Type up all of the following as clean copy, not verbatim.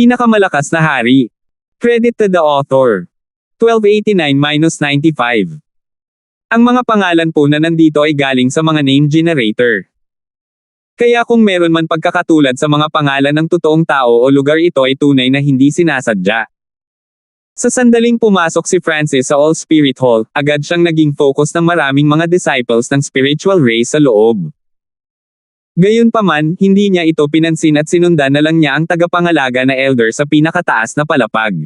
Pinakamalakas na hari. Credit to the author. 1289-95. Ang mga pangalan po na nandito ay galing sa mga name generator. Kaya kung meron man pagkakatulad sa mga pangalan ng totoong tao o lugar, ito ay tunay na hindi sinasadya. Sa sandaling pumasok si Francis sa All Spirit Hall, agad siyang naging focus ng maraming mga disciples ng spiritual race sa loob. Gayunpaman, hindi niya ito pinansin at sinundan na lang niya ang tagapangalaga na elder sa pinakataas na palapag.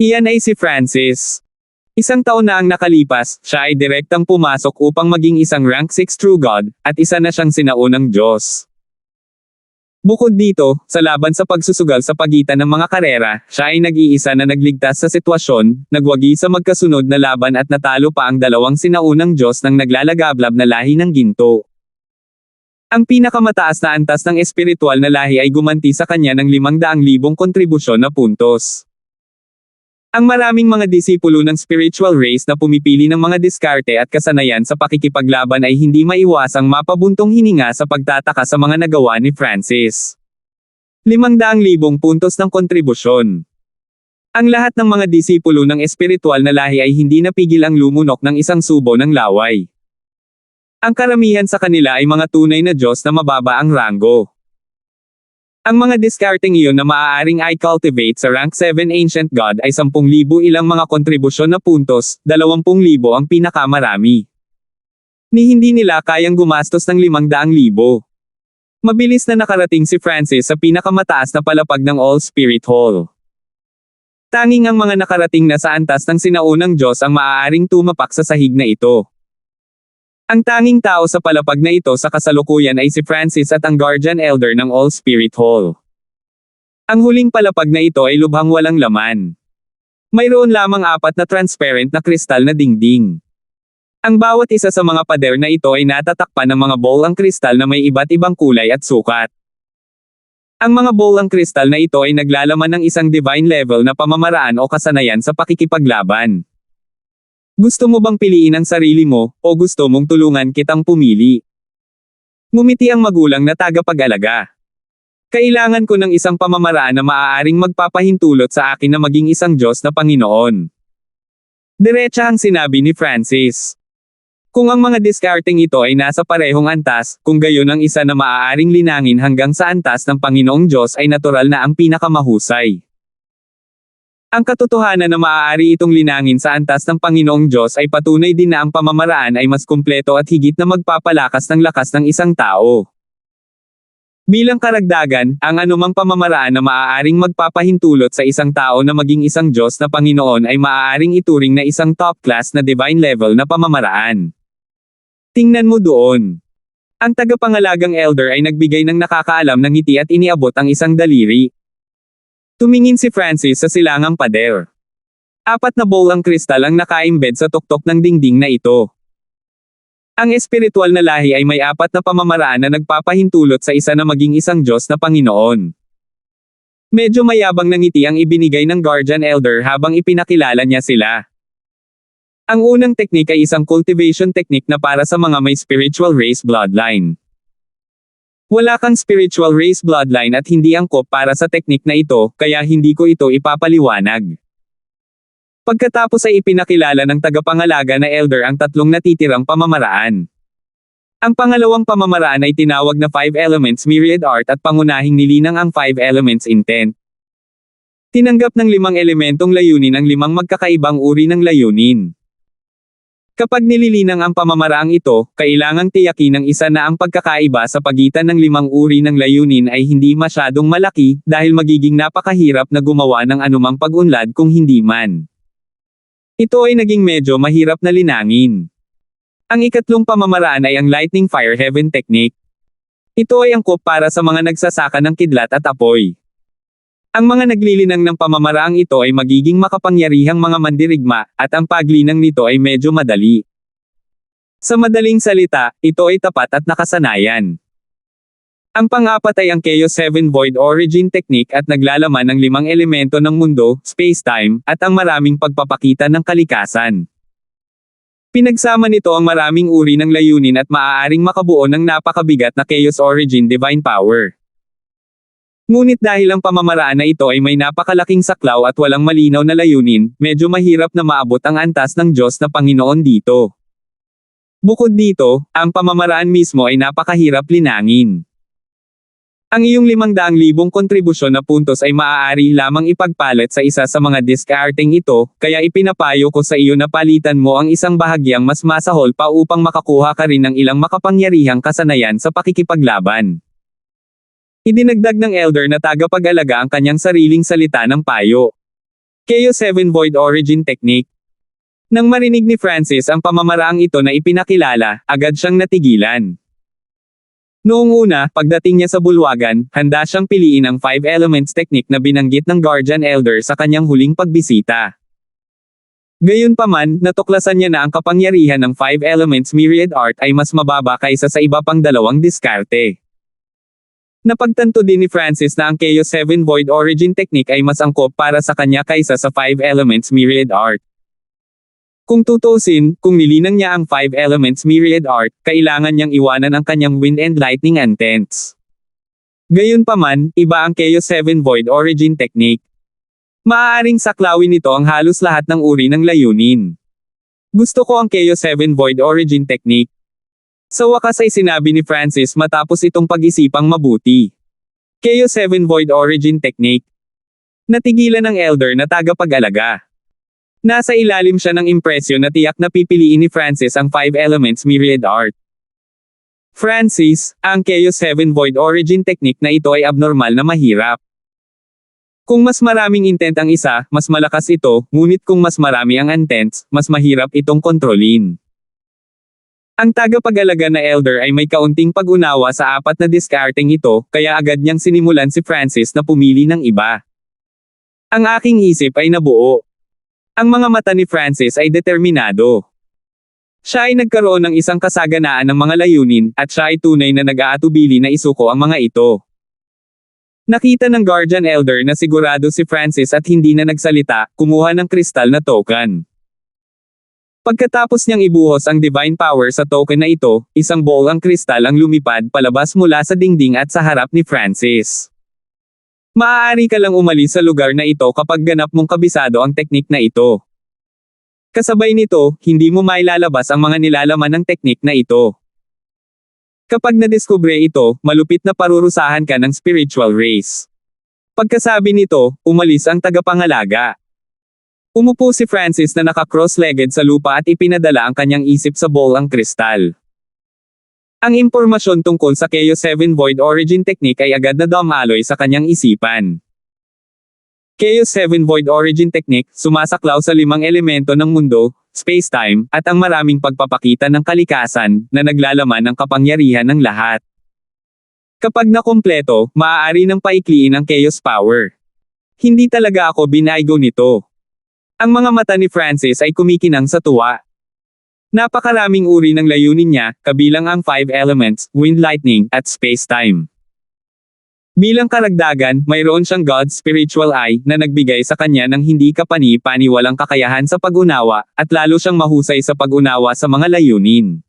Iyan ay si Francis. Isang taon na ang nakalipas, siya ay direktang pumasok upang maging isang rank 6 true God, at isa na siyang sinaunang Diyos. Bukod dito, sa laban sa pagsusugal sa pagitan ng mga karera, siya ay nag-iisa na nagligtas sa sitwasyon, nagwagi sa magkasunod na laban at natalo pa ang dalawang sinaunang Diyos ng naglalagablab na lahi ng ginto. Ang pinakamataas na antas ng espiritual na lahi ay gumanti sa kanya ng 500,000 kontribusyon na puntos. Ang maraming mga disipulo ng spiritual race na pumipili ng mga diskarte at kasanayan sa pakikipaglaban ay hindi maiwasang mapabuntong hininga sa pagtataka sa mga nagawa ni Francis. 500,000 puntos ng kontribusyon. Ang lahat ng mga disipulo ng espiritual na lahi ay hindi napigil ang lumunok ng isang subo ng laway. Ang karamihan sa kanila ay mga tunay na Diyos na mababa ang ranggo. Ang mga diskarteng iyon na maaaring i-cultivate sa rank 7 Ancient God ay 10,000 ilang mga kontribusyon na puntos, 20,000 ang pinakamarami. Hindi nila kayang gumastos ng 500,000. Mabilis na nakarating si Francis sa pinakamataas na palapag ng All Spirit Hall. Tanging ang mga nakarating na sa antas ng sinaunang Diyos ang maaaring tumapak sa sahig na ito. Ang tanging tao sa palapag na ito sa kasalukuyan ay si Francis at ang Guardian Elder ng All Spirit Hall. Ang huling palapag na ito ay lubhang walang laman. Mayroon lamang 4 na transparent na kristal na dingding. Ang bawat isa sa mga pader na ito ay natatakpan ng mga bowl ang kristal na may iba't ibang kulay at sukat. Ang mga bowl ang kristal na ito ay naglalaman ng isang divine level na pamamaraan o kasanayan sa pakikipaglaban. Gusto mo bang piliin ang sarili mo, o gusto mong tulungan kitang pumili? Ngumiti ang magulang na tagapag-alaga. Kailangan ko ng isang pamamaraan na maaaring magpapahintulot sa akin na maging isang Diyos na Panginoon. Diretsahang sinabi ni Francis. Kung ang mga diskarteng ito ay nasa parehong antas, kung gayon ang isa na maaaring linangin hanggang sa antas ng Panginoong Diyos ay natural na ang pinakamahusay. Ang katotohanan na maaari itong linangin sa antas ng Panginoong Diyos ay patunay din na ang pamamaraan ay mas kumpleto at higit na magpapalakas ng lakas ng isang tao. Bilang karagdagan, ang anumang pamamaraan na maaaring magpapahintulot sa isang tao na maging isang Diyos na Panginoon ay maaaring ituring na isang top-class na divine level na pamamaraan. Tingnan mo doon. Ang tagapangalagang elder ay nagbigay ng nakakaalam ng ngiti at iniabot ang isang daliri. Tumingin si Francis sa silangang pader. 4 na bowl ang kristal ang naka-embed sa tuktok ng dingding na ito. Ang espiritual na lahi ay may 4 na pamamaraan na nagpapahintulot sa isa na maging isang Diyos na Panginoon. Medyo mayabang na ngiti ang ibinigay ng Guardian Elder habang ipinakilala niya sila. Ang unang teknik ay isang cultivation technique na para sa mga may spiritual race bloodline. Wala kang spiritual race bloodline at hindi angkop para sa teknik na ito, kaya hindi ko ito ipapaliwanag. Pagkatapos ay ipinakilala ng tagapangalaga na elder ang 3 natitirang pamamaraan. Ang pangalawang pamamaraan ay tinawag na 5 Elements Myriad Art at pangunahing nilinang ang 5 Elements Intent. Tinanggap ng 5 elementong layunin ang 5 magkakaibang uri ng layunin. Kapag nililinang ang pamamaraang ito, kailangang tiyakin ng isa na ang pagkakaiba sa pagitan ng 5 uri ng layunin ay hindi masyadong malaki, dahil magiging napakahirap na gumawa ng anumang pag-unlad kung hindi man. Ito ay naging medyo mahirap na linangin. Ang ikatlong pamamaraan ay ang Lightning Fire Heaven Technique. Ito ay angkop para sa mga nagsasaka ng kidlat at apoy. Ang mga naglilinang ng pamamaraang ito ay magiging makapangyarihang mga mandirigma, at ang paglinang nito ay medyo madali. Sa madaling salita, ito ay tapat at nakasanayan. Ang pang-4 ay ang Chaos 7 Void Origin Technique at naglalaman ng 5 elemento ng mundo, space-time, at ang maraming pagpapakita ng kalikasan. Pinagsama nito ang maraming uri ng layunin at maaaring makabuo ng napakabigat na Chaos Origin Divine Power. Ngunit dahil ang pamamaraan na ito ay may napakalaking saklaw at walang malinaw na layunin, medyo mahirap na maabot ang antas ng Diyos na Panginoon dito. Bukod dito, ang pamamaraan mismo ay napakahirap linangin. Ang iyong 500,000 kontribusyon na puntos ay maaari lamang ipagpalit sa isa sa mga diskarteng ito, kaya ipinapayo ko sa iyo na palitan mo ang isang bahagyang mas masahol pa upang makakuha ka rin ng ilang makapangyarihang kasanayan sa pakikipaglaban. Idinagdag ng elder na tagapag-alaga ang kanyang sariling salita ng payo. Chaos 7 Void Origin Technique. Nang marinig ni Francis ang pamamaraang ito na ipinakilala, agad siyang natigilan. Noong una, pagdating niya sa bulwagan, handa siyang piliin ang 5 elements technique na binanggit ng Guardian Elder sa kanyang huling pagbisita. Gayunpaman, natuklasan niya na ang kapangyarihan ng 5 elements myriad art ay mas mababa kaysa sa iba pang dalawang diskarte. Napagtanto din ni Francis na ang Chaos 7 Void Origin Technique ay mas angkop para sa kanya kaysa sa 5 elements myriad art. Kung tutusin, kung nilinang niya ang 5 elements myriad art, kailangan niyang iwanan ang kanyang wind and lightning intents. Gayunpaman, iba ang Chaos 7 Void Origin Technique. Maaaring saklawin nito ang halos lahat ng uri ng layunin. Gusto ko ang Chaos 7 Void Origin Technique. Sa wakas ay sinabi ni Francis matapos itong pag-isipang mabuti. Chaos 7 Void Origin Technique. Natigilan ng elder na tagapag-alaga. Nasa ilalim siya ng impresyon na tiyak na pipiliin ni Francis ang 5 elements myriad art. Francis, ang Chaos 7 Void Origin Technique na ito ay abnormal na mahirap. Kung mas maraming intent ang isa, mas malakas ito, ngunit kung mas marami ang intents, mas mahirap itong kontrolin. Ang tagapag-alaga na elder ay may kaunting pag-unawa sa 4 na diskarteng ito, kaya agad niyang sinimulan si Francis na pumili ng iba. Ang aking isip ay nabuo. Ang mga mata ni Francis ay determinado. Siya ay nagkaroon ng isang kasaganaan ng mga layunin, at siya ay tunay na nag-aatubili na isuko ang mga ito. Nakita ng Guardian Elder na sigurado si Francis at hindi na nagsalita, kumuha ng kristal na token. Pagkatapos niyang ibuhos ang divine power sa token na ito, isang ball ang kristal ang lumipad palabas mula sa dingding at sa harap ni Francis. Maaari ka lang umalis sa lugar na ito kapag ganap mong kabisado ang teknik na ito. Kasabay nito, hindi mo mailalabas ang mga nilalaman ng teknik na ito. Kapag nadiskubre ito, malupit na parurusahan ka ng spiritual race. Pagkasabi nito, umalis ang tagapangalaga. Umupo si Francis na naka-cross-legged sa lupa at ipinadala ang kanyang isip sa ball ang kristal. Ang impormasyon tungkol sa Chaos 7 Void Origin Technique ay agad na dumaloy sa kanyang isipan. Chaos 7 Void Origin Technique, sumasaklaw sa 5 elemento ng mundo, space-time, at ang maraming pagpapakita ng kalikasan, na naglalaman ng kapangyarihan ng lahat. Kapag nakumpleto, maaari nang paikliin ang Chaos Power. Hindi talaga ako binaygo nito. Ang mga mata ni Francis ay kumikinang sa tuwa. Napakaraming uri ng layunin niya, kabilang ang 5 elements, wind, lightning, at space-time. Bilang karagdagan, mayroon siyang God's spiritual eye, na nagbigay sa kanya ng hindi kapani-paniwalang kakayahan sa pag-unawa, at lalo siyang mahusay sa pag-unawa sa mga layunin.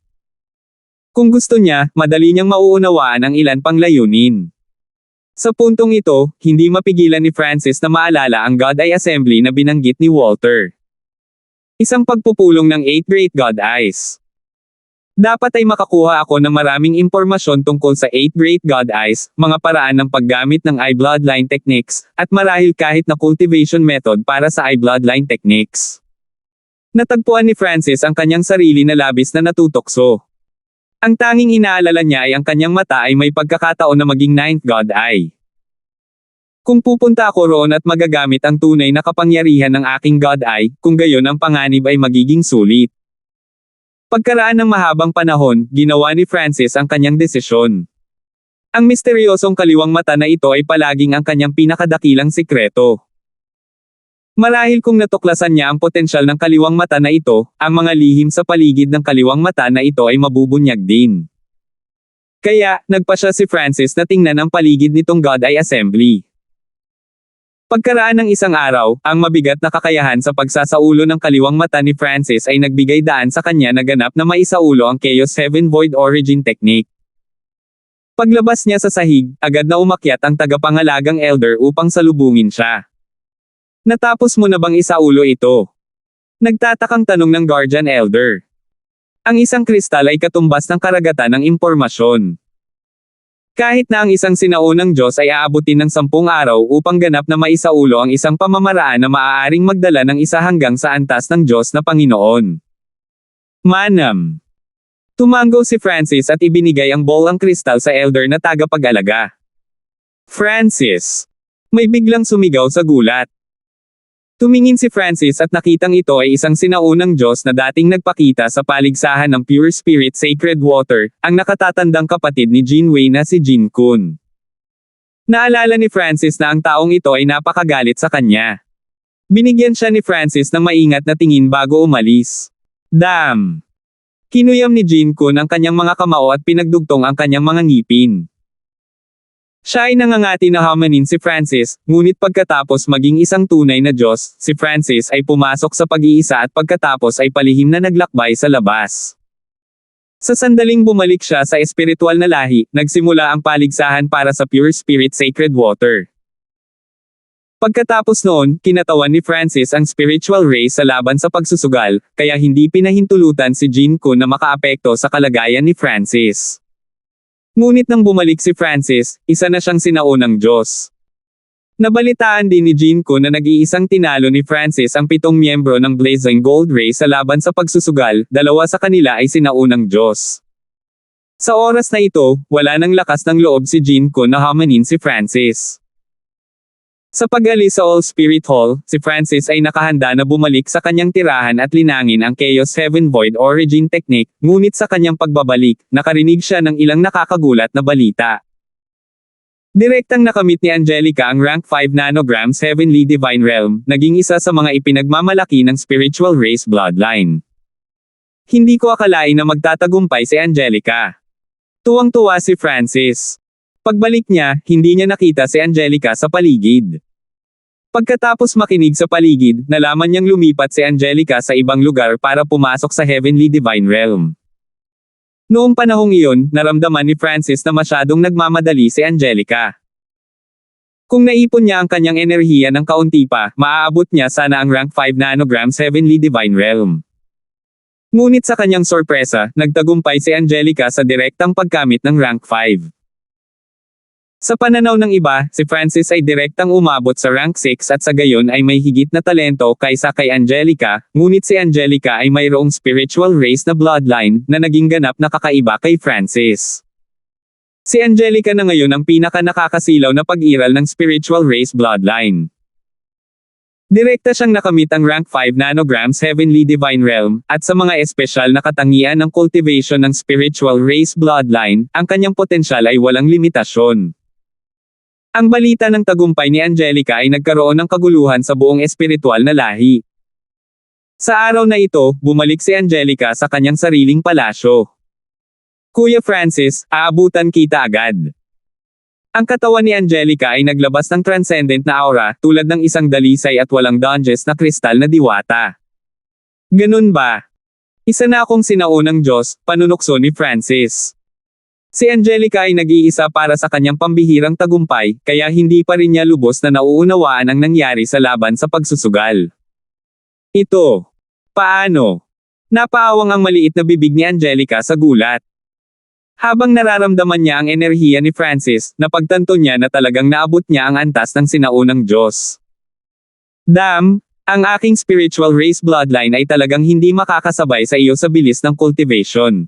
Kung gusto niya, madali niyang mauunawaan ang ilan pang layunin. Sa puntong ito, hindi mapigilan ni Francis na maalala ang God Eye Assembly na binanggit ni Walter. Isang pagpupulong ng 8 Great God Eyes. Dapat ay makakuha ako ng maraming impormasyon tungkol sa 8 Great God Eyes, mga paraan ng paggamit ng eye bloodline techniques, at marahil kahit na cultivation method para sa eye bloodline techniques. Natagpuan ni Francis ang kanyang sarili na labis na natutokso. Ang tanging inaalala niya ay ang kanyang mata ay may pagkakataon na maging 9th God Eye. Kung pupunta ako roon at magagamit ang tunay na kapangyarihan ng aking God Eye, kung gayon ang panganib ay magiging sulit. Pagkaraan ng mahabang panahon, ginawa ni Francis ang kanyang desisyon. Ang misteryosong kaliwang mata na ito ay palaging ang kanyang pinakadakilang sikreto. Marahil kung natuklasan niya ang potensyal ng kaliwang mata na ito, ang mga lihim sa paligid ng kaliwang mata na ito ay mabubunyag din. Kaya, nagpa siya si Francis na tingnan ang paligid nitong God Eye Assembly. Pagkaraan ng isang araw, ang mabigat na kakayahan sa pagsasaulo ng kaliwang mata ni Francis ay nagbigay daan sa kanya na ganap na maisaulo ang Chaos 7 Void Origin Technique. Paglabas niya sa sahig, agad na umakyat ang tagapangalagang elder upang salubungin siya. Natapos mo na bang isaulo ito? Nagtatakang tanong ng guardian elder. Ang isang kristal ay katumbas ng karagatan ng impormasyon. Kahit na ang isang sinaunang Diyos ay aabutin ng 10 araw upang ganap na maisaulo ang isang pamamaraan na maaaring magdala ng isa hanggang sa antas ng Diyos na Panginoon. Manam. Tumango si Francis at ibinigay ang bolang kristal sa elder na tagapag-alaga. Francis. May biglang sumigaw sa gulat. Tumingin si Francis at nakitang ito ay isang sinaunang Diyos na dating nagpakita sa paligsahan ng Pure Spirit Sacred Water, ang nakatatandang kapatid ni Jinwei na si Jin Kun. Naalala ni Francis na ang taong ito ay napakagalit sa kanya. Binigyan siya ni Francis ng maingat na tingin bago umalis. Damn! Kinuyam ni Jin Kun ang kanyang mga kamao at pinagdugtong ang kanyang mga ngipin. Siya ay nangangati na hamanin si Francis, ngunit pagkatapos maging isang tunay na Diyos, si Francis ay pumasok sa pag-iisa at pagkatapos ay palihim na naglakbay sa labas. Sa sandaling bumalik siya sa espiritual na lahi, nagsimula ang paligsahan para sa Pure Spirit Sacred Water. Pagkatapos noon, kinatawan ni Francis ang spiritual race sa laban sa pagsusugal, kaya hindi pinahintulutan si Jin Kun na makaapekto sa kalagayan ni Francis. Ngunit nang bumalik si Francis, isa na siyang sinaunang Diyos. Nabalitaan din ni Jin Kun na nag-iisang tinalo ni Francis ang 7 miyembro ng Blazing Gold Race sa laban sa pagsusugal, 2 sa kanila ay sinaunang Diyos. Sa oras na ito, wala nang lakas ng loob si Jin Kun na hamanin si Francis. Sa pag-alis sa All Spirit Hall, si Francis ay nakahanda na bumalik sa kanyang tirahan at linangin ang Chaos Heaven Void Origin Technique, ngunit sa kanyang pagbabalik, nakarinig siya ng ilang nakakagulat na balita. Direktang nakamit ni Angelica ang rank 5 nanograms Heavenly Divine Realm, naging isa sa mga ipinagmamalaki ng spiritual race bloodline. Hindi ko akalain na magtatagumpay si Angelica. Tuwang-tuwa si Francis. Pagbalik niya, hindi niya nakita si Angelica sa paligid. Pagkatapos makinig sa paligid, nalaman niyang lumipat si Angelica sa ibang lugar para pumasok sa Heavenly Divine Realm. Noong panahong iyon, naramdaman ni Francis na masyadong nagmamadali si Angelica. Kung naipon niya ang kanyang enerhiya ng kaunti pa, maaabot niya sana ang rank 5 nanograms Heavenly Divine Realm. Ngunit sa kanyang sorpresa, nagtagumpay si Angelica sa direktang pagkamit ng rank 5. Sa pananaw ng iba, si Francis ay direktang umabot sa rank 6 at sa gayon ay may higit na talento kaysa kay Angelica, ngunit si Angelica ay mayroong spiritual race na bloodline na naging ganap na kakaiba kay Francis. Si Angelica na ngayon ang pinaka nakakasilaw na pag-iral ng spiritual race bloodline. Direkta siyang nakamit ang rank 5 nanograms Heavenly Divine Realm, at sa mga espesyal na katangian ng cultivation ng spiritual race bloodline, ang kanyang potensyal ay walang limitasyon. Ang balita ng tagumpay ni Angelica ay nagkaroon ng kaguluhan sa buong espiritual na lahi. Sa araw na ito, bumalik si Angelica sa kanyang sariling palasyo. Kuya Francis, aabutan kita agad. Ang katawan ni Angelica ay naglabas ng transcendent na aura, tulad ng isang dalisay at walang dungeons na kristal na diwata. Ganun ba? Isa na akong sinaunang Diyos, panunukso ni Francis. Si Angelica ay nag-iisa para sa kanyang pambihirang tagumpay, kaya hindi pa rin niya lubos na nauunawaan ang nangyari sa laban sa pagsusugal. Ito. Paano? Napaawang ang maliit na bibig ni Angelica sa gulat. Habang nararamdaman niya ang enerhiya ni Francis, napagtanto niya na talagang naabot niya ang antas ng sinaunang Diyos. Damn, ang aking spiritual race bloodline ay talagang hindi makakasabay sa iyo sa bilis ng cultivation.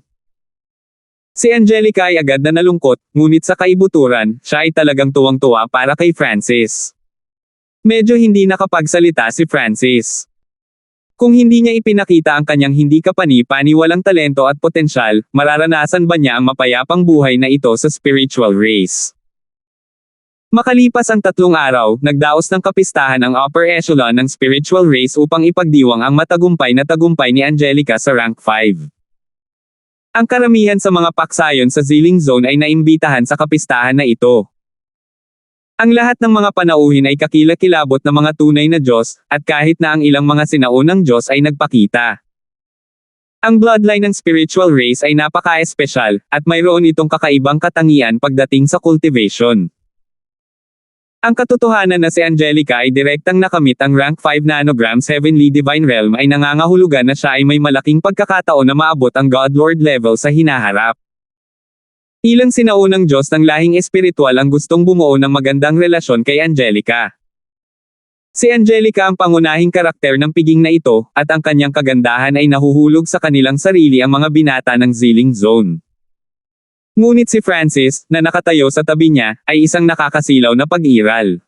Si Angelica ay agad na nalungkot, ngunit sa kaibuturan, siya ay talagang tuwang-tuwa para kay Francis. Medyo hindi nakapagsalita si Francis. Kung hindi niya ipinakita ang kanyang hindi kapani-paniwalang talento at potensyal, mararanasan ba niya ang mapayapang buhay na ito sa spiritual race? Makalipas ang 3 araw, nagdaos ng kapistahan ang upper echelon ng spiritual race upang ipagdiwang ang matagumpay na tagumpay ni Angelica sa rank 5. Ang karamihan sa mga paksayon sa Ziling Zone ay naimbitahan sa kapistahan na ito. Ang lahat ng mga panauhin ay kakilakilabot na mga tunay na Diyos, at kahit na ang ilang mga sinaunang Diyos ay nagpakita. Ang bloodline ng spiritual race ay napaka-espesyal, at mayroon itong kakaibang katangian pagdating sa cultivation. Ang katotohanan na si Angelica ay direktang nakamit ang rank 5 nanograms Heavenly Divine Realm ay nangangahulugan na siya ay may malaking pagkakataon na maabot ang God Lord level sa hinaharap. Ilang sinaunang Diyos ng lahing espiritual ang gustong bumuo ng magandang relasyon kay Angelica. Si Angelica ang pangunahing karakter ng piging na ito, at ang kanyang kagandahan ay nahuhulog sa kanilang sarili ang mga binata ng Zealing Zone. Ngunit si Francis, na nakatayo sa tabi niya, ay isang nakakasilaw na pag-iral.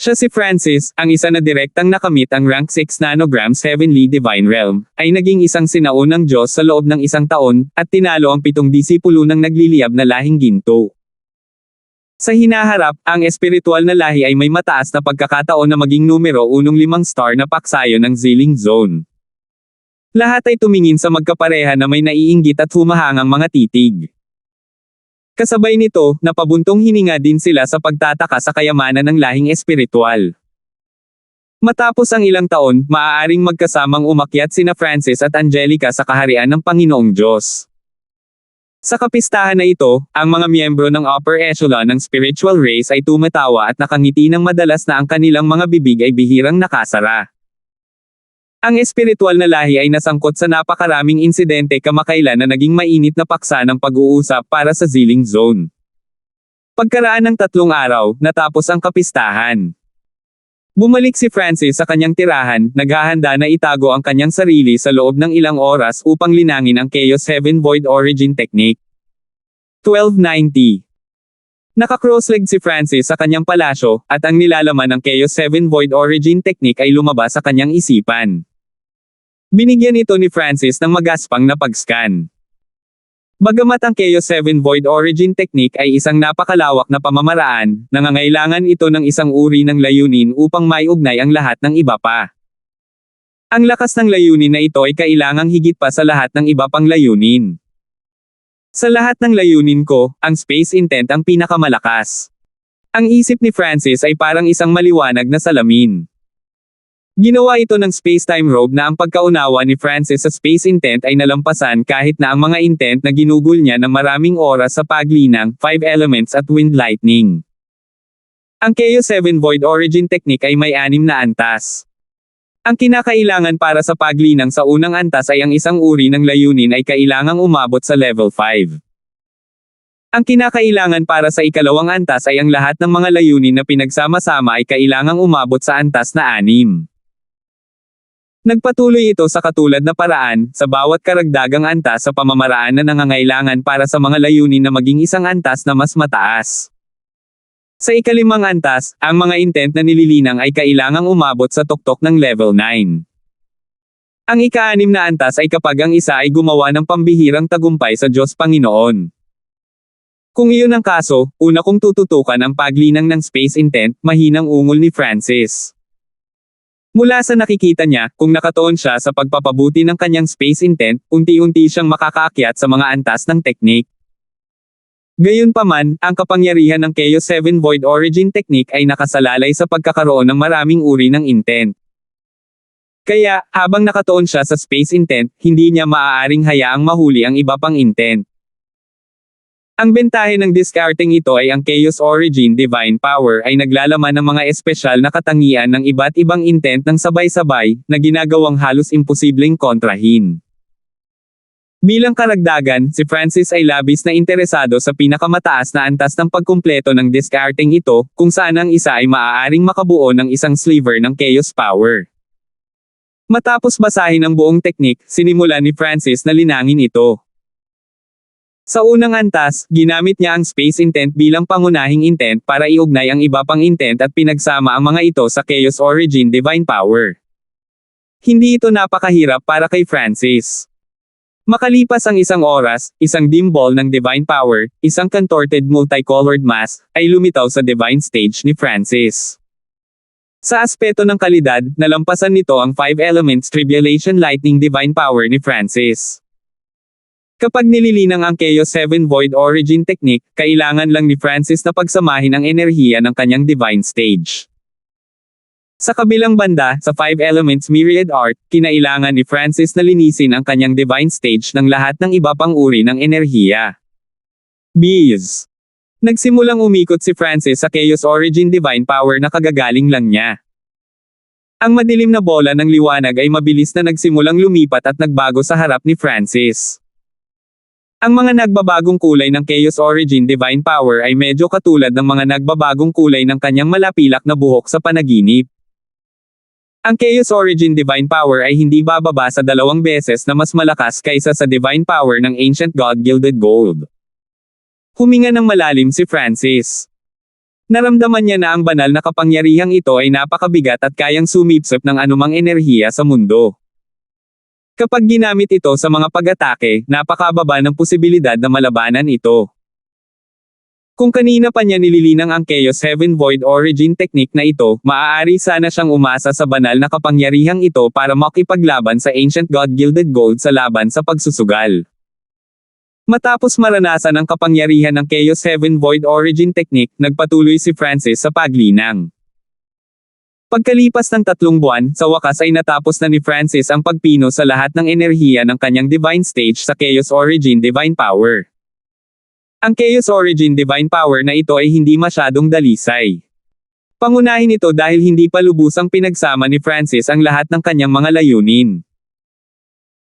Siya si Francis, ang isa na direktang nakamit ang rank 6 nanograms Heavenly Divine Realm, ay naging isang sinaunang Diyos sa loob ng isang taon, at tinalo ang 7 disipulo ng nagliliyab na lahing ginto. Sa hinaharap, ang espiritual na lahi ay may mataas na pagkakataon na maging numero 1 5 star na paksayo ng Zealing Zone. Lahat ay tumingin sa magkapareha na may naiinggit at humahangang mga titig. Kasabay nito, napabuntong hininga din sila sa pagtataka sa kayamanan ng lahing espiritual. Matapos ang ilang taon, maaaring magkasamang umakyat sina Francis at Angelica sa kaharian ng Panginoong Diyos. Sa kapistahan na ito, ang mga miyembro ng upper echelon ng spiritual race ay tumatawa at nakangiti ng madalas na ang kanilang mga bibig ay bihirang nakasara. Ang espiritual na lahi ay nasangkot sa napakaraming insidente kamakailan na naging mainit na paksa ng pag-uusap para sa Zealing Zone. Pagkaraan ng 3 araw, natapos ang kapistahan. Bumalik si Francis sa kanyang tirahan, naghahanda na itago ang kanyang sarili sa loob ng ilang oras upang linangin ang Chaos 7 Void Origin Technique. 1290. Naka-cross-legged si Francis sa kanyang palasyo, at ang nilalaman ng Chaos 7 Void Origin Technique ay lumabas sa kanyang isipan. Binigyan ito ni Francis ng magaspang na pag-scan. Bagamat ang Chaos 7 Void Origin Technique ay isang napakalawak na pamamaraan, nangangailangan ito ng isang uri ng layunin upang maiugnay ang lahat ng iba pa. Ang lakas ng layunin na ito ay kailangang higit pa sa lahat ng iba pang layunin. Sa lahat ng layunin ko, ang space intent ang pinakamalakas. Ang isip ni Francis ay parang isang maliwanag na salamin. Ginawa ito ng space-time robe na ang pagkaunawa ni Francis sa space intent ay nalampasan kahit na ang mga intent na ginugol niya ng maraming oras sa paglinang, 5 elements at wind lightning. Ang Chaos 7 Void Origin Technique ay may 6 na antas. Ang kinakailangan para sa paglinang sa unang antas ay ang isang uri ng layunin ay kailangang umabot sa level 5. Ang kinakailangan para sa ikalawang antas ay ang lahat ng mga layunin na pinagsama-sama ay kailangang umabot sa antas na 6. Nagpatuloy ito sa katulad na paraan, sa bawat karagdagang antas sa pamamaraan na nangangailangan para sa mga layunin na maging isang antas na mas mataas. Sa ikalimang antas, ang mga intent na nililinang ay kailangang umabot sa tuktok ng level 9. Ang ika-6 na antas ay kapag ang isa ay gumawa ng pambihirang tagumpay sa Diyos Panginoon. Kung iyon ang kaso, una kong tututukan ang paglinang ng space intent, mahinang ungol ni Francis. Mula sa nakikita niya, kung nakatuon siya sa pagpapabuti ng kanyang space intent, unti-unti siyang makakaakyat sa mga antas ng technique. Gayunpaman, ang kapangyarihan ng Chaos 7 Void Origin Technique ay nakasalalay sa pagkakaroon ng maraming uri ng intent. Kaya, habang nakatuon siya sa space intent, hindi niya maaaring hayaang mahuli ang iba pang intent. Ang bentahe ng discarding ito ay ang Chaos Origin Divine Power ay naglalaman ng mga espesyal na katangian ng iba't ibang intent ng sabay-sabay, na ginagawang halos imposibleng kontrahin. Bilang karagdagan, si Francis ay labis na interesado sa pinakamataas na antas ng pagkumpleto ng discarding ito, kung saan ang isa ay maaaring makabuo ng isang sliver ng Chaos Power. Matapos basahin ang buong teknik, sinimulan ni Francis na linangin ito. Sa unang antas, ginamit niya ang space intent bilang pangunahing intent para iugnay ang iba pang intent at pinagsama ang mga ito sa Chaos Origin Divine Power. Hindi ito napakahirap para kay Francis. Makalipas ang isang oras, isang dim ball ng Divine Power, isang contorted multicolored mass, ay lumitaw sa Divine Stage ni Francis. Sa aspeto ng kalidad, nalampasan nito ang 5 elements Tribulation Lightning Divine Power ni Francis. Kapag nililinang ang Chaos 7 Void Origin Technique, kailangan lang ni Francis na pagsamahin ang enerhiya ng kanyang Divine Stage. Sa kabilang banda, sa Five Elements Myriad Art, kinailangan ni Francis na linisin ang kanyang divine stage ng lahat ng iba pang uri ng enerhiya. Bees. Nagsimulang umikot si Francis sa Chaos Origin Divine Power na kagagaling lang niya. Ang madilim na bola ng liwanag ay mabilis na nagsimulang lumipat at nagbago sa harap ni Francis. Ang mga nagbabagong kulay ng Chaos Origin Divine Power ay medyo katulad ng mga nagbabagong kulay ng kanyang malapilak na buhok sa panaginip. Ang Chaos Origin Divine Power ay hindi bababa sa 2 beses na mas malakas kaysa sa Divine Power ng Ancient God Gilded Gold. Huminga ng malalim si Francis. Naramdaman niya na ang banal na kapangyarihang ito ay napakabigat at kayang sumipsip ng anumang enerhiya sa mundo. Kapag ginamit ito sa mga pag-atake, napakababa ng posibilidad na malabanan ito. Kung kanina pa niya nililinang ang Chaos Heaven Void Origin technique na ito, maaari sana siyang umasa sa banal na kapangyarihang ito para makipaglaban sa Ancient God Gilded Gold sa laban sa pagsusugal. Matapos maranasan ang kapangyarihan ng Chaos Heaven Void Origin technique, nagpatuloy si Francis sa paglinang. Pagkalipas ng 3 buwan, sa wakas ay natapos na ni Francis ang pagpino sa lahat ng enerhiya ng kanyang divine stage sa Chaos Origin Divine Power. Ang Chaos Origin Divine Power na ito ay hindi masyadong dalisay. Pangunahin ito dahil hindi pa lubusang pinagsama ni Francis ang lahat ng kanyang mga layunin.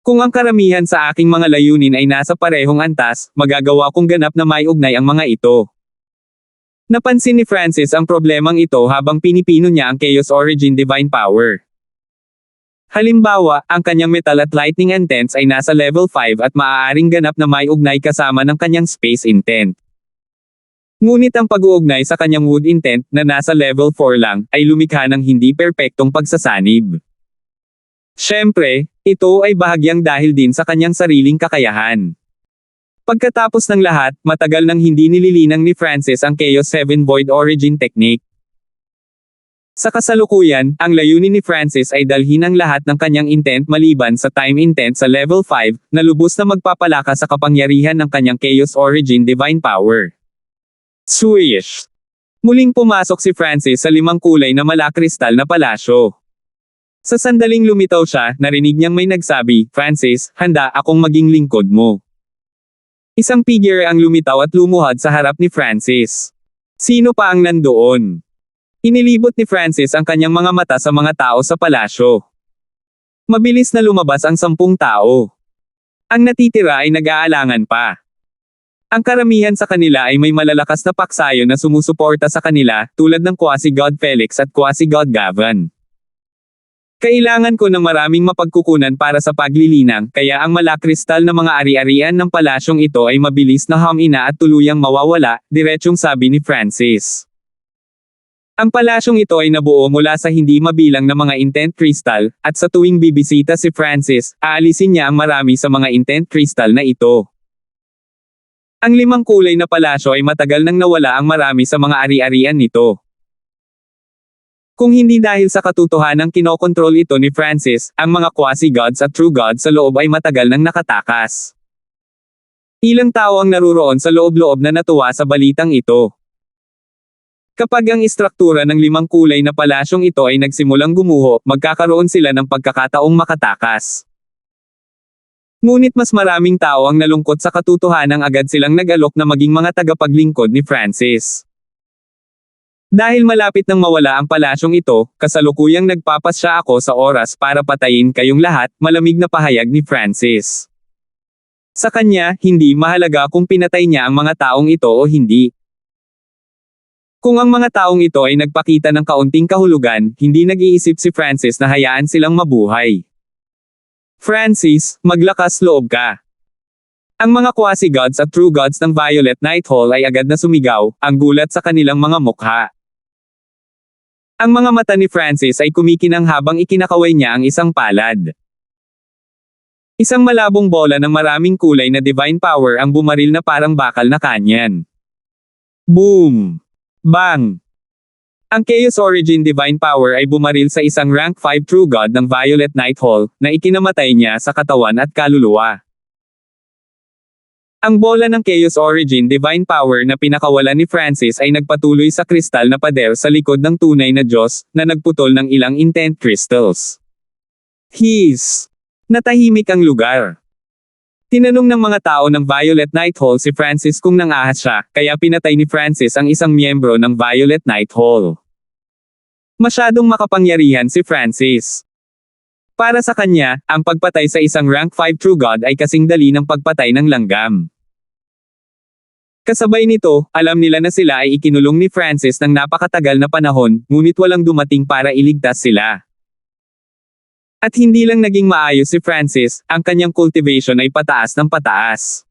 Kung ang karamihan sa aking mga layunin ay nasa parehong antas, magagawa kong ganap na may ugnay ang mga ito. Napansin ni Francis ang problemang ito habang pinipino niya ang Chaos Origin Divine Power. Halimbawa, ang kanyang Metal at Lightning Intents ay nasa level 5 at maaaring ganap na may ugnay kasama ng kanyang Space Intent. Ngunit ang pag-uugnay sa kanyang Wood Intent, na nasa level 4 lang, ay lumikha ng hindi perpektong pagsasanib. Siyempre, ito ay bahagyang dahil din sa kanyang sariling kakayahan. Pagkatapos ng lahat, matagal nang hindi nililinang ni Francis ang Chaos Heaven Void Origin technique. Sa kasalukuyan, ang layunin ni Francis ay dalhin ang lahat ng kanyang intent maliban sa Time Intent sa level 5, na lubos na magpapalakas sa kapangyarihan ng kanyang Chaos Origin Divine Power. Swish! Muling pumasok si Francis sa 5 kulay na malakristal na palasyo. Sa sandaling lumitaw siya, narinig niyang may nagsabi, "Francis, handa akong maging lingkod mo." Isang figure ang lumitaw at lumuhad sa harap ni Francis. Sino pa ang nandoon? Inilibot ni Francis ang kanyang mga mata sa mga tao sa palasyo. Mabilis na lumabas ang 10 tao. Ang natitira ay nag-aalangan pa. Ang karamihan sa kanila ay may malalakas na paksayo na sumusuporta sa kanila, tulad ng Quasi-God Felix at Quasi-God Gavan. Kailangan ko ng maraming mapagkukunan para sa paglilinang, kaya ang malakristal na mga ari-arian ng palasyong ito ay mabilis na hamina at tuluyang mawawala, diretsyong sabi ni Francis. Ang palasyong ito ay nabuo mula sa hindi mabilang na mga intent crystal, at sa tuwing bibisita si Francis, aalisin niya ang marami sa mga intent crystal na ito. Ang 5 kulay na palasyo ay matagal nang nawala ang marami sa mga ari-arian nito. Kung hindi dahil sa katotohanang kinokontrol ito ni Francis, ang mga quasi-gods at true gods sa loob ay matagal nang nakatakas. Ilang tao ang naruroon sa loob-loob na natuwa sa balitang ito. Kapag ang istruktura ng 5 kulay na palasyong ito ay nagsimulang gumuho, magkakaroon sila ng pagkakataong makatakas. Ngunit mas maraming tao ang nalungkot sa katotohanang agad silang nag-alok na maging mga tagapaglingkod ni Francis. Dahil malapit nang mawala ang palasyong ito, kasalukuyang nagpapasya ako sa oras para patayin kayong lahat, malamig na pahayag ni Francis. Sa kanya, hindi mahalaga kung pinatay niya ang mga taong ito o hindi. Kung ang mga taong ito ay nagpakita ng kaunting kahulugan, hindi nag-iisip si Francis na hayaan silang mabuhay. Francis, maglakas loob ka. Ang mga quasi-gods at true gods ng Violet Night Hall ay agad na sumigaw, ang gulat sa kanilang mga mukha. Ang mga mata ni Francis ay kumikinang habang ikinakaway niya ang isang palad. Isang malabong bola ng maraming kulay na divine power ang bumaril na parang bakal na kanyan. Boom! Bang! Ang Chaos Origin Divine Power ay bumaril sa isang rank 5 True God ng Violet Night Hall, na ikinamatay niya sa katawan at kaluluwa. Ang bola ng Chaos Origin Divine Power na pinakawalan ni Francis ay nagpatuloy sa kristal na pader sa likod ng tunay na Diyos, na nagputol ng ilang intent crystals. Natahimik ang lugar. Tinanong ng mga tao ng Violet Night Hall si Francis kung nangahas siya, kaya pinatay ni Francis ang isang miyembro ng Violet Night Hall. Masyadong makapangyarihan si Francis. Para sa kanya, ang pagpatay sa isang rank 5 True God ay kasing dali ng pagpatay ng langgam. Kasabay nito, alam nila na sila ay ikinulong ni Francis ng napakatagal na panahon, ngunit walang dumating para iligtas sila. At hindi lang naging maayos si Francis, ang kanyang cultivation ay pataas ng pataas.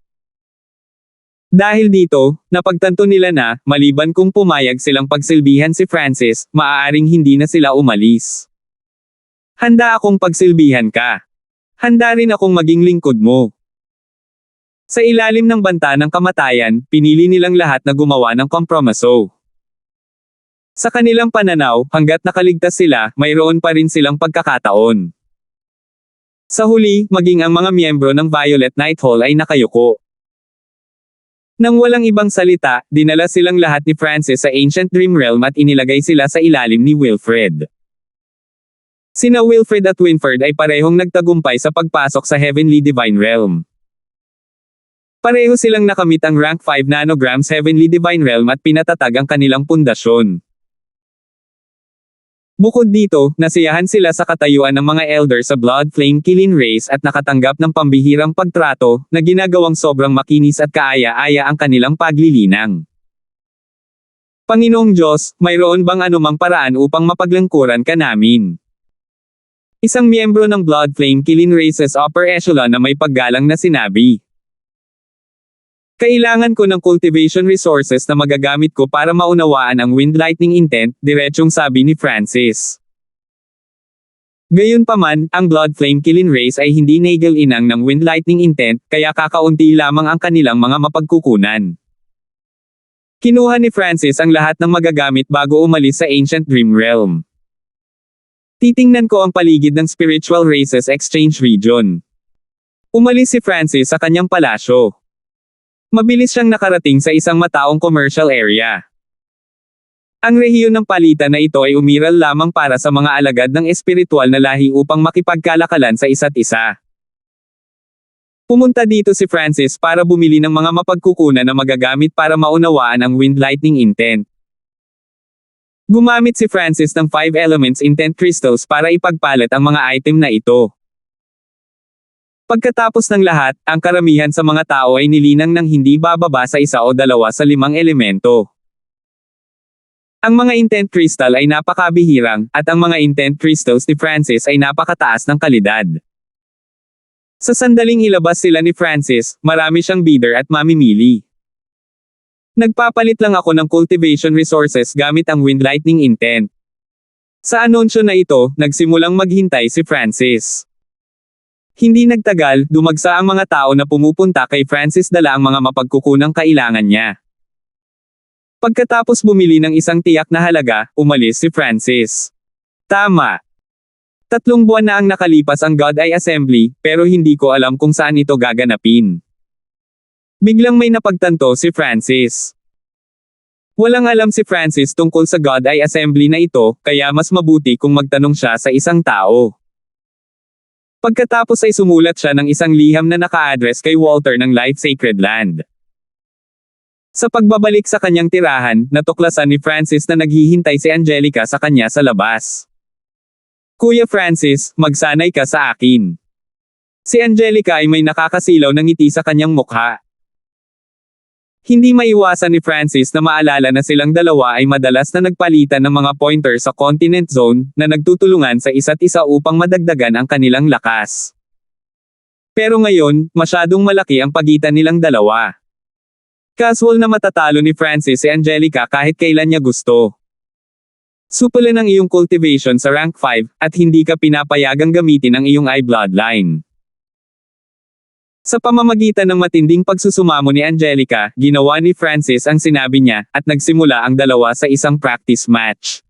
Dahil dito, napagtanto nila na, maliban kung pumayag silang pagsilbihan si Francis, maaaring hindi na sila umalis. Handa akong pagsilbihan ka. Handa rin akong maging lingkod mo. Sa ilalim ng banta ng kamatayan, pinili nilang lahat na gumawa ng kompromiso. Sa kanilang pananaw, hanggat nakaligtas sila, mayroon pa rin silang pagkakataon. Sa huli, maging ang mga miyembro ng Violet Night Hall ay nakayuko. Nang walang ibang salita, dinala silang lahat ni Francis sa Ancient Dream Realm at inilagay sila sa ilalim ni Wilfred. Sina Wilfred at Winfred ay parehong nagtagumpay sa pagpasok sa Heavenly Divine Realm. Pareho silang nakamit ang rank 5 nanograms Heavenly Divine Realm at pinatatag ang kanilang pundasyon. Bukod dito, nasiyahan sila sa katayuan ng mga elder sa Blood Flame Killing Race at nakatanggap ng pambihirang pagtrato, na ginagawang sobrang makinis at kaaya-aya ang kanilang paglilinang. Panginoong Diyos, mayroon bang anumang paraan upang mapaglangkuran ka namin? Isang miyembro ng Blood Flame Killing Race's upper echelon na may paggalang na sinabi. Kailangan ko ng cultivation resources na magagamit ko para maunawaan ang Wind Lightning Intent, diretsyong sabi ni Francis. Gayunpaman, ang Blood Flame Killing Race ay hindi nagil-inang ng Wind Lightning Intent, kaya kakaunti lamang ang kanilang mga mapagkukunan. Kinuha ni Francis ang lahat ng magagamit bago umalis sa Ancient Dream Realm. Titingnan ko ang paligid ng Spiritual Races Exchange Region. Umalis si Francis sa kanyang palasyo. Mabilis siyang nakarating sa isang mataong commercial area. Ang rehiyon ng palitan na ito ay umiral lamang para sa mga alagad ng espiritual na lahi upang makipagkalakalan sa isa't isa. Pumunta dito si Francis para bumili ng mga mapagkukunan na magagamit para maunawaan ang Wind Lightning Intent. Gumamit si Francis ng 5 Elements Intent Crystals para ipagpalit ang mga item na ito. Pagkatapos ng lahat, ang karamihan sa mga tao ay nilinang ng hindi bababa sa 1 o 2 sa 5 elemento. Ang mga intent crystal ay napakabihirang, at ang mga intent crystals ni Francis ay napakataas ng kalidad. Sa sandaling ilabas sila ni Francis, marami siyang bidder at mamimili. Nagpapalit lang ako ng cultivation resources gamit ang Wind Lightning Intent. Sa anunsyo na ito, nagsimulang maghintay si Francis. Hindi nagtagal, dumagsa ang mga tao na pumupunta kay Francis dala ang mga mapagkukunang kailangan niya. Pagkatapos bumili ng isang tiyak na halaga, umalis si Francis. Tama. 3 buwan na ang nakalipas ang God Eye Assembly, pero hindi ko alam kung saan ito gaganapin. Biglang may napagtanto si Francis. Walang alam si Francis tungkol sa God Eye Assembly na ito, kaya mas mabuti kung magtanong siya sa isang tao. Pagkatapos ay sumulat siya ng isang liham na naka-address kay Walter ng Life Sacred Land. Sa pagbabalik sa kanyang tirahan, natuklasan ni Francis na naghihintay si Angelica sa kanya sa labas. Kuya Francis, magsanay ka sa akin. Si Angelica ay may nakakasilaw na ngiti sa kanyang mukha. Hindi maiwasan ni Francis na maalala na silang dalawa ay madalas na nagpalitan ng mga pointer sa Continent Zone, na nagtutulungan sa isa't isa upang madagdagan ang kanilang lakas. Pero ngayon, masyadong malaki ang pagitan nilang dalawa. Casual na matatalo ni Francis si Angelica kahit kailan niya gusto. Supulan ang iyong cultivation sa rank 5, at hindi ka pinapayagang gamitin ang iyong eye bloodline. Sa pamamagitan ng matinding pagsusumamo ni Angelica, ginawa ni Francis ang sinabi niya, at nagsimula ang dalawa sa isang practice match.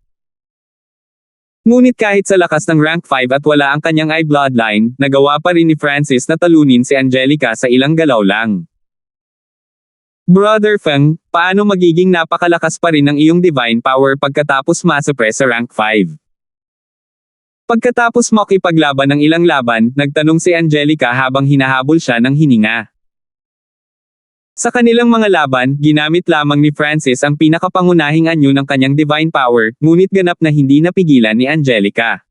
Ngunit kahit sa lakas ng rank 5 at wala ang kanyang eye bloodline, nagawa pa rin ni Francis na talunin si Angelica sa ilang galaw lang. Brother Feng, paano magiging napakalakas pa rin ang iyong divine power pagkatapos masuppress sa rank 5? Pagkatapos makipaglaban ng ilang laban, nagtanong si Angelica habang hinahabol siya ng hininga. Sa kanilang mga laban, ginamit lamang ni Francis ang pinakapangunahing anyo ng kanyang divine power, ngunit ganap na hindi napigilan ni Angelica.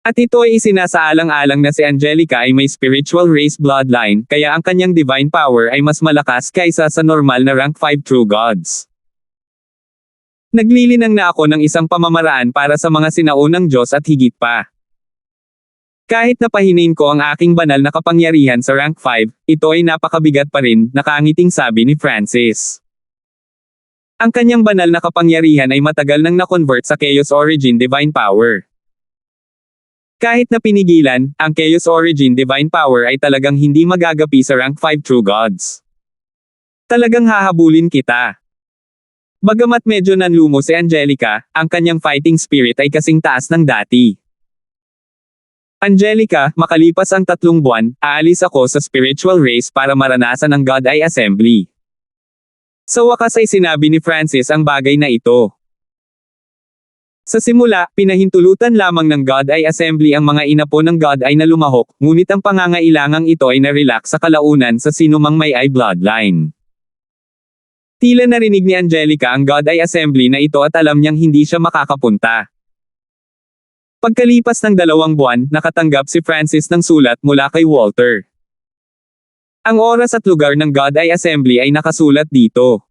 At ito ay isinasaalang-alang na si Angelica ay may spiritual race bloodline, kaya ang kanyang divine power ay mas malakas kaysa sa normal na rank 5 true gods. Naglilinang na ako ng isang pamamaraan para sa mga sinaunang Diyos at higit pa. Kahit napahinin ko ang aking banal na kapangyarihan sa rank 5, ito ay napakabigat pa rin, nakangiting sabi ni Francis. Ang kanyang banal na kapangyarihan ay matagal nang na-convert sa Chaos Origin Divine Power. Kahit na pinigilan, ang Chaos Origin Divine Power ay talagang hindi magagapi sa rank 5 True Gods. Talagang hahabulin kita. Bagamat medyo nanlumo si Angelica, ang kanyang fighting spirit ay kasing taas ng dati. Angelica, makalipas ang 3 buwan, aalis ako sa spiritual race para maranasan ang God Eye Assembly. Sa wakas ay sinabi ni Francis ang bagay na ito. Sa simula, pinahintulutan lamang ng God Eye Assembly ang mga inapo ng God Eye na lumahok, ngunit ang pangangailangang ito ay na-relax sa kalaunan sa sinumang may eye bloodline. Tila narinig ni Angelica ang God Eye Assembly na ito at alam niyang hindi siya makakapunta. Pagkalipas ng 2 buwan, nakatanggap si Francis ng sulat mula kay Walter. Ang oras at lugar ng God Eye Assembly ay nakasulat dito.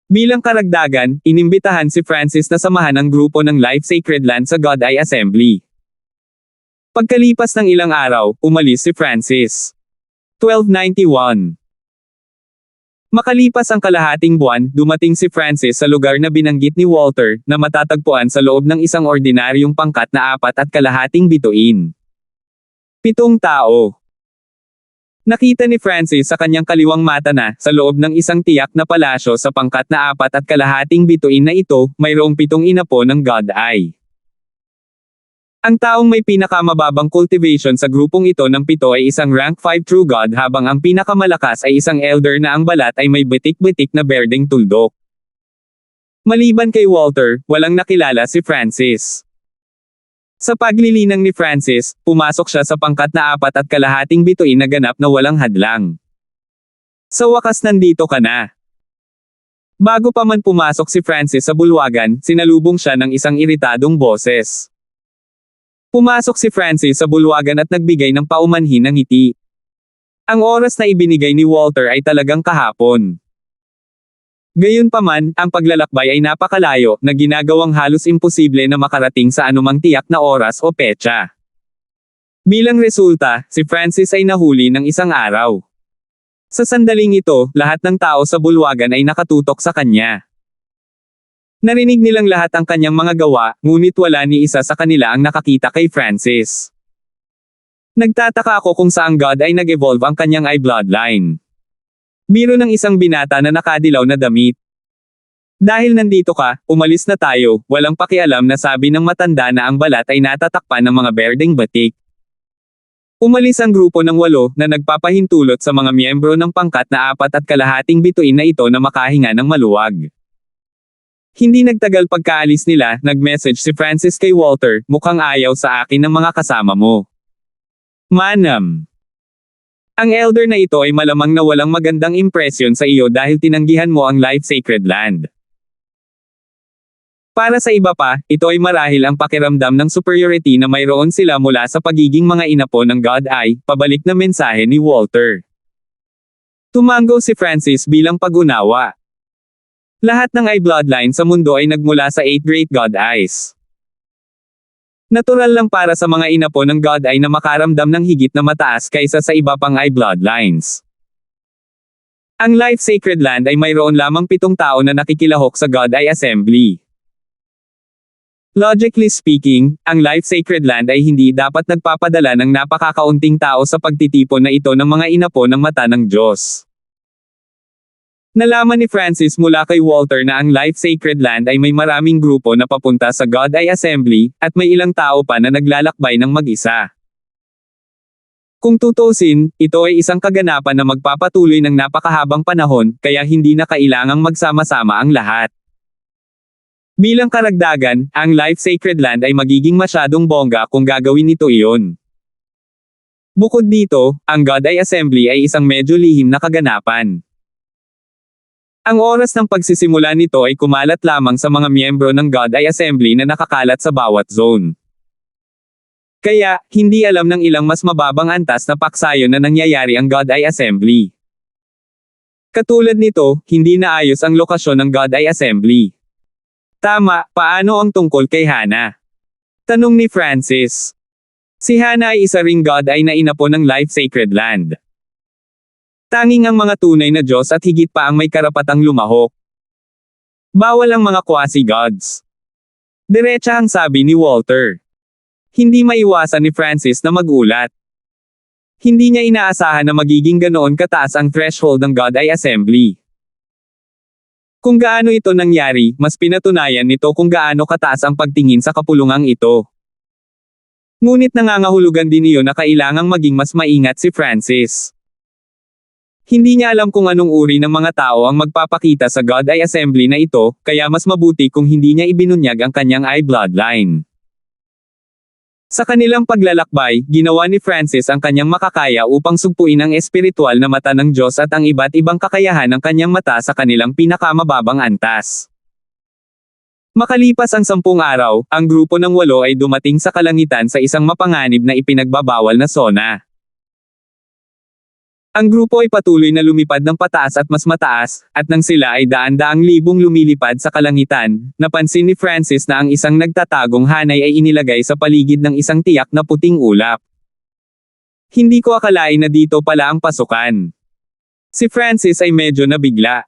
Bilang karagdagan, inimbitahan si Francis na samahan ang grupo ng Life Sacred Land sa God Eye Assembly. Pagkalipas ng ilang araw, umalis si Francis. 1291. Makalipas ang kalahating buwan, dumating si Francis sa lugar na binanggit ni Walter, na matatagpuan sa loob ng isang ordinaryong pangkat na 4.5 bituin. 7 tao. Nakita ni Francis sa kanyang kaliwang mata na, sa loob ng isang tiyak na palasyo sa pangkat na 4.5 bituin na ito, mayroong 7 inapo ng God Eye. Ang taong may pinakamababang cultivation sa grupong ito ng 7 ay isang rank 5 true God habang ang pinakamalakas ay isang elder na ang balat ay may bitik-bitik na berdeng tuldok. Maliban kay Walter, walang nakilala si Francis. Sa paglilinang ni Francis, pumasok siya sa pangkat na 4.5 bituin na ganap na walang hadlang. Sa wakas nandito ka na. Bago pa man pumasok si Francis sa bulwagan, sinalubong siya ng isang iritadong boses. Pumasok si Francis sa bulwagan at nagbigay ng paumanhin ng ngiti. Ang oras na ibinigay ni Walter ay talagang kahapon. Gayunpaman, ang paglalakbay ay napakalayo, na ginagawang halos imposible na makarating sa anumang tiyak na oras o petsa. Bilang resulta, si Francis ay nahuli ng isang araw. Sa sandaling ito, lahat ng tao sa bulwagan ay nakatutok sa kanya. Narinig nilang lahat ang kanyang mga gawa, ngunit wala ni isa sa kanila ang nakakita kay Francis. Nagtataka ako kung saang God ay nag-evolve ang kanyang eye bloodline. Biro ng isang binata na nakadilaw na damit. Dahil nandito ka, umalis na tayo, walang pakialam na sabi ng matanda na ang balat ay natatakpan ng mga berdeng batik. Umalis ang grupo ng 8 na nagpapahintulot sa mga miyembro ng pangkat na 4.5 bituin na ito na makahinga ng maluwag. Hindi nagtagal pagkaalis nila, nag-message si Francis kay Walter, mukhang ayaw sa akin ng mga kasama mo. Manam. Ang elder na ito ay malamang na walang magandang impresyon sa iyo dahil tinanggihan mo ang Life Sacred Land. Para sa iba pa, ito ay marahil ang pakiramdam ng superiority na mayroon sila mula sa pagiging mga inapo ng God Eye, pabalik na mensahe ni Walter. Tumango si Francis bilang pag-unawa. Lahat ng eye bloodline sa mundo ay nagmula sa 8 Great God Eyes. Natural lang para sa mga inapo ng God Eye na makaramdam ng higit na mataas kaysa sa iba pang eye bloodlines. Ang Life Sacred Land ay mayroon lamang 7 tao na nakikilahok sa God Eye Assembly. Logically speaking, ang Life Sacred Land ay hindi dapat nagpapadala ng napakakaunting tao sa pagtitipon na ito ng mga inapo ng mata ng Diyos. Nalaman ni Francis mula kay Walter na ang Life Sacred Land ay may maraming grupo na papunta sa God Eye Assembly, at may ilang tao pa na naglalakbay ng mag-isa. Kung tutusin, ito ay isang kaganapan na magpapatuloy ng napakahabang panahon, kaya hindi na kailangang magsama-sama ang lahat. Bilang karagdagan, ang Life Sacred Land ay magiging masyadong bongga kung gagawin nito iyon. Bukod dito, ang God Eye Assembly ay isang medyo lihim na kaganapan. Ang oras ng pagsisimula nito ay kumalat lamang sa mga miyembro ng God Eye Assembly na nakakalat sa bawat zone. Kaya, hindi alam ng ilang mas mababang antas na paksayon na nangyayari ang God Eye Assembly. Katulad nito, hindi naayos ang lokasyon ng God Eye Assembly. Tama, paano ang tungkol kay Hannah? Tanong ni Francis. Si Hannah ay isa ring God Eye na inapo ng Life Sacred Land. Tanging ang mga tunay na Diyos at higit pa ang may karapatang lumahok. Bawal ang mga quasi-gods. Diretsa ang sabi ni Walter. Hindi maiwasan ni Francis na magulat. Hindi niya inaasahan na magiging ganoon kataas ang threshold ng God Eye Assembly. Kung gaano ito nangyari, mas pinatunayan nito kung gaano kataas ang pagtingin sa kapulungang ito. Ngunit nangangahulugan din iyon na kailangang maging mas maingat si Francis. Hindi niya alam kung anong uri ng mga tao ang magpapakita sa God Eye Assembly na ito, kaya mas mabuti kung hindi niya ibinunyag ang kanyang eye bloodline. Sa kanilang paglalakbay, ginawa ni Francis ang kanyang makakaya upang sugpuin ang espiritual na mata ng Diyos at ang iba't ibang kakayahan ng kanyang mata sa kanilang pinakamababang antas. Makalipas ang 10 araw, ang grupo ng 8 ay dumating sa kalangitan sa isang mapanganib na ipinagbabawal na zona. Ang grupo ay patuloy na lumipad ng pataas at mas mataas, at nang sila ay daan-daang libong lumilipad sa kalangitan, napansin ni Francis na ang isang nagtatagong hanay ay inilagay sa paligid ng isang tiyak na puting ulap. Hindi ko akalain na dito pala ang pasukan. Si Francis ay medyo nabigla.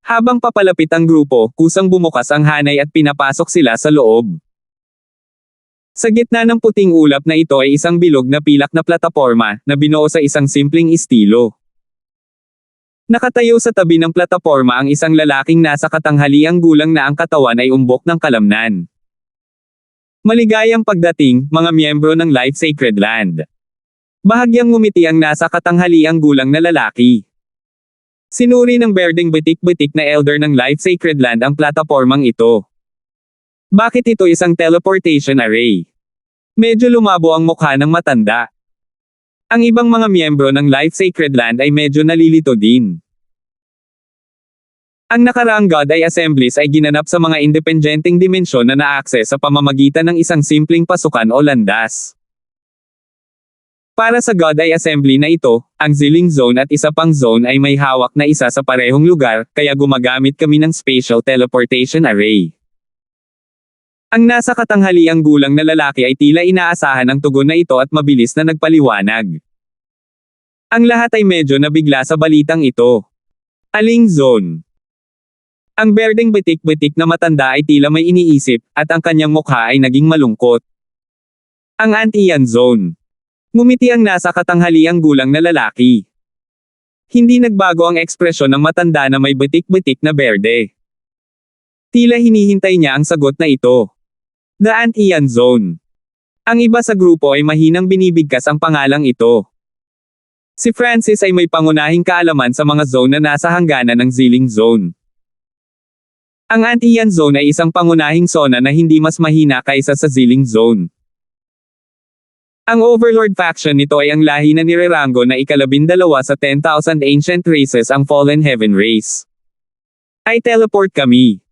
Habang papalapit ang grupo, kusang bumukas ang hanay at pinapasok sila sa loob. Sa gitna ng puting ulap na ito ay isang bilog na pilak na plataporma, na binuo sa isang simpleng estilo. Nakatayo sa tabi ng plataporma ang isang lalaking nasa katanghaliang gulang na ang katawan ay umbok ng kalamnan. Maligayang pagdating, mga miyembro ng Life Sacred Land. Bahagyang ngumiti ang nasa katanghaliang gulang na lalaki. Sinuri ng berdeng bitik-bitik na elder ng Life Sacred Land ang platapormang ito. Bakit ito isang teleportation array? Medyo lumabo ang mukha ng matanda. Ang ibang mga miyembro ng Life Sacred Land ay medyo nalilito din. Ang nakaraang God Eye Assemblies ay ginanap sa mga independenteng dimensyon na na-access sa pamamagitan ng isang simpleng pasukan o landas. Para sa God Eye Assembly na ito, ang Zilling Zone at isa pang zone ay may hawak na isa sa parehong lugar, kaya gumagamit kami ng Spatial Teleportation Array. Ang nasa katanghaliang gulang na lalaki ay tila inaasahan ang tugon na ito at mabilis na nagpaliwanag. Ang lahat ay medyo nabigla sa balitang ito. Aling zone? Ang berdeng bitik-bitik na matanda ay tila may iniisip, at ang kanyang mukha ay naging malungkot. Ang Antiyan zone. Ngumiti ang nasa katanghaliang gulang na lalaki. Hindi nagbago ang ekspresyon ng matanda na may bitik-bitik na berde. Tila hinihintay niya ang sagot na ito. The Antiyan Zone. Ang iba sa grupo ay mahinang binibigkas ang pangalang ito. Si Francis ay may pangunahing kaalaman sa mga zone na nasa hangganan ng Zilling Zone. Ang Antiyan Zone ay isang pangunahing zona na hindi mas mahina kaysa sa Zilling Zone. Ang Overlord faction nito ay ang lahi na nirerango na ika-12 sa 10,000 ancient races ang Fallen Heaven race. Ay teleport kami.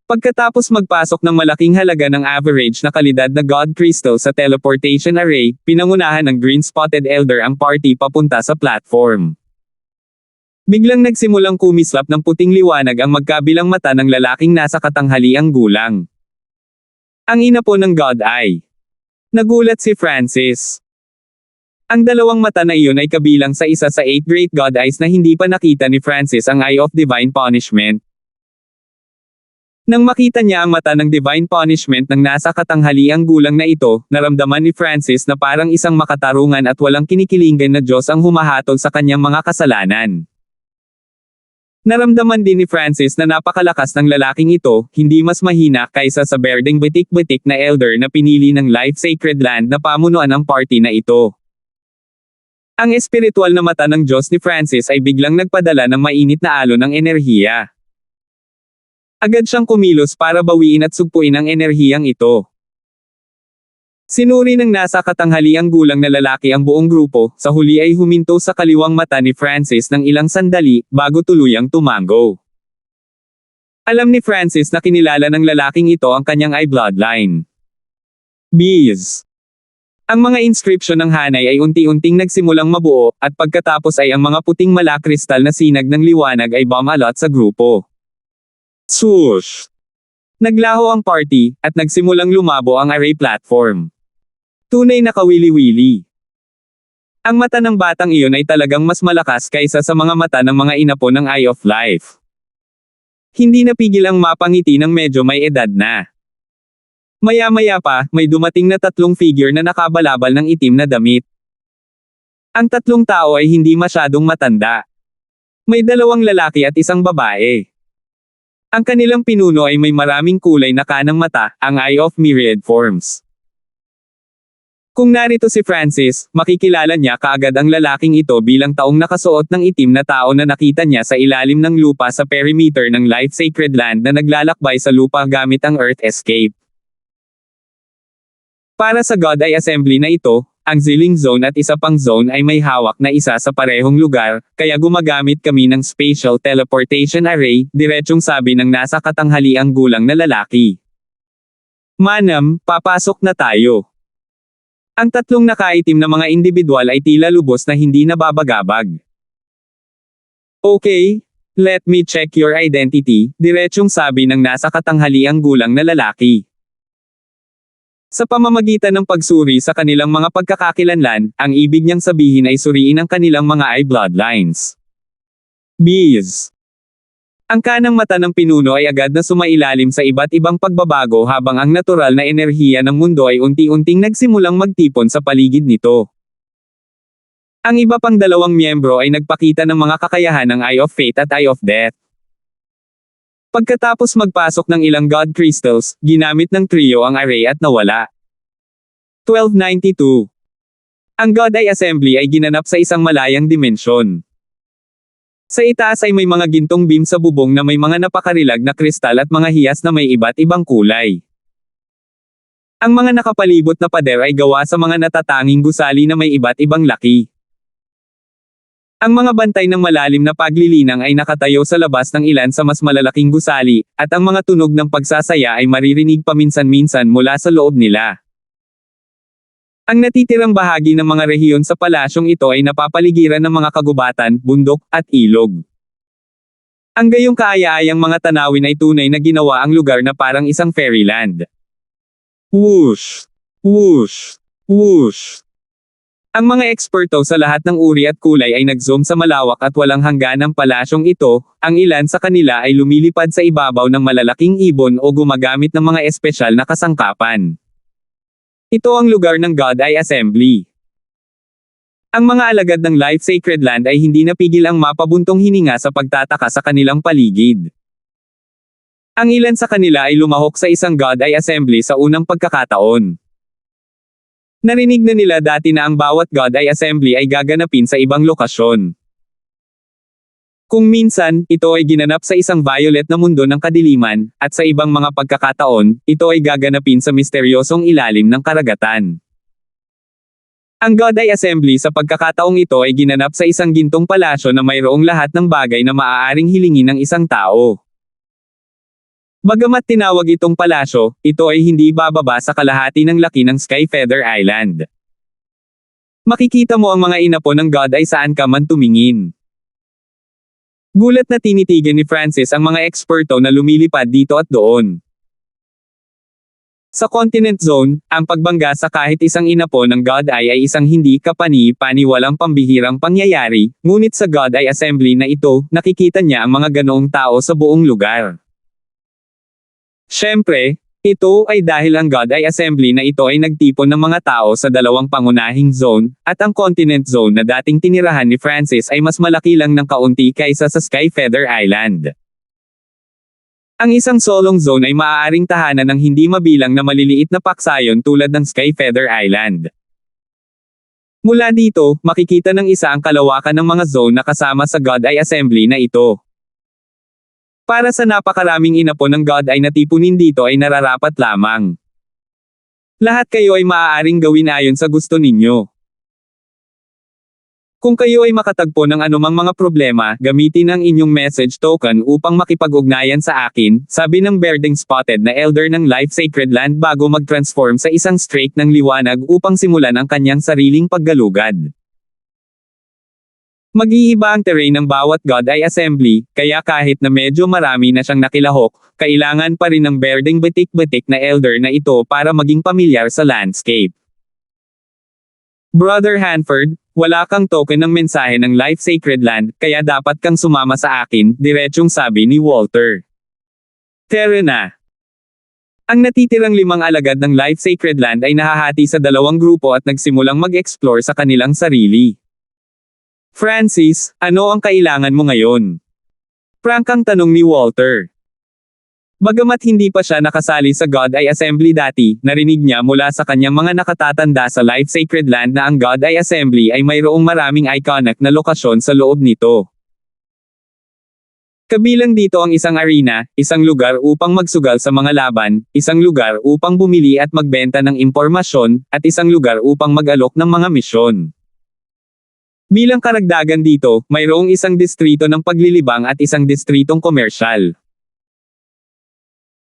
Pagkatapos magpasok ng malaking halaga ng average na kalidad na God Crystal sa teleportation array, pinangunahan ng Green Spotted Elder ang party papunta sa platform. Biglang nagsimulang kumislap ng puting liwanag ang magkabilang mata ng lalaking nasa katanghaliang gulang. Ang ina po ng God Eye. Nagulat si Francis. Ang dalawang mata na iyon ay kabilang sa isa sa 8 Great God Eyes na hindi pa nakita ni Francis, ang Eye of Divine Punishment. Nang makita niya ang mata ng Divine Punishment ng nasa katanghaliang gulang na ito, naramdaman ni Francis na parang isang makatarungan at walang kinikilingan na Diyos ang humahatol sa kanyang mga kasalanan. Naramdaman din ni Francis na napakalakas ng lalaking ito, hindi mas mahina kaysa sa berdeng bitik-bitik na elder na pinili ng Life Sacred Land na pamunuan ang party na ito. Ang espiritual na mata ng Diyos ni Francis ay biglang nagpadala ng mainit na alon ng enerhiya. Agad siyang kumilos para bawiin at sugpuin ang enerhiyang ito. Sinuri ng nasa katanghaliang gulang na lalaki ang buong grupo, sa huli ay huminto sa kaliwang mata ni Francis ng ilang sandali, bago tuluyang tumango. Alam ni Francis na kinilala ng lalaking ito ang kanyang eye bloodline. Bees. Ang mga inscription ng hanay ay unti-unting nagsimulang mabuo, at pagkatapos ay ang mga puting malakristal na sinag ng liwanag ay bumalot sa grupo. Swoosh! Naglaho ang party, at nagsimulang lumabo ang array platform. Tunay na kawili-wili. Ang mata ng batang iyon ay talagang mas malakas kaysa sa mga mata ng mga inapo ng Eye of Life. Hindi napigil ang mapangiti ng medyo may edad na. Maya-maya pa, may dumating na 3 figure na nakabalabal ng itim na damit. Ang 3 tao ay hindi masyadong matanda. May 2 lalaki at 1 babae. Ang kanilang pinuno ay may maraming kulay na kanang mata, ang Eye of Myriad Forms. Kung narito si Francis, makikilala niya kaagad ang lalaking ito bilang taong nakasuot ng itim na tao na nakita niya sa ilalim ng lupa sa perimeter ng Life Sacred Land na naglalakbay sa lupa gamit ang Earth Escape. Para sa God Eye Assembly na ito, ang Zilling Zone at isa pang zone ay may hawak na isa sa parehong lugar, kaya gumagamit kami ng Spatial Teleportation Array, diretsong sabi ng nasa katanghaliang gulang na lalaki. Manam, papasok na tayo. Ang 3 nakaitim na mga individual ay tila lubos na hindi nababagabag. Okay, let me check your identity, diretsong sabi ng nasa katanghaliang gulang na lalaki. Sa pamamagitan ng pagsuri sa kanilang mga pagkakakilanlan, ang ibig niyang sabihin ay suriin ang kanilang mga eye bloodlines. Bees. Ang kanang mata ng pinuno ay agad na sumailalim sa iba't ibang pagbabago habang ang natural na enerhiya ng mundo ay unti-unting nagsimulang magtipon sa paligid nito. Ang iba pang 2 miyembro ay nagpakita ng mga kakayahan ng Eye of Fate at Eye of Death. Pagkatapos magpasok ng ilang God Crystals, ginamit ng trio ang array at nawala. 1292. Ang God Eye Assembly ay ginanap sa isang malayang dimensyon. Sa itaas ay may mga gintong beam sa bubong na may mga napakarilag na kristal at mga hiyas na may iba't ibang kulay. Ang mga nakapalibot na pader ay gawa sa mga natatanging gusali na may iba't ibang laki. Ang mga bantay ng malalim na paglilinang ay nakatayo sa labas ng ilan sa mas malalaking gusali, at ang mga tunog ng pagsasaya ay maririnig paminsan-minsan mula sa loob nila. Ang natitirang bahagi ng mga rehiyon sa palasyong ito ay napapaligiran ng mga kagubatan, bundok, at ilog. Ang gayong kaaya-ayang mga tanawin ay tunay na ginawa ang lugar na parang isang fairyland. Whoosh! Whoosh! Whoosh! Ang mga eksperto sa lahat ng uri at kulay ay nag-zoom sa malawak at walang hangganang palasyong ito, ang ilan sa kanila ay lumilipad sa ibabaw ng malalaking ibon o gumagamit ng mga espesyal na kasangkapan. Ito ang lugar ng God Eye Assembly. Ang mga alagad ng Life Sacred Land ay hindi napigil ang mapabuntong hininga sa pagtataka sa kanilang paligid. Ang ilan sa kanila ay lumahok sa isang God Eye Assembly sa unang pagkakataon. Narinig na nila dati na ang bawat God Eye Assembly ay gaganapin sa ibang lokasyon. Kung minsan, ito ay ginanap sa isang violet na mundo ng kadiliman, at sa ibang mga pagkakataon, ito ay gaganapin sa misteryosong ilalim ng karagatan. Ang God Eye Assembly sa pagkakataong ito ay ginanap sa isang gintong palasyo na mayroong lahat ng bagay na maaaring hilingin ng isang tao. Bagamat tinawag itong palasyo, ito ay hindi bababa sa kalahati ng laki ng Skyfeather Island. Makikita mo ang mga inapo ng God Eye saan ka man tumingin. Gulat na tinitigan ni Francis ang mga eksperto na lumilipad dito at doon. Sa Continent Zone, ang pagbangga sa kahit isang inapo ng God Eye ay isang hindi kapani-paniwalang pambihirang pangyayari, ngunit sa God Eye Assembly na ito, nakikita niya ang mga ganoong tao sa buong lugar. Siyempre, ito ay dahil ang God Eye Assembly na ito ay nagtipon ng mga tao sa 2 pangunahing zone, at ang Continent Zone na dating tinirahan ni Francis ay mas malaki lang ng kaunti kaysa sa Skyfeather Island. Ang isang solong zone ay maaaring tahanan ng hindi mabilang na maliliit na paksayon tulad ng Skyfeather Island. Mula dito, makikita ng isa ang kalawakan ng mga zone na kasama sa God Eye Assembly na ito. Para sa napakaraming inapon ng God Eye na tipunin dito ay nararapat lamang. Lahat kayo ay maaaring gawin ayon sa gusto ninyo. Kung kayo ay makatagpo ng anumang mga problema, gamitin ang inyong message token upang makipag-ugnayan sa akin, sabi ng Berdeng Spotted na elder ng Life Sacred Land bago mag-transform sa isang streak ng liwanag upang simulan ang kanyang sariling paggalugad. Mag-iiba ang terrain ng bawat God Eye Assembly, kaya kahit na medyo marami na siyang nakilahok, kailangan pa rin ng Berdeng batik-batik na elder na ito para maging pamilyar sa landscape. Brother Hanford, wala kang token ng mensahe ng Life Sacred Land, kaya dapat kang sumama sa akin, diretsyong sabi ni Walter. Tara na. Ang natitirang 5 alagad ng Life Sacred Land ay nahahati sa 2 grupo at nagsimulang mag-explore sa kanilang sarili. Francis, ano ang kailangan mo ngayon? Prangkang tanong ni Walter. Bagamat hindi pa siya nakasali sa God Eye Assembly dati, narinig niya mula sa kanyang mga nakatatanda sa Life Sacred Land na ang God Eye Assembly ay mayroong maraming iconic na lokasyon sa loob nito. Kabilang dito ang isang arena, isang lugar upang magsugal sa mga laban, isang lugar upang bumili at magbenta ng impormasyon, at isang lugar upang mag-alok ng mga misyon. Bilang karagdagan dito, mayroong isang distrito ng paglilibang at isang distritong komersyal.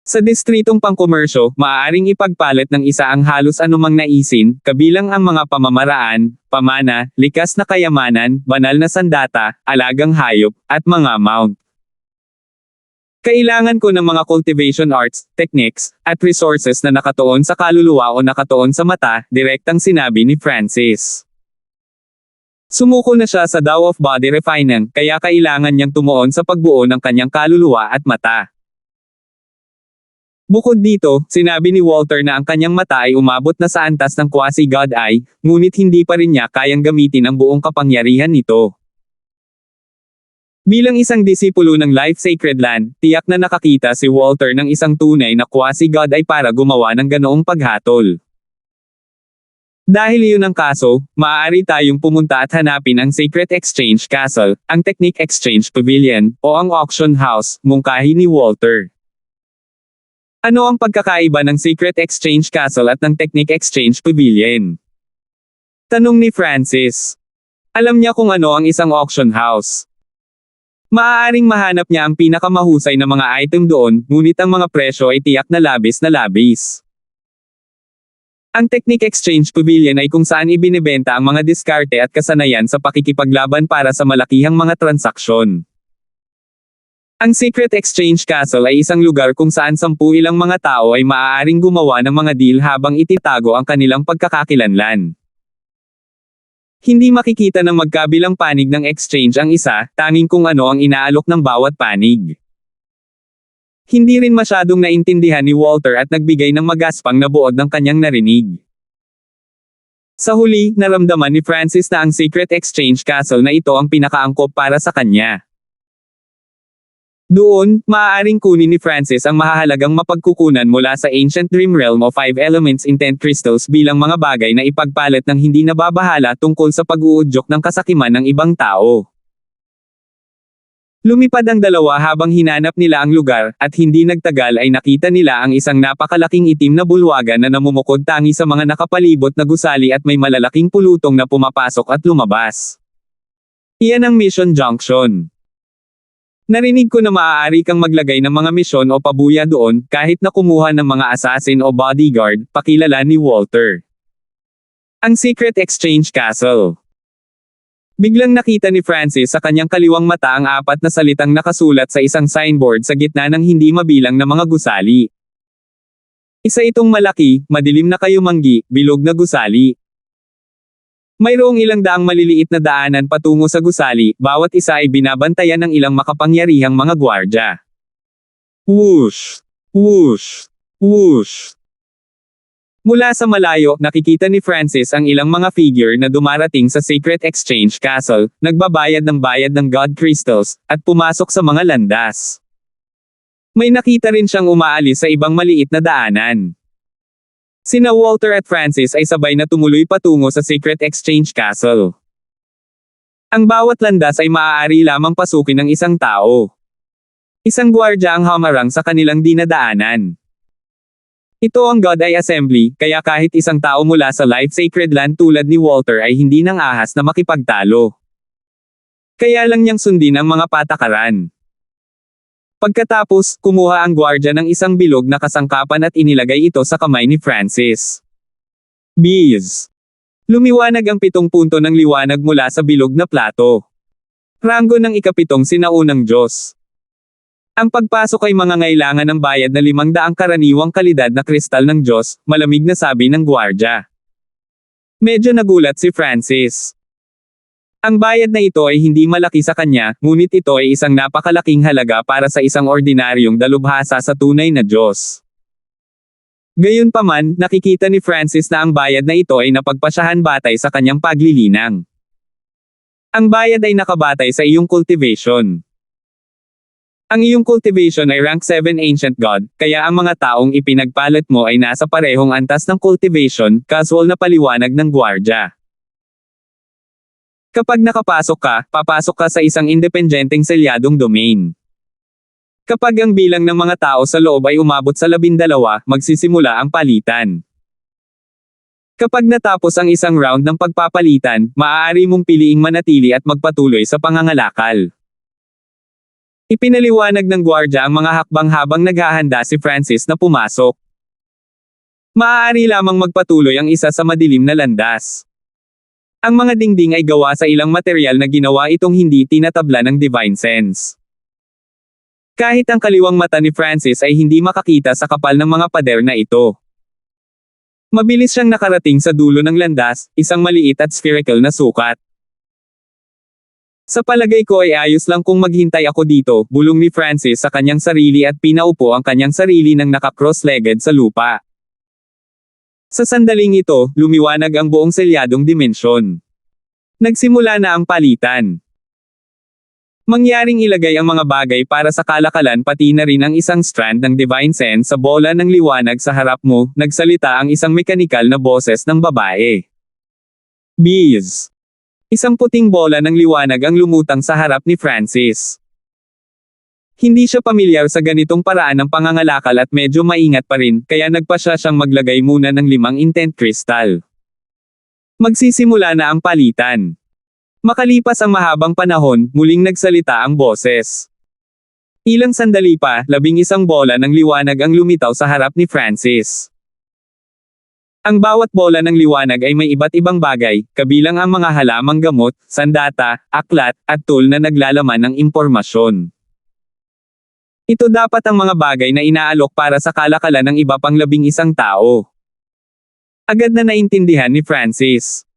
Sa distritong pangkomersyo, maaaring ipagpalit ng isa ang halos anumang naisin, kabilang ang mga pamamaraan, pamana, likas na kayamanan, banal na sandata, alagang hayop, at mga mount. Kailangan ko ng mga cultivation arts, techniques, at resources na nakatuon sa kaluluwa o nakatuon sa mata, direktang sinabi ni Francis. Sumuko na siya sa Tao of Body Refinement, kaya kailangan niyang tumuon sa pagbuo ng kanyang kaluluwa at mata. Bukod dito, sinabi ni Walter na ang kanyang mata ay umabot na sa antas ng quasi-God Eye, ngunit hindi pa rin niya kayang gamitin ang buong kapangyarihan nito. Bilang isang disipulo ng Life Sacred Land, tiyak na nakakita si Walter ng isang tunay na quasi-God Eye para gumawa ng ganoong paghatol. Dahil iyon ang kaso, maaari tayong pumunta at hanapin ang Secret Exchange Castle, ang Technique Exchange Pavilion, o ang Auction House, mungkahi ni Walter. Ano ang pagkakaiba ng Secret Exchange Castle at ng Technique Exchange Pavilion? Tanong ni Francis. Alam niya kung ano ang isang auction house. Maaaring mahanap niya ang pinakamahusay na mga item doon, ngunit ang mga presyo ay tiyak na labis na labis. Ang Technique Exchange Pavilion ay kung saan ibinebenta ang mga diskarte at kasanayan sa pakikipaglaban para sa malakihang mga transaksyon. Ang Secret Exchange Castle ay isang lugar kung saan 10 ilang mga tao ay maaaring gumawa ng mga deal habang ititago ang kanilang pagkakakilanlan. Hindi makikita ng magkabilang panig ng exchange ang isa, tanging kung ano ang inaalok ng bawat panig. Hindi rin masyadong naintindihan ni Walter at nagbigay ng magaspang na buod ng kanyang narinig. Sa huli, naramdaman ni Francis na ang Secret Exchange Castle na ito ang pinakaangkop para sa kanya. Doon, maaaring kunin ni Francis ang mahahalagang mapagkukunan mula sa Ancient Dream Realm o 5 Elements Intent Crystals bilang mga bagay na ipagpalit ng hindi nababahala tungkol sa pag-uudyok ng kasakiman ng ibang tao. Lumipad ang dalawa habang hinanap nila ang lugar, at hindi nagtagal ay nakita nila ang isang napakalaking itim na bulwagan na namumukod tangi sa mga nakapalibot na gusali at may malalaking pulutong na pumapasok at lumabas. Iyan ang Mission Junction. Narinig ko na maaari kang maglagay ng mga misyon o pabuya doon, kahit na kumuha ng mga assassin o bodyguard, pakilala ni Walter. Ang Secret Exchange Castle. Biglang nakita ni Francis sa kanyang kaliwang mata ang 4 na salitang nakasulat sa isang signboard sa gitna ng hindi mabilang na mga gusali. Isa itong malaki, madilim na kayumanggi, bilog na gusali. Mayroong ilang daang maliliit na daanan patungo sa gusali, bawat isa ay binabantayan ng ilang makapangyarihang mga gwardya. Whoosh! Whoosh! Whoosh! Mula sa malayo, nakikita ni Francis ang ilang mga figure na dumarating sa Secret Exchange Castle, nagbabayad ng bayad ng God Crystals, at pumasok sa mga landas. May nakita rin siyang umaalis sa ibang maliit na daanan. Sina Walter at Francis ay sabay na tumuloy patungo sa Secret Exchange Castle. Ang bawat landas ay maaari lamang pasukin ng isang tao. Isang gwardya ang hamarang sa kanilang dinadaanan. Ito ang God Eye Assembly, kaya kahit isang tao mula sa Life Sacred Land tulad ni Walter ay hindi nang ahas na makipagtalo. Kaya lang niyang sundin ang mga patakaran. Pagkatapos, kumuha ang gwardya ng isang bilog na kasangkapan at inilagay ito sa kamay ni Francis. Bees. Lumiwanag ang 7 punto ng liwanag mula sa bilog na plato. Ranggo ng ikapitong sinaunang Diyos. Ang pagpasok ay mangangailangan ng bayad na 500 karaniwang kalidad na kristal ng Diyos, malamig na sabi ng gwardya. Medyo nagulat si Francis. Ang bayad na ito ay hindi malaki sa kanya, ngunit ito ay isang napakalaking halaga para sa isang ordinaryong dalubhasa sa tunay na Diyos. Gayunpaman, nakikita ni Francis na ang bayad na ito ay napagpasyahan batay sa kanyang paglilinang. Ang bayad ay nakabatay sa iyong cultivation. Ang iyong cultivation ay rank 7 Ancient God, kaya ang mga taong ipinagpalit mo ay nasa parehong antas ng cultivation, casual na paliwanag ng gwardya. Kapag nakapasok ka, papasok ka sa isang independenteng selyadong domain. Kapag ang bilang ng mga tao sa loob ay umabot sa 12, magsisimula ang palitan. Kapag natapos ang isang round ng pagpapalitan, maaari mong piliing manatili at magpatuloy sa pangangalakal. Ipinaliwanag ng gwardya ang mga hakbang habang naghahanda si Francis na pumasok. Maaari lamang magpatuloy ang isa sa madilim na landas. Ang mga dingding ay gawa sa ilang material na ginawa itong hindi tinatabla ng divine sense. Kahit ang kaliwang mata ni Francis ay hindi makakita sa kapal ng mga pader na ito. Mabilis siyang nakarating sa dulo ng landas, isang maliit at spherical na sukat. Sa palagay ko ay ayos lang kung maghintay ako dito, bulong ni Francis sa kanyang sarili at pinaupo ang kanyang sarili ng naka-cross-legged sa lupa. Sa sandaling ito, lumiwanag ang buong selyadong dimensyon. Nagsimula na ang palitan. Mangyaring ilagay ang mga bagay para sa kalakalan pati na rin ang isang strand ng divine sense sa bola ng liwanag sa harap mo, nagsalita ang isang mekanikal na boses ng babae. Bees. Isang puting bola ng liwanag ang lumutang sa harap ni Francis. Hindi siya pamilyar sa ganitong paraan ng pangangalakal at medyo maingat pa rin, kaya nagpasya siyang maglagay muna ng 5 intent crystal. Magsisimula na ang palitan. Makalipas ang mahabang panahon, muling nagsalita ang boses. Ilang sandali pa, 11 bola ng liwanag ang lumitaw sa harap ni Francis. Ang bawat bola ng liwanag ay may iba't ibang bagay, kabilang ang mga halamang gamot, sandata, aklat, at tool na naglalaman ng impormasyon. Ito dapat ang mga bagay na inaalok para sa kalakalan ng iba pang 11 tao. Agad na naintindihan ni Francis.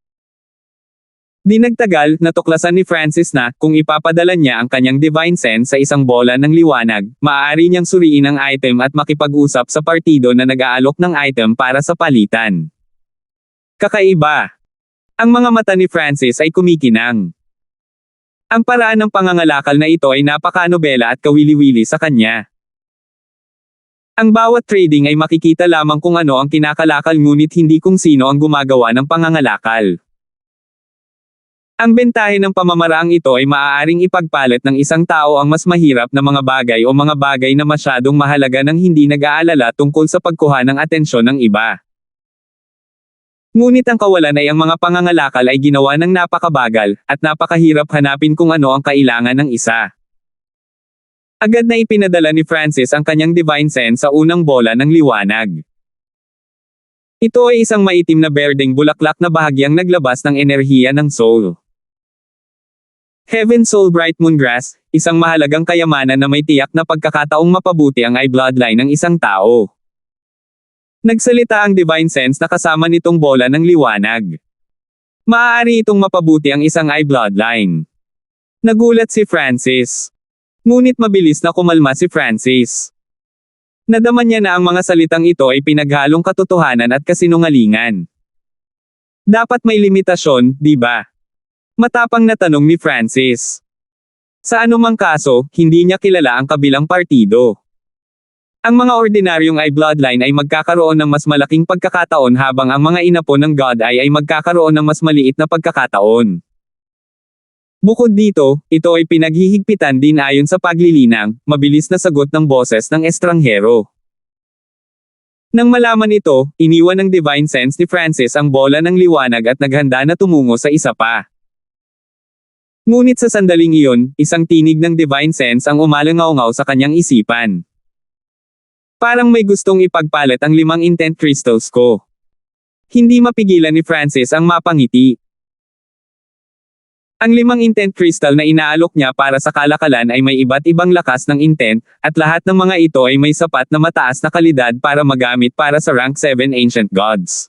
Di nagtagal, natuklasan ni Francis na, kung ipapadala niya ang kanyang divine sense sa isang bola ng liwanag, maaari niyang suriin ang item at makipag-usap sa partido na nag-aalok ng item para sa palitan. Kakaiba. Ang mga mata ni Francis ay kumikinang. Ang paraan ng pangangalakal na ito ay napaka-nobela at kawili-wili sa kanya. Ang bawat trading ay makikita lamang kung ano ang kinakalakal ngunit hindi kung sino ang gumagawa ng pangangalakal. Ang bentahe ng pamamaraang ito ay maaaring ipagpalit ng isang tao ang mas mahirap na mga bagay o mga bagay na masyadong mahalaga nang hindi nag-aalala tungkol sa pagkuha ng atensyon ng iba. Ngunit ang kawalan ay ang mga pangangalakal ay ginawa ng napakabagal, at napakahirap hanapin kung ano ang kailangan ng isa. Agad na ipinadala ni Francis ang kanyang divine sense sa unang bola ng liwanag. Ito ay isang maitim na berdeng bulaklak na bahagyang naglabas ng enerhiya ng soul. Heaven Soul Bright Moon Grass, isang mahalagang kayamanan na may tiyak na pagkakataong mapabuti ang eye bloodline ng isang tao. Nagsalita ang divine sense na kasama nitong bola ng liwanag. Maaari itong mapabuti ang isang eye bloodline. Nagulat si Francis. Ngunit mabilis na kumalma si Francis. Nadama niya na ang mga salitang ito ay pinaghalong katotohanan at kasinungalingan. Dapat may limitasyon, di ba? Matapang na tanong ni Francis. Sa anumang kaso, hindi niya kilala ang kabilang partido. Ang mga ordinaryong Eye bloodline ay magkakaroon ng mas malaking pagkakataon habang ang mga inapo ng God Eye ay magkakaroon ng mas maliit na pagkakataon. Bukod dito, ito ay pinaghihigpitan din ayon sa paglilinang, mabilis na sagot ng boses ng estranghero. Nang malaman ito, iniwan ng Divine Sense ni Francis ang bola ng liwanag at naghanda na tumungo sa isa pa. Ngunit sa sandaling iyon, isang tinig ng Divine Sense ang umalangaw-ngaw sa kanyang isipan. Parang may gustong ipagpalit ang 5 intent crystals ko. Hindi mapigilan ni Francis ang mapangiti. Ang 5 intent crystal na inaalok niya para sa kalakalan ay may iba't ibang lakas ng intent, at lahat ng mga ito ay may sapat na mataas na kalidad para magamit para sa rank 7 ancient gods.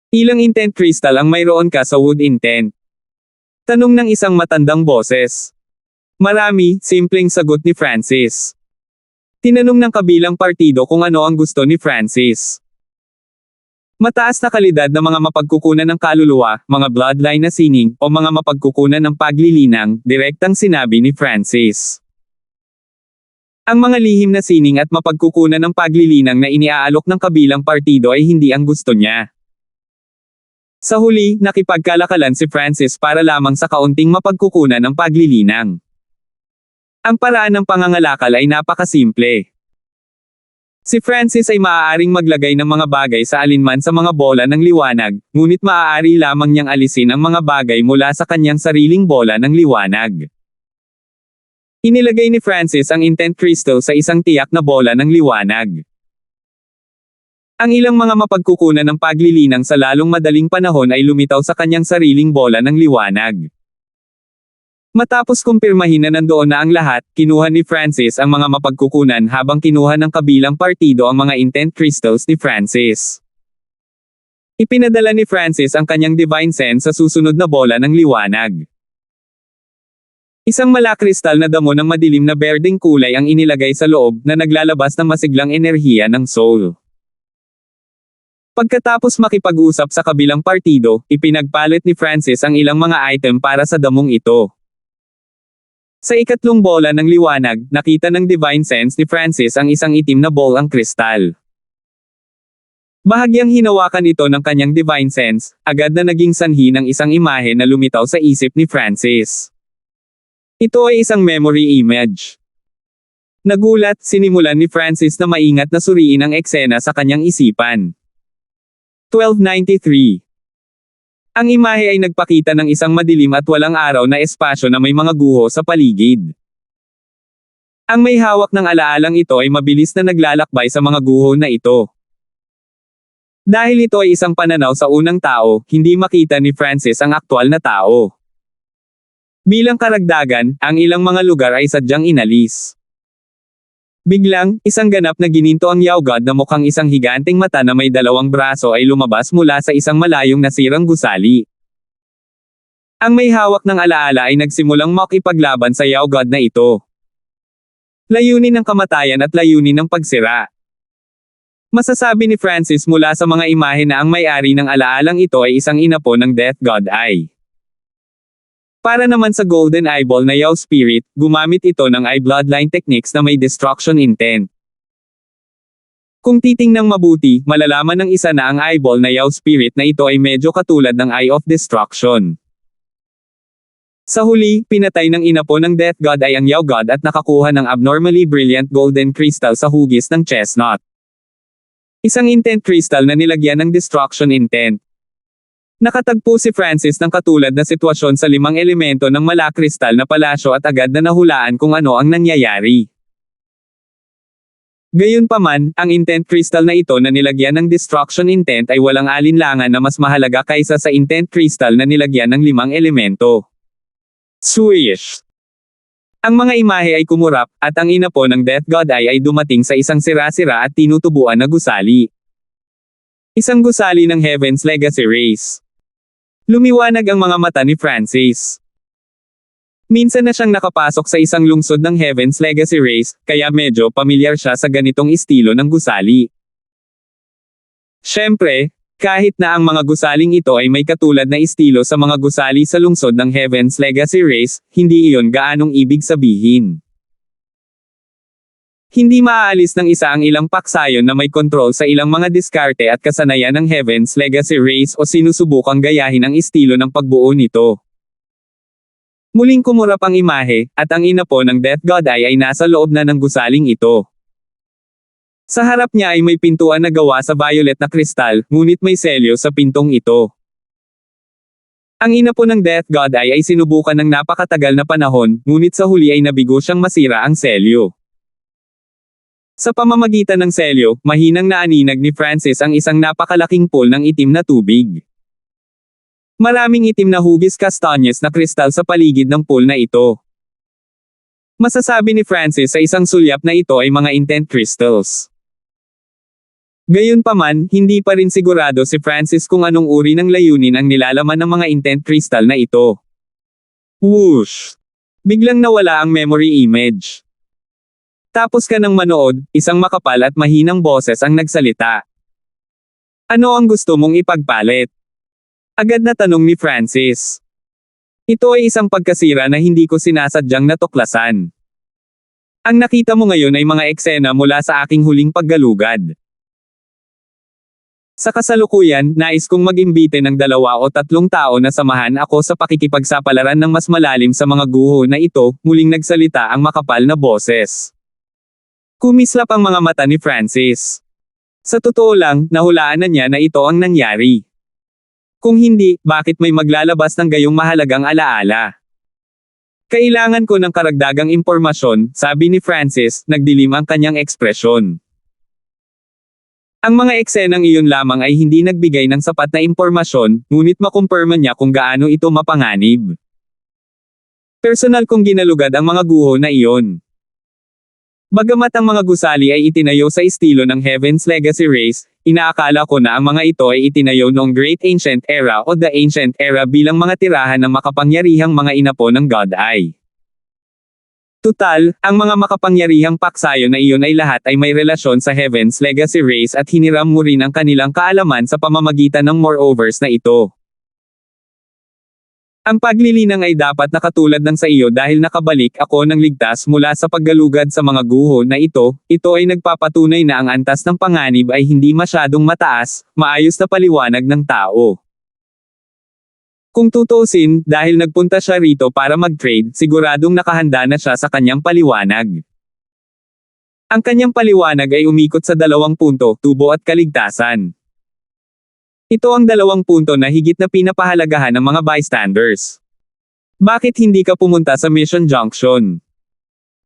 Ilang intent crystal ang mayroon ka sa wood intent? Tanong ng isang matandang boses. Marami, simpleng sagot ni Francis. Tinanong ng kabilang partido kung ano ang gusto ni Francis. Mataas na kalidad na mga mapagkukunan ng kaluluwa, mga bloodline na sining, o mga mapagkukunan ng paglilinang, direktang sinabi ni Francis. Ang mga lihim na sining at mapagkukunan ng paglilinang na iniaalok ng kabilang partido ay hindi ang gusto niya. Sa huli, nakipagkalakalan si Francis para lamang sa kaunting mapagkukunan ng paglilinang. Ang paraan ng pangangalakal ay napakasimple. Si Francis ay maaaring maglagay ng mga bagay sa alinman sa mga bola ng liwanag, ngunit maaari lamang niyang alisin ang mga bagay mula sa kanyang sariling bola ng liwanag. Inilagay ni Francis ang intent crystal sa isang tiyak na bola ng liwanag. Ang ilang mga mapagkukunan ng paglilinang sa lalong madaling panahon ay lumitaw sa kanyang sariling bola ng liwanag. Matapos kumpirmahin na nandoon na ang lahat, kinuha ni Francis ang mga mapagkukunan habang kinuha ng kabilang partido ang mga intent crystals ni Francis. Ipinadala ni Francis ang kanyang Divine Sense sa susunod na bola ng liwanag. Isang malakristal na damo ng madilim na berdeng kulay ang inilagay sa loob na naglalabas ng masiglang enerhiya ng soul. Pagkatapos makipag-usap sa kabilang partido, ipinagpalit ni Francis ang ilang mga item para sa damong ito. Sa ikatlong bola ng liwanag, nakita ng Divine Sense ni Francis ang isang itim na ball ang kristal. Bahagyang hinawakan ito ng kanyang Divine Sense, agad na naging sanhi ng isang imahe na lumitaw sa isip ni Francis. Ito ay isang memory image. Nagulat, sinimulan ni Francis na maingat na suriin ang eksena sa kanyang isipan. 1293. Ang imahe ay nagpakita ng isang madilim at walang araw na espasyo na may mga guho sa paligid. Ang may hawak ng alaalang ito ay mabilis na naglalakbay sa mga guho na ito. Dahil ito ay isang pananaw sa unang tao, hindi makita ni Francis ang aktwal na tao. Bilang karagdagan, ang ilang mga lugar ay sadyang inalis. Biglang, isang ganap na gininto ang Yaugad na mukhang isang higanteng mata na may 2 braso ay lumabas mula sa isang malayong nasirang gusali. Ang may hawak ng alaala ay nagsimulang makipaglaban sa Yaugad na ito. Layunin ng kamatayan at layunin ng pagsira. Masasabi ni Francis mula sa mga imahe na ang may-ari ng alaalang ito ay isang inapo ng Death God Eye. Para naman sa Golden Eyeball na Yao Spirit, gumamit ito ng Eye Bloodline techniques na may destruction intent. Kung titingnang mabuti, malalaman ng isa na ang eyeball na Yao Spirit na ito ay medyo katulad ng Eye of Destruction. Sa huli, pinatay ng inapo ng Death God ay ang Yao God at nakakuha ng abnormally brilliant golden crystal sa hugis ng chestnut. Isang intent crystal na nilagyan ng destruction intent. Nakatagpo si Francis ng katulad na sitwasyon sa 5 elemento ng malakristal na palasyo at agad na nahulaan kung ano ang nangyayari. Gayunpaman, ang intent crystal na ito na nilagyan ng destruction intent ay walang alinlangan na mas mahalaga kaysa sa intent crystal na nilagyan ng 5 elemento. Swish! Ang mga imahe ay kumurap, at ang inapo ng Death God Eye ay dumating sa isang sira-sira at tinutubuan na gusali. Isang gusali ng Heaven's Legacy Race. Lumiwanag ang mga mata ni Francis. Minsan na siyang nakapasok sa isang lungsod ng Heaven's Legacy Race, kaya medyo pamilyar siya sa ganitong estilo ng gusali. Siyempre, kahit na ang mga gusaling ito ay may katulad na estilo sa mga gusali sa lungsod ng Heaven's Legacy Race, hindi iyon gaanong ibig sabihin. Hindi maaalis ng isa ang ilang paksayon na may kontrol sa ilang mga diskarte at kasanayan ng Heaven's Legacy race o sinusubukang gayahin ang estilo ng pagbuo nito. Muling kumurap ang imahe, at ang ina po ng Death God ay nasa loob na ng gusaling ito. Sa harap niya ay may pintuan na gawa sa violet na kristal, ngunit may selyo sa pintong ito. Ang ina po ng Death God ay sinubukan ng napakatagal na panahon, ngunit sa huli ay nabigo siyang masira ang selyo. Sa pamamagitan ng selyo, mahinang naaninag ni Francis ang isang napakalaking pool ng itim na tubig. Maraming itim na hugis kastanyes na kristal sa paligid ng pool na ito. Masasabi ni Francis sa isang sulyap na ito ay mga intent crystals. Gayunpaman, hindi pa rin sigurado si Francis kung anong uri ng layunin ang nilalaman ng mga intent crystal na ito. Whoosh! Biglang nawala ang memory image. Tapos ka nang manood, isang makapal at mahinang boses ang nagsalita. Ano ang gusto mong ipagpalit? Agad na tanong ni Francis. Ito ay isang pagkasira na hindi ko sinasadyang natuklasan. Ang nakita mo ngayon ay mga eksena mula sa aking huling paggalugad. Sa kasalukuyan, nais kong mag-imbite ng 2 o 3 tao na samahan ako sa pakikipagsapalaran ng mas malalim sa mga guho na ito, muling nagsalita ang makapal na boses. Kumislap ang mga mata ni Francis. Sa totoo lang, nahulaan na niya na ito ang nangyari. Kung hindi, bakit may maglalabas ng gayong mahalagang alaala? Kailangan ko ng karagdagang impormasyon, sabi ni Francis, nagdilim ang kanyang ekspresyon. Ang mga eksenang iyon lamang ay hindi nagbigay ng sapat na impormasyon, ngunit makumpirma niya kung gaano ito mapanganib. Personal kong ginalugad ang mga guho na iyon. Bagamat ang mga gusali ay itinayo sa estilo ng Heaven's Legacy race, inaakala ko na ang mga ito ay itinayo noong Great Ancient Era o The Ancient Era bilang mga tirahan ng makapangyarihang mga inapo ng God Eye. Tutal, ang mga makapangyarihang paksayo na iyon ay lahat ay may relasyon sa Heaven's Legacy race at hiniram mo rin ang kanilang kaalaman sa pamamagitan ng moreovers na ito. Ang paglilinang ay dapat nakatulad ng sa iyo dahil nakabalik ako ng ligtas mula sa paggalugad sa mga guho na ito ay nagpapatunay na ang antas ng panganib ay hindi masyadong mataas, maayos na paliwanag ng tao. Kung tutuusin, dahil nagpunta siya rito para mag-trade, siguradong nakahanda na siya sa kanyang paliwanag. Ang kanyang paliwanag ay umikot sa 2 punto, tubo at kaligtasan. Ito ang 2 punto na higit na pinapahalagahan ng mga bystanders. Bakit hindi ka pumunta sa Mission Junction?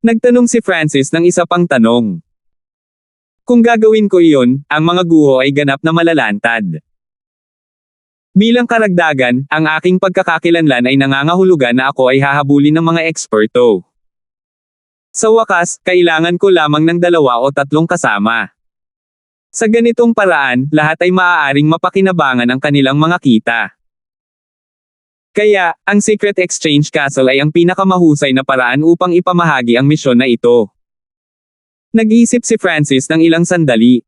Nagtanong si Francis ng isa pang tanong. Kung gagawin ko iyon, ang mga guho ay ganap na malalantad. Bilang karagdagan, ang aking pagkakakilanlan ay nangangahulugan na ako ay hahabulin ng mga eksperto. Sa wakas, kailangan ko lamang ng 2 o 3 kasama. Sa ganitong paraan, lahat ay maaaring mapakinabangan ang kanilang mga kita. Kaya, ang Secret Exchange Castle ay ang pinakamahusay na paraan upang ipamahagi ang misyon na ito. Nag-iisip si Francis ng ilang sandali.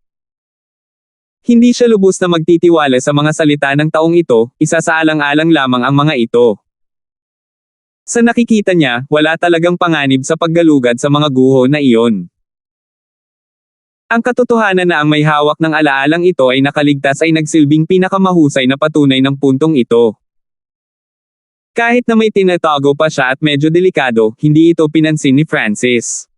Hindi siya lubos na magtitiwala sa mga salita ng taong ito, isa sa alang-alang lamang ang mga ito. Sa nakikita niya, wala talagang panganib sa paggalugad sa mga guho na iyon. Ang katotohanan na ang may hawak ng alaalang ito ay nakaligtas ay nagsilbing pinakamahusay na patunay ng puntong ito. Kahit na may tinatago pa siya at medyo delikado, hindi ito pinansin ni Francis.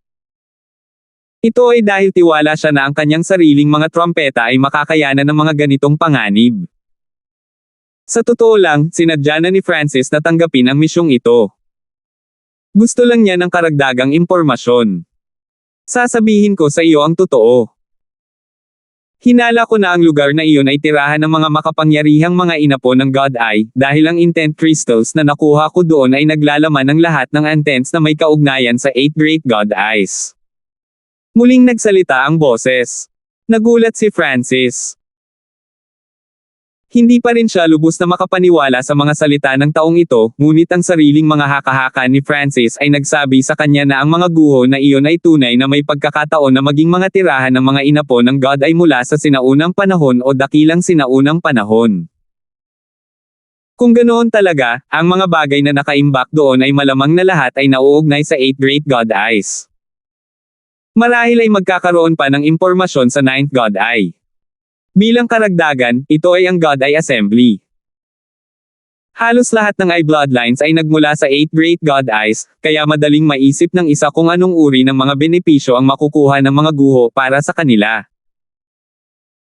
Ito ay dahil tiwala siya na ang kanyang sariling mga trompeta ay makakayanan ng mga ganitong panganib. Sa totoo lang, sinadya na ni Francis na tanggapin ang misyong ito. Gusto lang niya ng karagdagang impormasyon. Sasabihin ko sa iyo ang totoo. Hinala ko na ang lugar na iyon ay tirahan ng mga makapangyarihang mga inapo ng God Eye, dahil ang intent crystals na nakuha ko doon ay naglalaman ng lahat ng intents na may kaugnayan sa 8 Great God Eyes. Muling nagsalita ang boses. Nagulat si Francis. Hindi pa rin siya lubos na makapaniwala sa mga salita ng taong ito, ngunit ang sariling mga haka-haka ni Francis ay nagsabi sa kanya na ang mga guho na iyon ay tunay na may pagkakataon na maging mga tirahan ng mga inapo ng God ay mula sa sinaunang panahon o dakilang sinaunang panahon. Kung ganoon talaga, ang mga bagay na nakaimbak doon ay malamang na lahat ay nauugnay sa 8 Great God Eyes. Marahil ay magkakaroon pa ng impormasyon sa Ninth God Eye. Bilang karagdagan, ito ay ang God Eye Assembly. Halos lahat ng eye bloodlines ay nagmula sa 8 Great God Eyes, kaya madaling maisip ng isa kung anong uri ng mga benepisyo ang makukuha ng mga guho para sa kanila.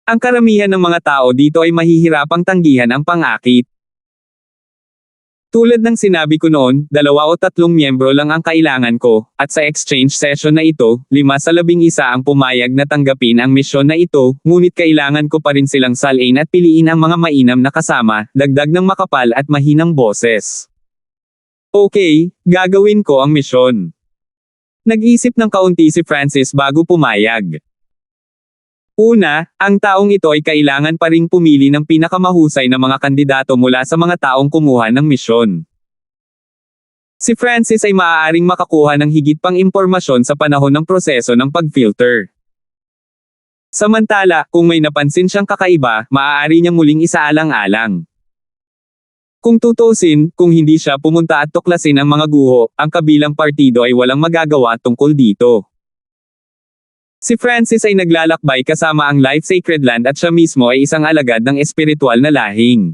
Ang karamihan ng mga tao dito ay mahihirapang tanggihan ang pang-akit. Tulad ng sinabi ko noon, 2 o 3 miyembro lang ang kailangan ko, at sa exchange session na ito, 5 sa 11 ang pumayag na tanggapin ang misyon na ito, ngunit kailangan ko pa rin silang salin at piliin ang mga mainam na kasama, dagdag ng makapal at mahinang boses. Okay, gagawin ko ang misyon. Nag-isip ng kaunti si Francis bago pumayag. Una, ang taong ito ay kailangan pa ring pumili ng pinakamahusay na mga kandidato mula sa mga taong kumuha ng misyon. Si Francis ay maaaring makakuha ng higit pang impormasyon sa panahon ng proseso ng pag-filter. Samantala, kung may napansin siyang kakaiba, maaari niyang muling isaalang-alang. Kung tutusin, kung hindi siya pumunta at tuklasin ang mga guho, ang kabilang partido ay walang magagawa tungkol dito. Si Francis ay naglalakbay kasama ang Life Sacred Land at siya mismo ay isang alagad ng espiritual na lahing.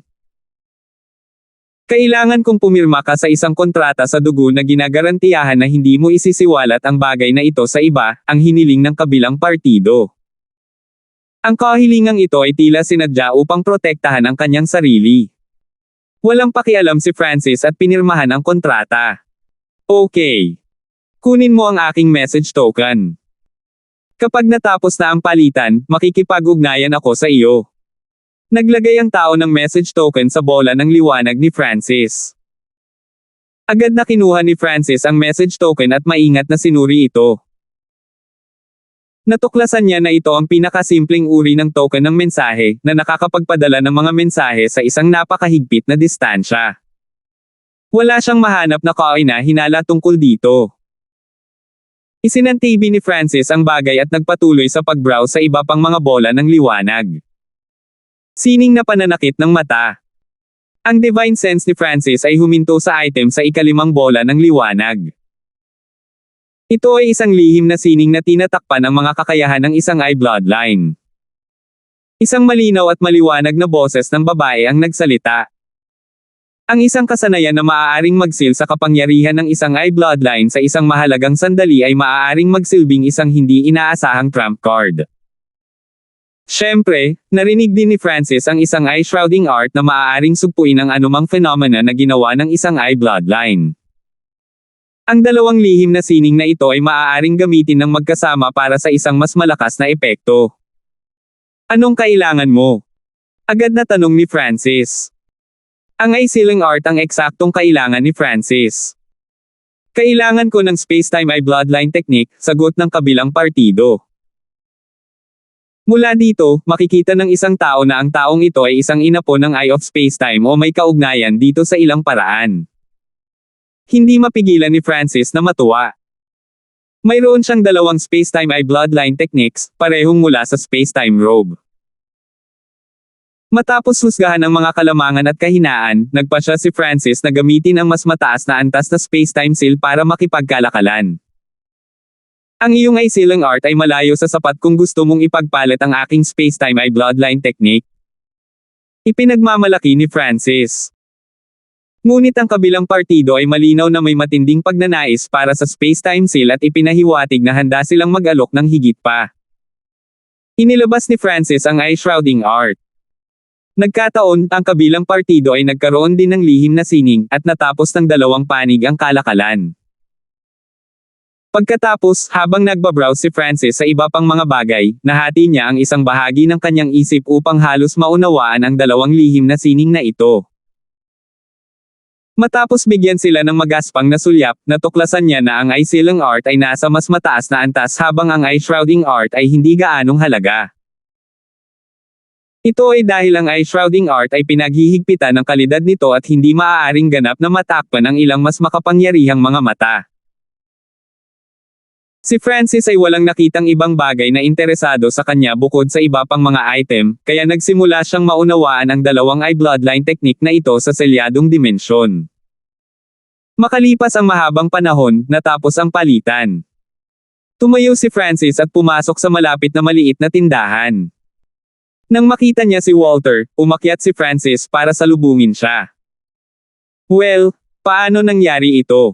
Kailangan kong pumirma ka sa isang kontrata sa dugo na ginagarantiyahan na hindi mo isisiwalat ang bagay na ito sa iba, ang hiniling ng kabilang partido. Ang kahilingang ito ay tila sinadya upang protektahan ang kanyang sarili. Walang pakialam si Francis at pinirmahan ang kontrata. Okay. Kunin mo ang aking message token. Kapag natapos na ang palitan, makikipag-ugnayan ako sa iyo. Naglagay ang tao ng message token sa bola ng liwanag ni Francis. Agad na kinuha ni Francis ang message token at maingat na sinuri ito. Natuklasan niya na ito ang pinakasimpleng uri ng token ng mensahe, na nakakapagpadala ng mga mensahe sa isang napakahigpit na distansya. Wala siyang mahanap na kaina-hinala tungkol dito. Isinantibi ni Francis ang bagay at nagpatuloy sa pag-browse sa iba pang mga bola ng liwanag. Sining na pananakit ng mata. Ang divine sense ni Francis ay huminto sa item sa ika-5 bola ng liwanag. Ito ay isang lihim na sining na tinatakpan ang mga kakayahan ng isang eye bloodline. Isang malinaw at maliwanag na boses ng babae ang nagsalita. Ang isang kasanayan na maaaring magsil sa kapangyarihan ng isang eye bloodline sa isang mahalagang sandali ay maaaring magsilbing isang hindi inaasahang trump card. Siyempre, narinig din ni Francis ang isang eye shrouding art na maaaring sugpuin ang anumang phenomena na ginawa ng isang eye bloodline. Ang dalawang lihim na sining na ito ay maaaring gamitin ng magkasama para sa isang mas malakas na epekto. Anong kailangan mo? Agad na tanong ni Francis. Ang eye sealing art ang eksaktong kailangan ni Francis. Kailangan ko ng space-time eye bloodline technique, sagot ng kabilang partido. Mula dito, makikita ng isang tao na ang taong ito ay isang inapo ng eye of space-time o may kaugnayan dito sa ilang paraan. Hindi mapigilan ni Francis na matuwa. Mayroon siyang 2 space-time eye bloodline techniques, parehong mula sa space-time robe. Matapos husgahan ang mga kalamangan at kahinaan, nagpasya si Francis na gamitin ang mas mataas na antas na space-time seal para makipagkalakalan. Ang iyong eye sealing art ay malayo sa sapat kung gusto mong ipagpalit ang aking space-time eye bloodline technique. Ipinagmamalaki ni Francis. Ngunit ang kabilang partido ay malinaw na may matinding pagnanais para sa space-time seal at ipinahiwatig na handa silang mag-alok ng higit pa. Inilabas ni Francis ang eye shrouding art. Nagkataon, ang kabilang partido ay nagkaroon din ng lihim na sining, at natapos ng 2 panig ang kalakalan. Pagkatapos, habang nagbabrowse si Francis sa iba pang mga bagay, nahati niya ang isang bahagi ng kanyang isip upang halos maunawaan ang 2 lihim na sining na ito. Matapos bigyan sila ng magaspang na sulyap, natuklasan niya na ang eye sealing art ay nasa mas mataas na antas habang ang eye shrouding art ay hindi gaanong halaga. Ito ay dahil ang eye shrouding art ay pinaghihigpitan ng kalidad nito at hindi maaaring ganap na matakpan ang ilang mas makapangyarihang mga mata. Si Francis ay walang nakitang ibang bagay na interesado sa kanya bukod sa iba pang mga item, kaya nagsimula siyang maunawaan ang 2 eye bloodline technique na ito sa selyadong dimensyon. Makalipas ang mahabang panahon, natapos ang palitan. Tumayo si Francis at pumasok sa malapit na maliit na tindahan. Nang makita niya si Walter, umakyat si Francis para salubungin siya. "Well, paano nangyari ito?"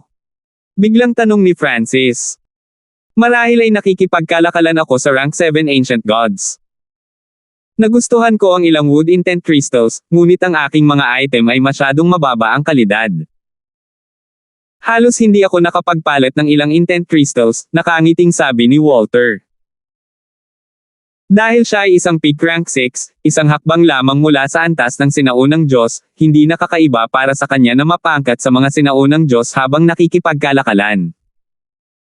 biglang tanong ni Francis. "Marahil ay nakikipagkalakalan ako sa rank 7 Ancient Gods. Nagustuhan ko ang ilang wood intent crystals, ngunit ang aking mga item ay masyadong mababa ang kalidad. Halos hindi ako nakapagpalit ng ilang intent crystals," nakangiting sabi ni Walter. Dahil siya ay isang peak rank 6, isang hakbang lamang mula sa antas ng sinaunang Diyos, hindi nakakaiba para sa kanya na mapangkat sa mga sinaunang Diyos habang nakikipagkalakalan.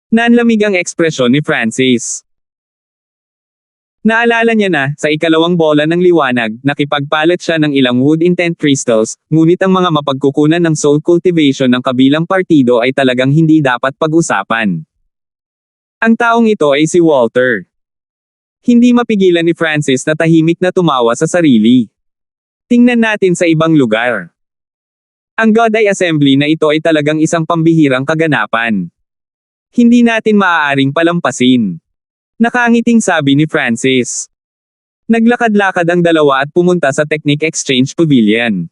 Nanlamig ang ekspresyon ni Francis. Naalala niya na, sa ikalawang bola ng liwanag, nakipagpalit siya ng ilang wood intent crystals, ngunit ang mga mapagkukunan ng soul cultivation ng kabilang partido ay talagang hindi dapat pag-usapan. Ang taong ito ay si Walter. Hindi mapigilan ni Francis na tahimik na tumawa sa sarili. Tingnan natin sa ibang lugar. Ang God Eye Assembly na ito ay talagang isang pambihirang kaganapan. Hindi natin maaaring palampasin. Nakangiting sabi ni Francis. Naglakad-lakad ang dalawa at pumunta sa Technique Exchange Pavilion.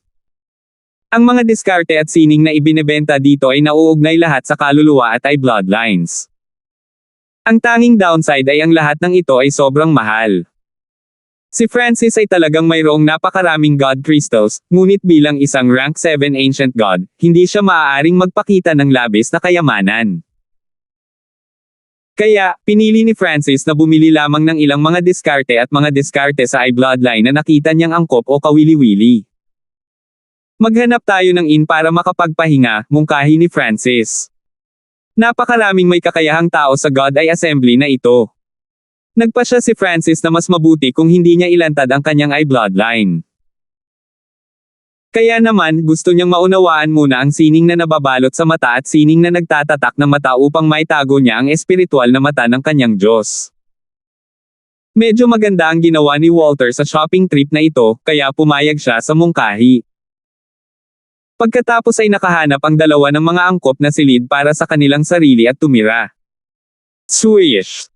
Ang mga diskarte at sining na ibinebenta dito ay nauugnay lahat sa kaluluwa at ay bloodlines. Ang tanging downside ay ang lahat ng ito ay sobrang mahal. Si Francis ay talagang mayroong napakaraming God Crystals, ngunit bilang isang rank 7 Ancient God, hindi siya maaaring magpakita ng labis na kayamanan. Kaya, pinili ni Francis na bumili lamang ng ilang mga diskarte at mga diskarte sa i-bloodline na nakita niyang angkop o kawili-wili. Maghanap tayo ng inn para makapagpahinga, mungkahi ni Francis. Napakaraming may kakayahang tao sa God Eye Assembly na ito. Nagpasya si Francis na mas mabuti kung hindi niya ilantad ang kanyang eye bloodline. Kaya naman, gusto niyang maunawaan muna ang sining na nababalot sa mata at sining na nagtatatak ng mata upang maitago niya ang espiritual na mata ng kanyang Diyos. Medyo maganda ang ginawa ni Walter sa shopping trip na ito, kaya pumayag siya sa mungkahi. Pagkatapos ay nakahanap ang dalawa ng mga angkop na silid para sa kanilang sarili at tumira. Swish!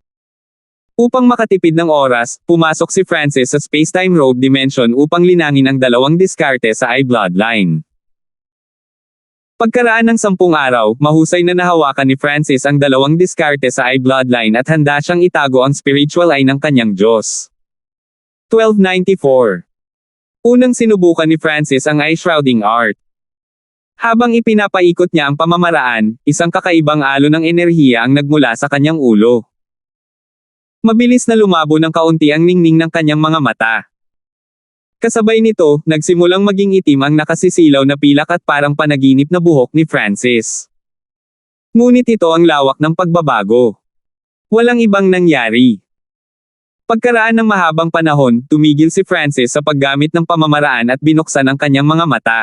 Upang makatipid ng oras, pumasok si Francis sa Spacetime Robe Dimension upang linangin ang dalawang diskarte sa i-bloodline. Pagkaraan ng 10 araw, mahusay na nahawakan ni Francis ang dalawang diskarte sa i-bloodline at handa siyang itago ang spiritual eye ng kanyang Diyos. 1294. Unang sinubukan ni Francis ang eye shrouding art. Habang ipinapaikot niya ang pamamaraan, isang kakaibang alo ng enerhiya ang nagmula sa kanyang ulo. Mabilis na lumabo ng kaunti ang ningning ng kanyang mga mata. Kasabay nito, nagsimulang maging itim ang nakasisilaw na pilak at parang panaginip na buhok ni Francis. Ngunit ito ang lawak ng pagbabago. Walang ibang nangyari. Pagkaraan ng mahabang panahon, tumigil si Francis sa paggamit ng pamamaraan at binuksan ang kanyang mga mata.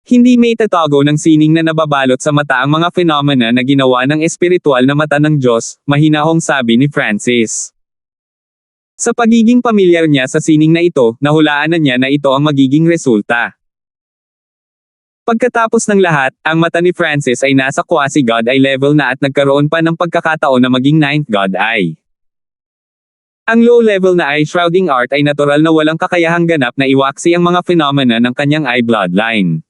Hindi may tatago ng sining na nababalot sa mata ang mga phenomena na ginawa ng espiritual na mata ng Diyos, mahinahong sabi ni Francis. Sa pagiging pamilyar niya sa sining na ito, nahulaan na niya na ito ang magiging resulta. Pagkatapos ng lahat, ang mata ni Francis ay nasa quasi-God Eye level na at nagkaroon pa ng pagkakataon na maging 9th God Eye. Ang low-level na eye shrouding art ay natural na walang kakayahang ganap na iwaksi ang mga phenomena ng kanyang eye bloodline.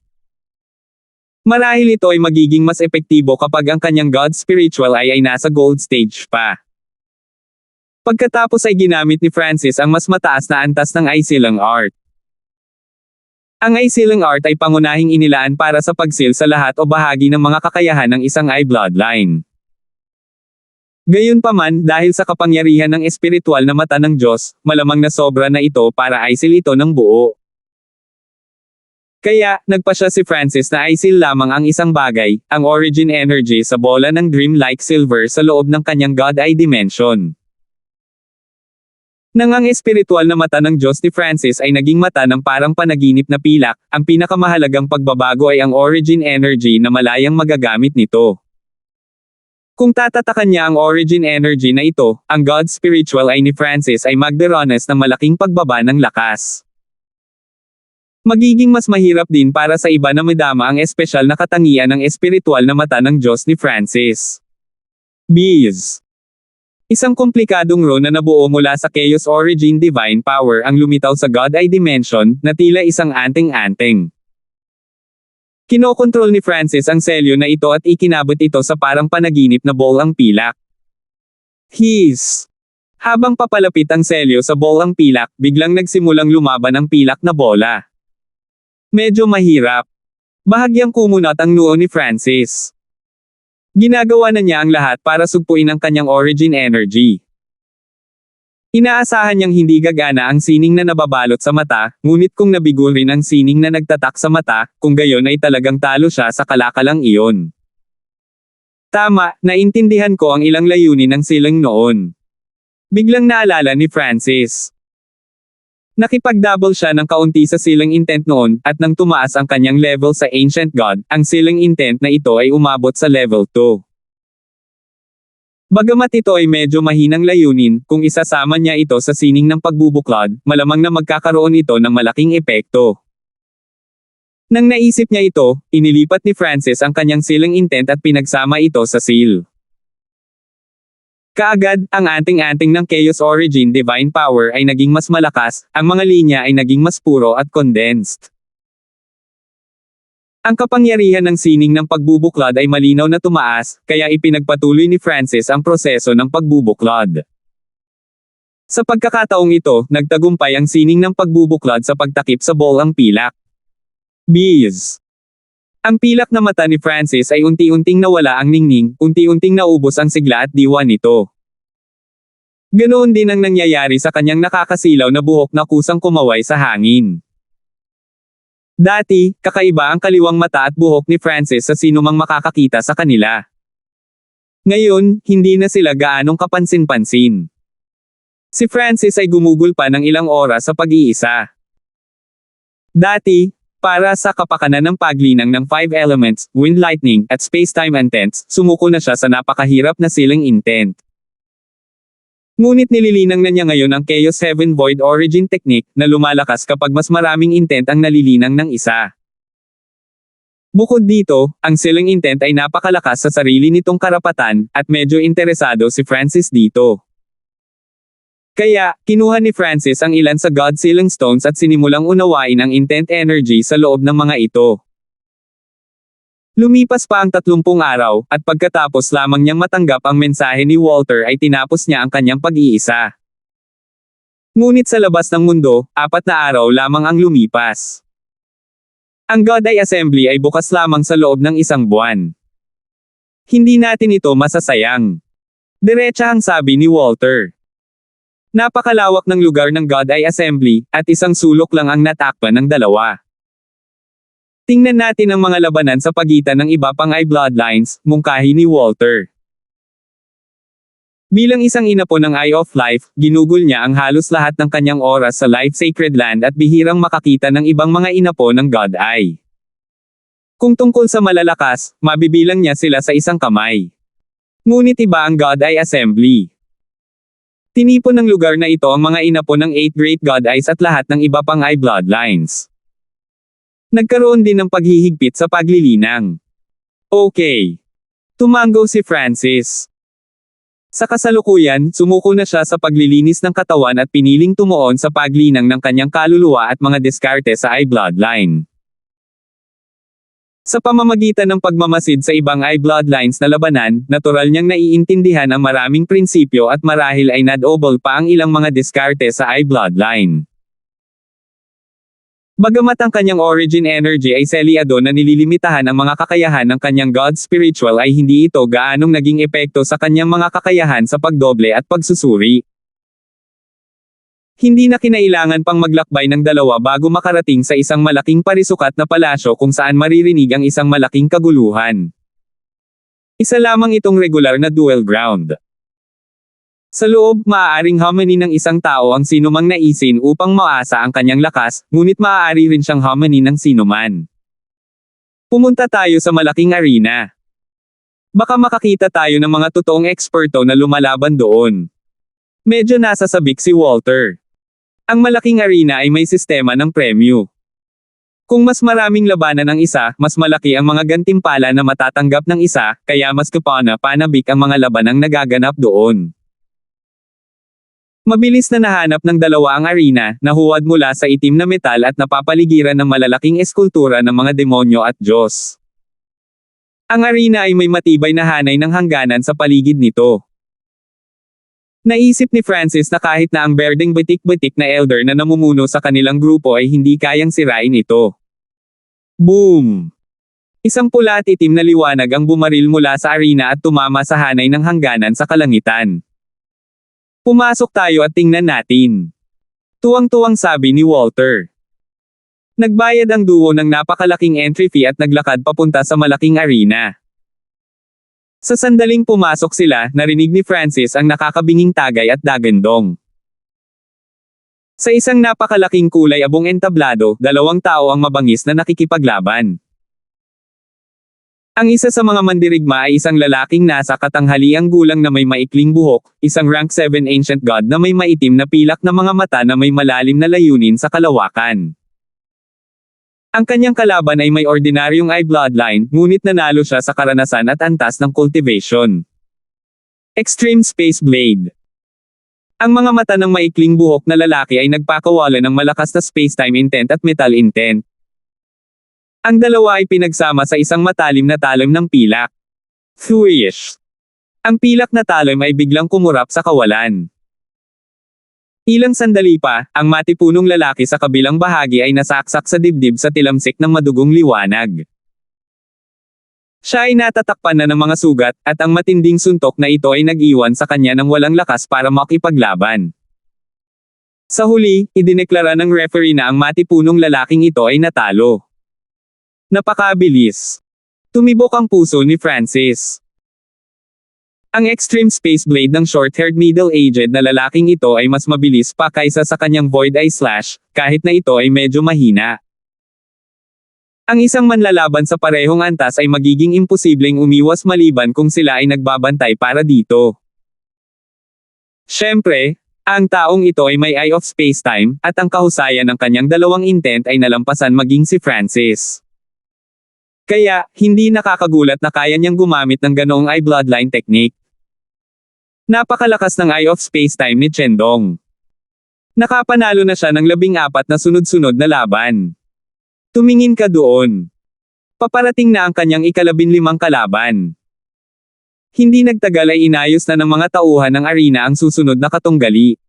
Marahil ito ay magiging mas epektibo kapag ang kanyang God Spiritual Eye ay nasa gold stage pa. Pagkatapos ay ginamit ni Francis ang mas mataas na antas ng eye sealing art. Ang eye sealing art ay pangunahing inilaan para sa pagsil sa lahat o bahagi ng mga kakayahan ng isang eye bloodline. Gayunpaman, dahil sa kapangyarihan ng espiritual na mata ng Diyos, malamang na sobra na ito para i-seal ito ng buo. Kaya, nagpasya si Francis na i-seal lamang ang isang bagay, ang origin energy sa bola ng dream-like silver sa loob ng kanyang God Eye dimension. Nang ang espiritual na mata ng Diyos ni Francis ay naging mata ng parang panaginip na pilak, ang pinakamahalagang pagbabago ay ang origin energy na malayang magagamit nito. Kung tatatakan niya ang origin energy na ito, ang God Spiritual Eye ni Francis ay magdaranas ng malaking pagbaba ng lakas. Magiging mas mahirap din para sa iba na madama ang espesyal na katangian ng espiritual na mata ng Diyos ni Francis. Bees. Isang komplikadong rune na nabuo mula sa Chaos Origin Divine Power ang lumitaw sa God Eye Dimension, na tila isang anting-anting. Kinokontrol ni Francis ang selyo na ito at ikinabot ito sa parang panaginip na ball ang pilak. Habang papalapit ang selyo sa ball ang pilak, biglang nagsimulang lumaban ang pilak na bola. Medyo mahirap. Bahagyang kumunat ang noo ni Francis. Ginagawa na niya ang lahat para sugpuin ang kanyang origin energy. Inaasahan niyang hindi gagana ang sining na nababalot sa mata, ngunit kung nabigo rin ang sining na nagtatak sa mata, kung gayon ay talagang talo siya sa kalakalang iyon. Tama, naintindihan ko ang ilang layunin ng silang noon. Biglang naalala ni Francis. Nakipag-double siya ng kaunti sa silang intent noon, at nang tumaas ang kanyang level sa Ancient God, ang silang intent na ito ay umabot sa level 2. Bagamat ito ay medyo mahinang layunin, kung isasama niya ito sa sining ng pagbubuklod, malamang na magkakaroon ito ng malaking epekto. Nang naisip niya ito, inilipat ni Francis ang kanyang silang intent at pinagsama ito sa seal. Kaagad, ang anting-anting ng Chaos Origin Divine Power ay naging mas malakas, ang mga linya ay naging mas puro at condensed. Ang kapangyarihan ng sining ng pagbubuklod ay malinaw na tumaas, kaya ipinagpatuloy ni Francis ang proseso ng pagbubuklod. Sa pagkakataong ito, nagtagumpay ang sining ng pagbubuklod sa pagtakip sa ball ang pilak. Bees. Ang pilak na mata ni Francis ay unti-unting nawala ang ningning, unti-unting naubos ang sigla at diwa nito. Ganoon din ang nangyayari sa kanyang nakakasilaw na buhok na kusang kumaway sa hangin. Dati, kakaiba ang kaliwang mata at buhok ni Francis sa sinumang makakakita sa kanila. Ngayon, hindi na sila gaanong kapansin-pansin. Si Francis ay gumugol pa ng ilang oras sa pag-iisa. Dati, para sa kapakanan ng paglinang ng 5 elements, wind, lightning, at space-time intents, sumuko na siya sa napakahirap na silang intent. Ngunit nililinang na niya ngayon ang Chaos Heaven Void Origin Technique, na lumalakas kapag mas maraming intent ang nalilinang ng isa. Bukod dito, ang silang intent ay napakalakas sa sarili nitong karapatan, at medyo interesado si Francis dito. Kaya, kinuha ni Francis ang ilan sa God Sealing Stones at sinimulang unawain ang intent energy sa loob ng mga ito. Lumipas pa ang 30 araw, at pagkatapos lamang niyang matanggap ang mensahe ni Walter ay tinapos niya ang kanyang pag-iisa. Ngunit sa labas ng mundo, 4 na araw lamang ang lumipas. Ang God Eye Assembly ay bukas lamang sa loob ng 1 buwan. Hindi natin ito masasayang. Diretsahang sabi ni Walter. Napakalawak ng lugar ng God Eye Assembly, at isang sulok lang ang natakpan ng dalawa. Tingnan natin ang mga labanan sa pagitan ng iba pang eye bloodlines, mungkahi ni Walter. Bilang isang inapo ng Eye of Life, ginugol niya ang halos lahat ng kanyang oras sa Life Sacred Land at bihirang makakita ng ibang mga inapo ng God Eye. Kung tungkol sa malalakas, mabibilang niya sila sa isang kamay. Ngunit iba ang God Eye Assembly. Tinipon ng lugar na ito ang mga inapo ng 8 Great God Eyes at lahat ng iba pang eye bloodlines. Nagkaroon din ng paghihigpit sa paglilinang. Okay. Tumango si Francis. Sa kasalukuyan, sumuko na siya sa paglilinis ng katawan at piniling tumuon sa paglinang ng kanyang kaluluwa at mga diskarte sa eye bloodline. Sa pamamagitan ng pagmamasid sa ibang eye bloodlines na labanan, natural niyang naiintindihan ang maraming prinsipyo at marahil ay nadobol pa ang ilang mga diskarte sa eye bloodline. Bagamat ang kanyang origin energy ay selyado na nililimitahan ang mga kakayahan ng kanyang God spiritual ay hindi ito gaanong naging epekto sa kanyang mga kakayahan sa pagdoble at pagsusuri. Hindi na kinailangan pang maglakbay ng dalawa bago makarating sa isang malaking parisukat na palasyo kung saan maririnig ang isang malaking kaguluhan. Isa lamang itong regular na duel ground. Sa loob, maaaring hamani ng isang tao ang sinumang naisin upang maasa ang kanyang lakas, ngunit maaari rin siyang hamani ng sinuman. Pumunta tayo sa malaking arena. Baka makakita tayo ng mga totoong eksperto na lumalaban doon. Medyo nasasabik si Walter. Ang malaking arena ay may sistema ng premyo. Kung mas maraming labanan ang isa, mas malaki ang mga gantimpala na matatanggap ng isa, kaya mas kapana-panabik ang mga labanang nagaganap doon. Mabilis na nahanap ng dalawa ang arena, nahuwad mula sa itim na metal at napapaligiran ng malalaking eskultura ng mga demonyo at Diyos. Ang arena ay may matibay na hanay ng hangganan sa paligid nito. Naisip ni Francis na kahit na ang berdeng batik-batik na elder na namumuno sa kanilang grupo ay hindi kayang sirain ito. Boom! Isang pula at itim na liwanag ang bumaril mula sa arena at tumama sa hanay ng hangganan sa kalangitan. Pumasok tayo at tingnan natin. Tuwang-tuwang sabi ni Walter. Nagbayad ang duo ng napakalaking entry fee at naglakad papunta sa malaking arena. Sa sandaling pumasok sila, narinig ni Francis ang nakakabinging tagay at dagandong. Sa isang napakalaking kulay abong entablado, dalawang tao ang mabangis na nakikipaglaban. Ang isa sa mga mandirigma ay isang lalaking nasa katanghaliang gulang na may maikling buhok, isang rank 7 ancient god na may maitim na pilak na mga mata na may malalim na layunin sa kalawakan. Ang kanyang kalaban ay may ordinaryong eye bloodline, ngunit nanalo siya sa karanasan at antas ng cultivation. Extreme Space Blade. Ang mga mata ng maikling buhok na lalaki ay nagpakawala ng malakas na space-time intent at metal intent. Ang dalawa ay pinagsama sa isang matalim na talim ng pilak. Thurish. Ang pilak na talim ay biglang kumurap sa kawalan. Ilang sandali pa, ang matipunong lalaki sa kabilang bahagi ay nasaksak sa dibdib sa tilamsik ng madugong liwanag. Siya ay natatakpan na ng mga sugat, at ang matinding suntok na ito ay nag-iwan sa kanya ng walang lakas para makipaglaban. Sa huli, idineklara ng referee na ang matipunong lalaking ito ay natalo. Napakabilis. Tumibok ang puso ni Francis. Ang Extreme Space Blade ng short-haired middle-aged na lalaking ito ay mas mabilis pa kaysa sa kanyang Void Eye Slash, kahit na ito ay medyo mahina. Ang isang manlalaban sa parehong antas ay magiging imposibleng umiwas maliban kung sila ay nagbabantay para dito. Siyempre, ang taong ito ay may Eye of Space-Time, at ang kahusayan ng kanyang dalawang intent ay nalampasan maging si Francis. Kaya, hindi nakakagulat na kaya niyang gumamit ng ganoong eye bloodline technique. Napakalakas ng Eye of Space-Time ni Chendong. Nakapanalo na siya ng 14 na sunod-sunod na laban. Tumingin ka doon. Paparating na ang kanyang 15 kalaban. Hindi nagtagal ay inayos na ng mga tauhan ng arena ang susunod na katunggali.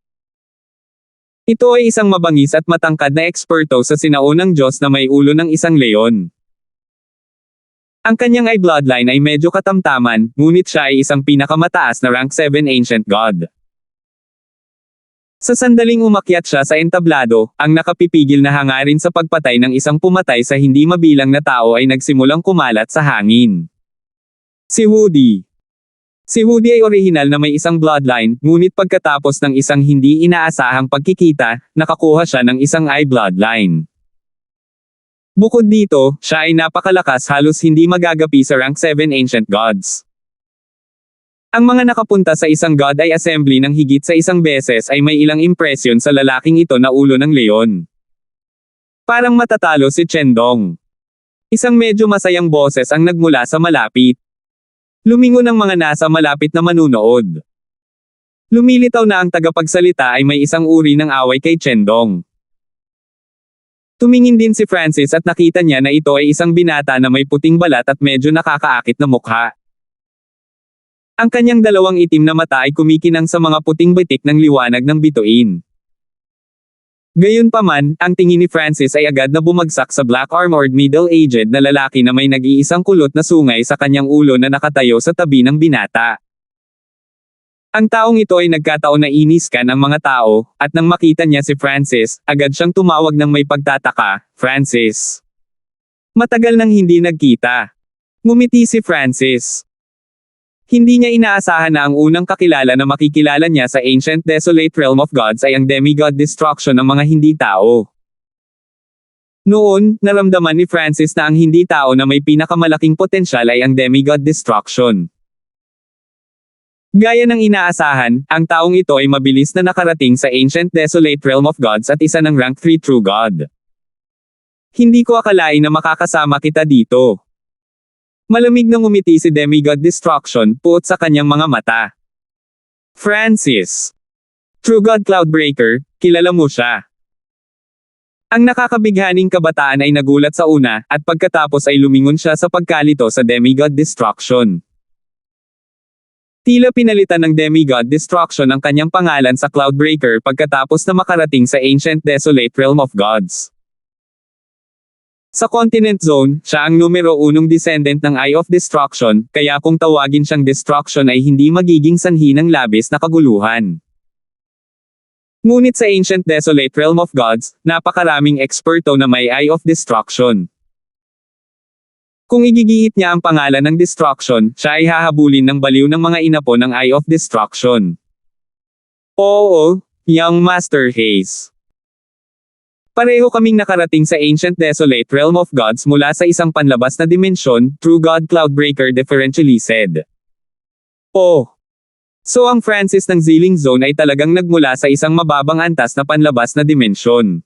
Ito ay isang mabangis at matangkad na eksperto sa sinaunang Diyos na may ulo ng isang leon. Ang kanyang eye bloodline ay medyo katamtaman, ngunit siya ay isang pinakamataas na rank 7 ancient god. Sa sandaling umakyat siya sa entablado, ang nakapipigil na hangarin sa pagpatay ng isang pumatay sa hindi mabilang na tao ay nagsimulang kumalat sa hangin. Si Woody. Si Woody ay orihinal na may isang bloodline, ngunit pagkatapos ng isang hindi inaasahang pagkikita, nakakuha siya ng isang eye bloodline. Bukod dito, siya ay napakalakas, halos hindi magagapi sa rank 7 ancient gods. Ang mga nakapunta sa isang god eye assembly ng higit sa isang beses ay may ilang impresyon sa lalaking ito na ulo ng leon. Parang matatalo si Chendong. Isang medyo masayang boses ang nagmula sa malapit. Lumingon ang mga nasa malapit na manunood. Lumilitaw na ang tagapagsalita ay may isang uri ng away kay Chendong. Tumingin din si Francis at nakita niya na ito ay isang binata na may puting balat at medyo nakakaakit na mukha. Ang kanyang dalawang itim na mata ay kumikinang sa mga puting bitik ng liwanag ng bituin. Gayunpaman, ang tingin ni Francis ay agad na bumagsak sa black-armored middle-aged na lalaki na may nag-iisang kulot na sungay sa kanyang ulo na nakatayo sa tabi ng binata. Ang taong ito ay nagkataon na iniskan ang mga tao, at nang makita niya si Francis, agad siyang tumawag ng may pagtataka, "Francis." Matagal nang hindi nagkita. Ngumiti si Francis. Hindi niya inaasahan na ang unang kakilala na makikilala niya sa ancient desolate realm of gods ay ang demigod destruction ng mga hindi tao. Noon, naramdaman ni Francis na ang hindi tao na may pinakamalaking potensyal ay ang demigod destruction. Gaya ng inaasahan, ang taong ito ay mabilis na nakarating sa ancient desolate realm of gods at isa ng rank 3 true god. Hindi ko akalain na makakasama kita dito. Malamig na ngumiti si Demigod Destruction, puot sa kanyang mga mata. Francis. True God Cloudbreaker, kilala mo siya. Ang nakakabighaning kabataan ay nagulat sa una, at pagkatapos ay lumingon siya sa pagkalito sa Demigod Destruction. Tila pinalitan ng Demigod Destruction ang kanyang pangalan sa Cloudbreaker pagkatapos na makarating sa Ancient Desolate Realm of Gods. Sa Continent Zone, siya ang numero 1 descendant ng Eye of Destruction, kaya kung tawagin siyang Destruction ay hindi magiging sanhi ng labis na kaguluhan. Ngunit sa Ancient Desolate Realm of Gods, napakaraming eksperto na may Eye of Destruction. Kung igigihit niya ang pangalan ng Destruction, siya ay hahabulin ng baliw ng mga inapo ng Eye of Destruction. Oo, Young Master Haze. Pareho kaming nakarating sa Ancient Desolate Realm of Gods mula sa isang panlabas na dimensyon, True God Cloudbreaker deferentially said. Oh. So ang Francis ng Zilling Zone ay talagang nagmula sa isang mababang antas na panlabas na dimensyon.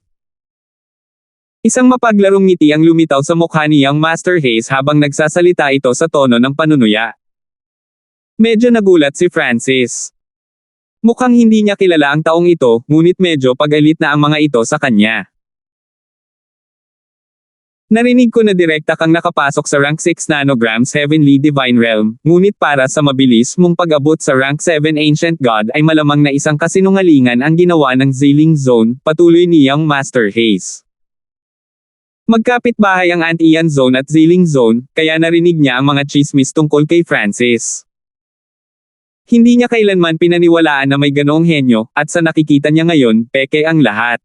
Isang mapaglarong ngiti ang lumitaw sa mukha ni Young Master Haze habang nagsasalita ito sa tono ng panunuya. Medyo nagulat si Francis. Mukhang hindi niya kilala ang taong ito, ngunit medyo pag-alit na ang mga ito sa kanya. Narinig ko na direkta kang nakapasok sa rank 6 nanograms Heavenly Divine Realm, ngunit para sa mabilis mong pag-abot sa rank 7 Ancient God ay malamang na isang kasinungalingan ang ginawa ng Zilling Zone, patuloy ni Young Master Haze. Magkapit-bahay ang Antian Zone at Zilling Zone, kaya narinig niya ang mga chismis tungkol kay Francis. Hindi niya kailanman pinaniwalaan na may ganoong henyo, at sa nakikita niya ngayon, peke ang lahat.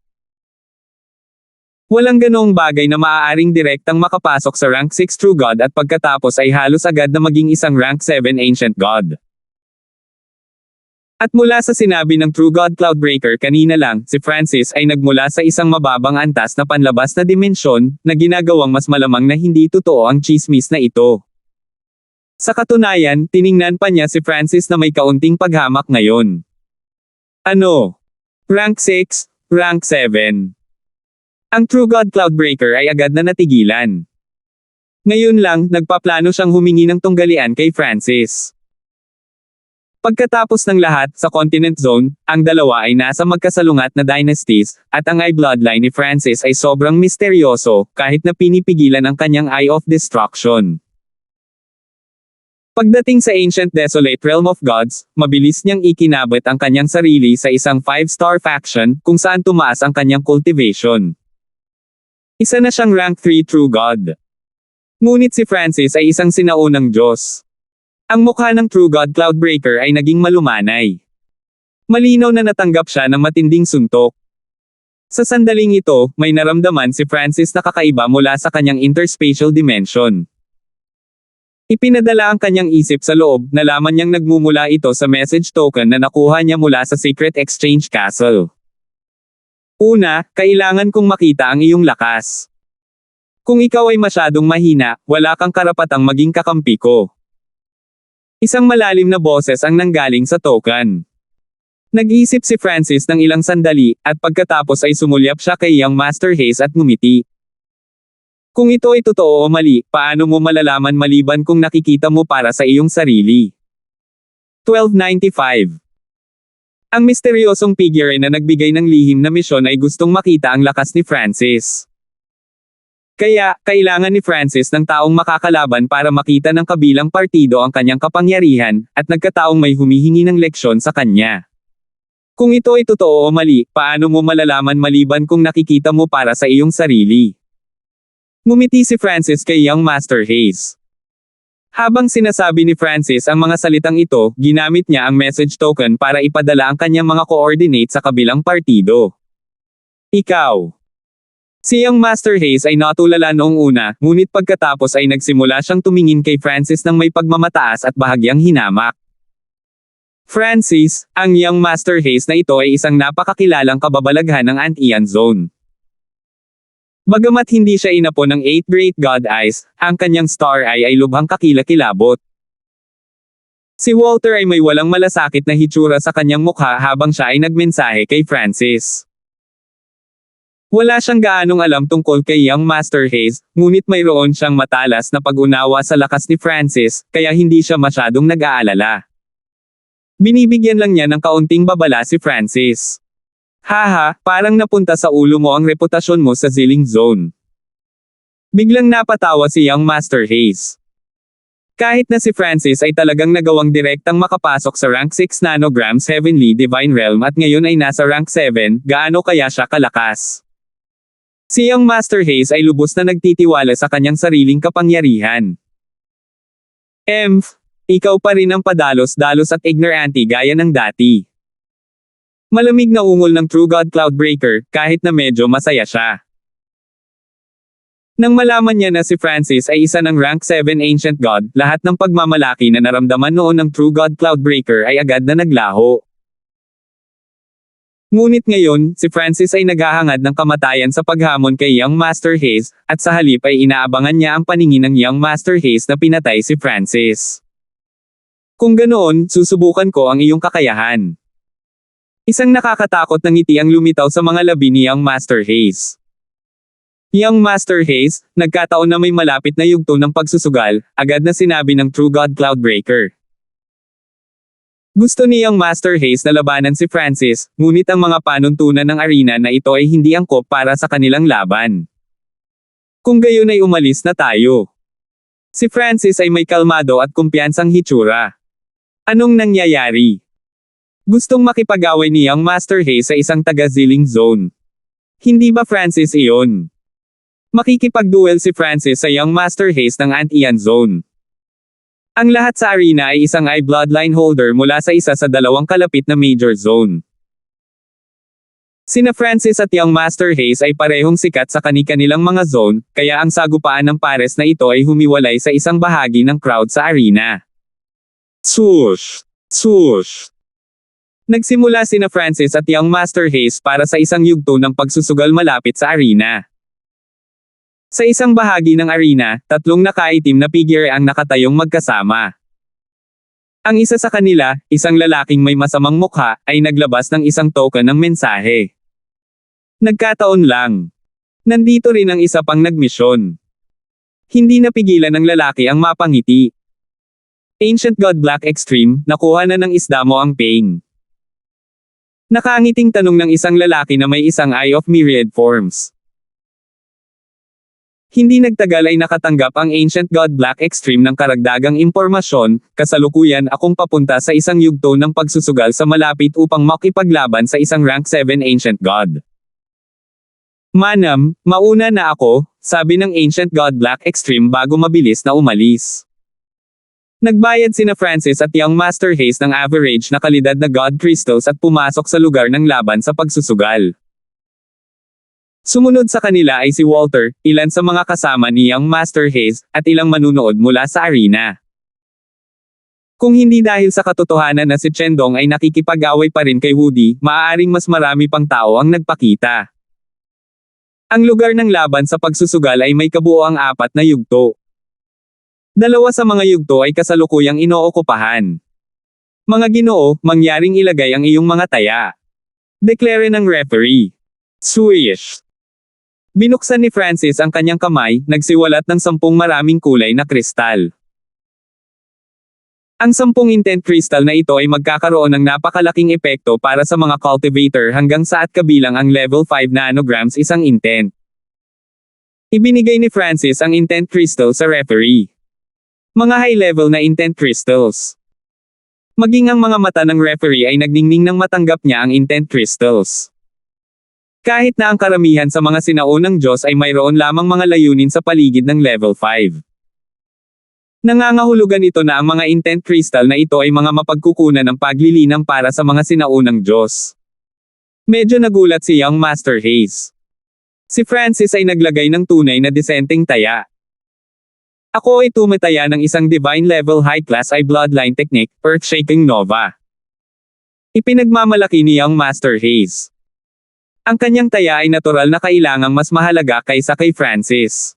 Walang ganoong bagay na maaaring direktang makapasok sa rank 6 True God at pagkatapos ay halos agad na maging isang rank 7 Ancient God. At mula sa sinabi ng True God Cloudbreaker kanina lang, si Francis ay nagmula sa isang mababang antas na panlabas na dimensyon, na ginagawang mas malamang na hindi totoo ang chismis na ito. Sa katunayan, tiningnan pa niya si Francis na may kaunting paghamak ngayon. Ano? Rank 6, rank 7. Ang True God Cloudbreaker ay agad na natigilan. Ngayon lang, nagpaplano siyang humingi ng tunggalian kay Francis. Pagkatapos ng lahat, sa Continent Zone, ang dalawa ay nasa magkasalungat na dynasties, at ang Eye Bloodline ni Francis ay sobrang misteryoso, kahit na pinipigilan ang kanyang Eye of Destruction. Pagdating sa Ancient Desolate Realm of Gods, mabilis niyang ikinabot ang kanyang sarili sa isang 5-star faction, kung saan tumaas ang kanyang cultivation. Isa na siyang rank 3 True God. Ngunit si Francis ay isang sinaunang Diyos. Ang mukha ng True God Cloudbreaker ay naging malumanay. Malinaw na natanggap siya ng matinding suntok. Sa sandaling ito, may naramdaman si Francis na kakaiba mula sa kanyang interspatial dimension. Ipinadala ang kanyang isip sa loob, nalaman niyang nagmumula ito sa message token na nakuha niya mula sa Secret Exchange Castle. Una, kailangan kong makita ang iyong lakas. Kung ikaw ay masyadong mahina, wala kang karapatang maging kakampi ko. Isang malalim na boses ang nanggaling sa token. Nag-isip si Francis ng ilang sandali, at pagkatapos ay sumulyap siya kay Young Master Haze at ngumiti. Kung ito ay totoo o mali, paano mo malalaman maliban kung nakikita mo para sa iyong sarili? 1295. Ang misteryosong figure na nagbigay ng lihim na misyon ay gustong makita ang lakas ni Francis. Kaya, kailangan ni Francis ng taong makakalaban para makita ng kabilang partido ang kanyang kapangyarihan, at nagkataong may humihingi ng leksyon sa kanya. Kung ito ay totoo o mali, paano mo malalaman maliban kung nakikita mo para sa iyong sarili? Ngumiti si Francis kay Young Master Haze. Habang sinasabi ni Francis ang mga salitang ito, ginamit niya ang message token para ipadala ang kanyang mga coordinates sa kabilang partido. Ikaw. Si Young Master Haze ay natulala noong una, ngunit pagkatapos ay nagsimula siyang tumingin kay Francis ng may pagmamataas at bahagyang hinamak. Francis, ang Young Master Haze na ito ay isang napakakilalang kababalaghan ng Antian Zone. Bagamat hindi siya inapo ng 8 Great God Eyes, ang kanyang Star Eye ay lubhang kakilakilabot. Si Walter ay may walang malasakit na hitsura sa kanyang mukha habang siya ay nagmensahe kay Francis. Wala siyang gaanong alam tungkol kay Young Master Hayes, ngunit mayroon siyang matalas na pag-unawa sa lakas ni Francis, kaya hindi siya masyadong nag-aalala. Binibigyan lang niya ng kaunting babala si Francis. Haha, parang napunta sa ulo mo ang reputasyon mo sa Zilling Zone. Biglang napatawa si Young Master Hayes. Kahit na si Francis ay talagang nagawang direktang makapasok sa rank 6 nanograms Heavenly Divine Realm at ngayon ay nasa rank 7, gaano kaya siya kalakas? Si Young Master Hayes ay lubos na nagtitiwala sa kanyang sariling kapangyarihan. Ikaw pa rin ang padalos-dalos at ignorante gaya ng dati. Malamig na ungol ng True God Cloudbreaker, kahit na medyo masaya siya. Nang malaman niya na si Francis ay isa ng rank 7 Ancient God, lahat ng pagmamalaki na naramdaman noon ng True God Cloudbreaker ay agad na naglaho. Ngunit ngayon, si Francis ay naghahangad ng kamatayan sa paghamon kay Young Master Hayes, at sa halip ay inaabangan niya ang paningin ng Young Master Hayes na pinatay si Francis. Kung ganoon, susubukan ko ang iyong kakayahan. Isang nakakatakot na ngiti ang lumitaw sa mga labi ni Young Master Hayes. Young Master Hayes, nagkataon na may malapit na yugto ng pagsusugal, agad na sinabi ng True God Cloudbreaker. Gusto ni Young Master Hayes na labanan si Francis, ngunit ang mga panuntunan ng arena na ito ay hindi angkop para sa kanilang laban. Kung gayon ay umalis na tayo. Si Francis ay may kalmado at kumpiyansang hitsura. Anong nangyayari? Gustong makipag-away ni Young Master Hayes sa isang taga-Zilling Zone. Hindi ba Francis iyon? Makikipag-duel si Francis sa Young Master Hayes ng Antian Zone. Ang lahat sa arena ay isang bloodline holder mula sa isa sa dalawang kalapit na major zone. Sina Francis at Young Master Hayes ay parehong sikat sa kani-kanilang mga zone, kaya ang sagupaan ng pares na ito ay humiwalay sa isang bahagi ng crowd sa arena. Swoosh! Swoosh! Nagsimula sina Francis at Young Master Hayes para sa isang yugto ng pagsusugal malapit sa arena. Sa isang bahagi ng arena, tatlong nakaitim na figure ang nakatayong magkasama. Ang isa sa kanila, isang lalaking may masamang mukha, ay naglabas ng isang token ng mensahe. Nagkataon lang. Nandito rin ang isa pang nagmisyon. Hindi napigilan ng lalaki ang mapangiti. Ancient God Black Extreme, nakuha na ng isda mo ang pain. Nakangiting tanong ng isang lalaki na may isang eye of myriad forms. Hindi nagtagal ay nakatanggap ang Ancient God Black Extreme ng karagdagang impormasyon, kasalukuyan akong papunta sa isang yugto ng pagsusugal sa malapit upang makipaglaban sa isang rank 7 Ancient God. Manam, mauna na ako, sabi ng Ancient God Black Extreme bago mabilis na umalis. Nagbayad sina Francis at Young Master Hayes ng average na kalidad na God Crystals at pumasok sa lugar ng laban sa pagsusugal. Sumunod sa kanila ay si Walter, ilan sa mga kasama ni Young Master Hayes, at ilang manunood mula sa arena. Kung hindi dahil sa katotohanan na si Chendong ay nakikipag-away pa rin kay Woody, maaaring mas marami pang tao ang nagpakita. Ang lugar ng laban sa pagsusugal ay may kabuoang 4 na yugto. 2 sa mga yugto ay kasalukuyang inookupahan. Mga Ginoo, mangyaring ilagay ang iyong mga taya. Deklare ng referee. Swish! Binuksan ni Francis ang kanyang kamay, nagsiwalat ng 10 maraming kulay na kristal. Ang 10 intent crystal na ito ay magkakaroon ng napakalaking epekto para sa mga cultivator hanggang sa at kabilang ang level 5 nanograms isang intent. Ibinigay ni Francis ang intent crystal sa referee. Mga high-level na intent crystals. Maging ang mga mata ng referee ay nagningning nang matanggap niya ang intent crystals. Kahit na ang karamihan sa mga sinaunang Diyos ay mayroon lamang mga layunin sa paligid ng level 5. Nangangahulugan ito na ang mga intent crystal na ito ay mga mapagkukunan ng paglilinang para sa mga sinaunang Diyos. Medyo nagulat si Young Master Hayes. Si Francis ay naglagay ng tunay na disenteng taya. Ako ay tumataya ng isang divine level high class ay bloodline technique, Earth-Shaking Nova. Ipinagmamalaki ni Young Master Hayes. Ang kanyang taya ay natural na kailangang mas mahalaga kaysa kay Francis.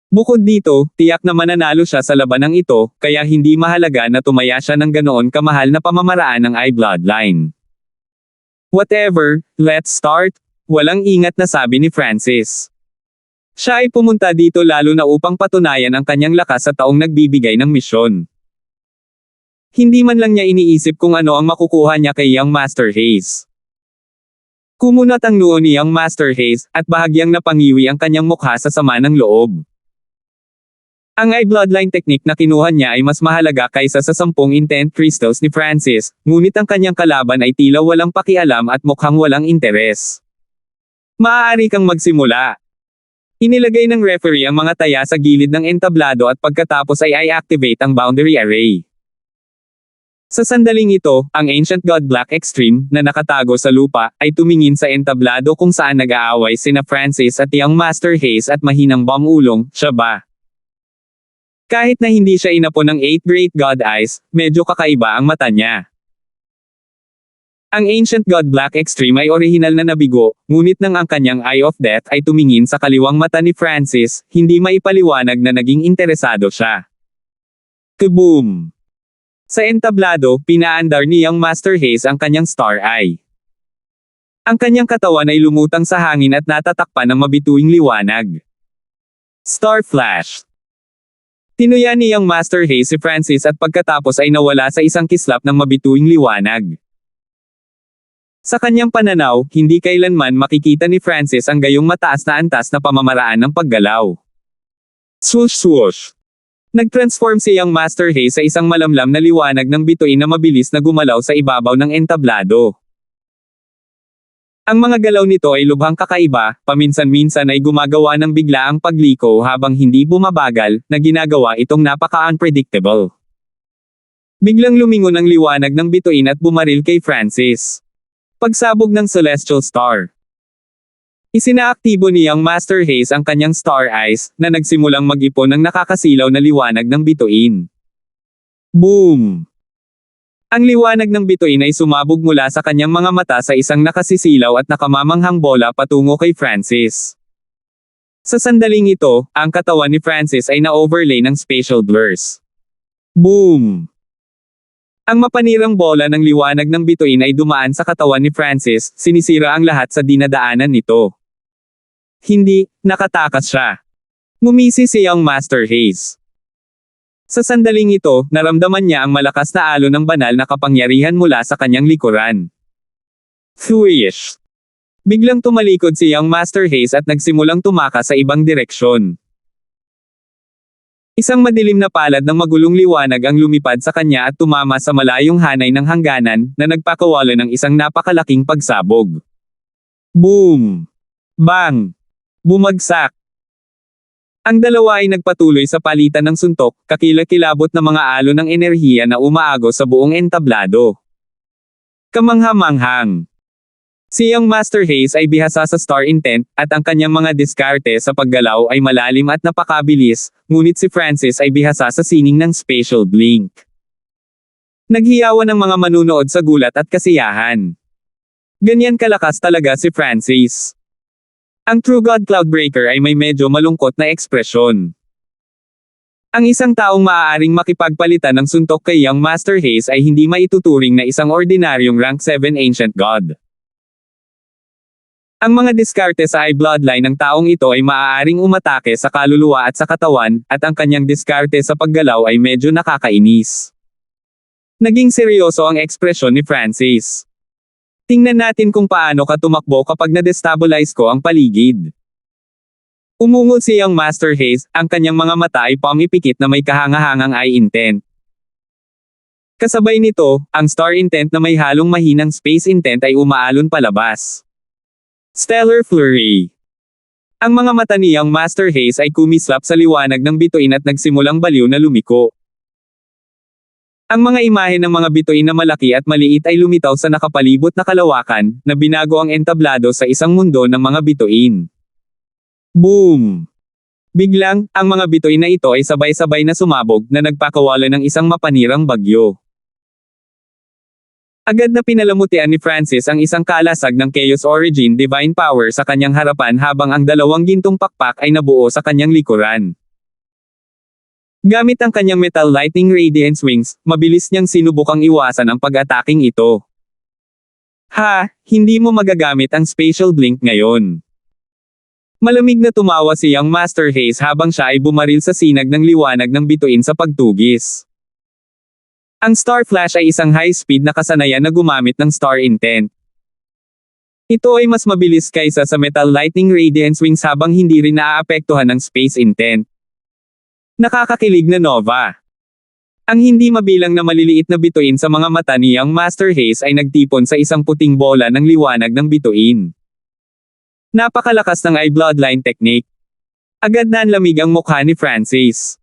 Bukod dito, tiyak na mananalo siya sa labanang ito, kaya hindi mahalaga na tumaya siya ng ganoon kamahal na pamamaraan ng bloodline. Whatever, let's start. walang ingat na sabi ni Francis. Siya ay pumunta dito lalo na upang patunayan ang kanyang lakas sa taong nagbibigay ng misyon. Hindi man lang niya iniisip kung ano ang makukuha niya kay Young Master Hayes. Kumunat ang noo ni Young Master Hayes, at bahagyang napangiwi ang kanyang mukha sa sama ng loob. Ang I-Bloodline technique na kinuha niya ay mas mahalaga kaysa sa 10 intent crystals ni Francis, ngunit ang kanyang kalaban ay tila walang pakialam at mukhang walang interes. Maaari kang magsimula. Inilagay ng referee ang mga taya sa gilid ng entablado at pagkatapos ay i-activate ang boundary array. Sa sandaling ito, ang Ancient God Black Extreme, na nakatago sa lupa, ay tumingin sa entablado kung saan nag-aaway sina Francis at Young Master Hayes at mahinang bamulong, siya ba? Kahit na hindi siya inapon ng 8 Great God Eyes, medyo kakaiba ang mata niya. Ang Ancient God Black Extreme ay orihinal na nabigo, ngunit nang ang kanyang Eye of Death ay tumingin sa kaliwang mata ni Francis, hindi maipaliwanag na naging interesado siya. Kaboom! Sa entablado, pinaandar ni Young Master Hayes ang kanyang Star Eye. Ang kanyang katawan ay lumutang sa hangin at natatakpan ng mabituing liwanag. Star Flash! Tinuya ni Young Master Hayes si Francis at pagkatapos ay nawala sa isang kislap ng mabituing liwanag. Sa kanyang pananaw, hindi kailanman makikita ni Francis ang gayong mataas na antas na pamamaraan ng paggalaw. Swoosh swoosh! Nag-transform si Young Master Hayes sa isang malamlam na liwanag ng bituin na mabilis na gumalaw sa ibabaw ng entablado. Ang mga galaw nito ay lubhang kakaiba, paminsan-minsan ay gumagawa ng biglaang pagliko habang hindi bumabagal, na ginagawa itong napaka-unpredictable. Biglang lumingon ang liwanag ng bituin at bumaril kay Francis. Pagsabog ng Celestial Star. Isinaaktibo ni Young Master Hayes ang kanyang Star Eyes, na nagsimulang mag-ipon ng nakakasilaw na liwanag ng bituin. Boom! Ang liwanag ng bituin ay sumabog mula sa kanyang mga mata sa isang nakasisilaw at nakamamanghang bola patungo kay Francis. Sa sandaling ito, ang katawan ni Francis ay na-overlay ng spatial blurs. Boom! Ang mapanirang bola ng liwanag ng bituin ay dumaan sa katawan ni Francis, sinisira ang lahat sa dinadaanan nito. Hindi, nakatakas siya. Ngumisi si Young Master Hayes. Sa sandaling ito, naramdaman niya ang malakas na alon ng banal na kapangyarihan mula sa kanyang likuran. Thwish! Biglang tumalikod si Young Master Hayes at nagsimulang tumakas sa ibang direksyon. Isang madilim na palad ng magulong liwanag ang lumipad sa kanya at tumama sa malayong hanay ng hangganan, na nagpakawala ng isang napakalaking pagsabog. Boom! Bang! Bumagsak! Ang dalawa ay nagpatuloy sa palitan ng suntok, kakilakilabot na mga alon ng enerhiya na umaagos sa buong entablado. Kamangha-manghang. Si Young Master Hayes ay bihasa sa Star Intent, at ang kanyang mga diskarte sa paggalaw ay malalim at napakabilis, ngunit si Francis ay bihasa sa sining ng Spatial Blink. Naghiyawan ang mga manunood sa gulat at kasiyahan. Ganyan kalakas talaga si Francis. Ang True God Cloudbreaker ay may medyo malungkot na ekspresyon. Ang isang taong maaaring makipagpalitan ng suntok kay Young Master Hayes ay hindi maituturing na isang ordinaryong rank 7 Ancient God. Ang mga diskarte sa I-Bloodline ng taong ito ay maaaring umatake sa kaluluwa at sa katawan, at ang kanyang diskarte sa paggalaw ay medyo nakakainis. Naging seryoso ang ekspresyon ni Francis. Tingnan natin kung paano ka tumakbo kapag na-destabilize ko ang paligid. Umungol si Young Master Hayes, ang kanyang mga mata ay pumipikit na may kahangahangang eye intent. Kasabay nito, ang Star Intent na may halong mahinang Space Intent ay umaalon palabas. Stellar Flurry. Ang mga mata ni Young Master Hayes ay kumislap sa liwanag ng bituin at nagsimulang baliw na lumiko. Ang mga imahe ng mga bituin na malaki at maliit ay lumitaw sa nakapalibot na kalawakan, na binago ang entablado sa isang mundo ng mga bituin. Boom! Biglang, ang mga bituin na ito ay sabay-sabay na sumabog, na nagpakawala ng isang mapanirang bagyo. Agad na pinalamutian ni Francis ang isang kalasag ng Chaos Origin Divine Power sa kanyang harapan habang ang dalawang gintong pakpak ay nabuo sa kanyang likuran. Gamit ang kanyang Metal Lightning Radiance Wings, mabilis niyang sinubukang iwasan ang pag-ataking ito. Ha, hindi mo magagamit ang spatial blink ngayon. Malamig na tumawa si Young Master Haze habang siya ay bumaril sa sinag ng liwanag ng bituin sa pagtugis. Ang Star Flash ay isang high-speed na kasanayan na gumamit ng Star Intent. Ito ay mas mabilis kaysa sa Metal Lightning Radiance Wings habang hindi rin naaapektuhan ng Space Intent. Nakakakilig na Nova. Ang hindi mabilang na maliliit na bituin sa mga mata ni Young Master Haze ay nagtipon sa isang puting bola ng liwanag ng bituin. Napakalakas ng eye bloodline technique. Agad na lamig ang mukha ni Francis.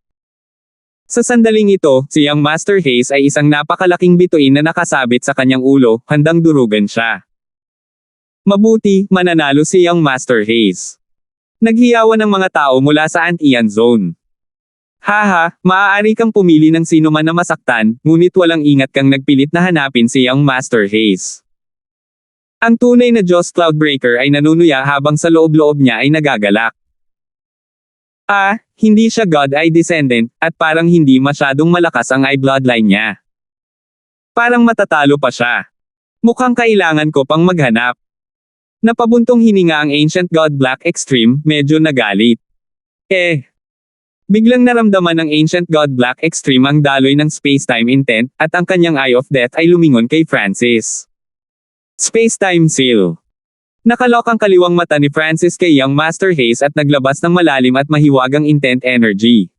Sa sandaling ito, si Young Master Haze ay isang napakalaking bituin na nakasabit sa kanyang ulo, handang durugan siya. Mabuti, mananalo si Young Master Haze. Naghiyawan ng mga tao mula sa Ant-Ian Zone. Haha, maaari kang pumili ng sino man na masaktan, ngunit walang ingat kang nagpilit na hanapin si Young Master Haze. Ang tunay na Diyos Cloudbreaker ay nanunuya habang sa loob-loob niya ay nagagalak. Hindi siya God Eye Descendant, at parang hindi masyadong malakas ang eye bloodline niya. Parang matatalo pa siya. Mukhang kailangan ko pang maghanap. Napabuntong hininga ang Ancient God Black Extreme, medyo nagalit. Biglang naramdaman ng Ancient God Black Extreme ang daloy ng Space-Time Intent, at ang kanyang Eye of Death ay lumingon kay Francis. Space-Time Seal. Nakalok ang kaliwang mata ni Francis kay Young Master Haze at naglabas ng malalim at mahiwagang intent energy.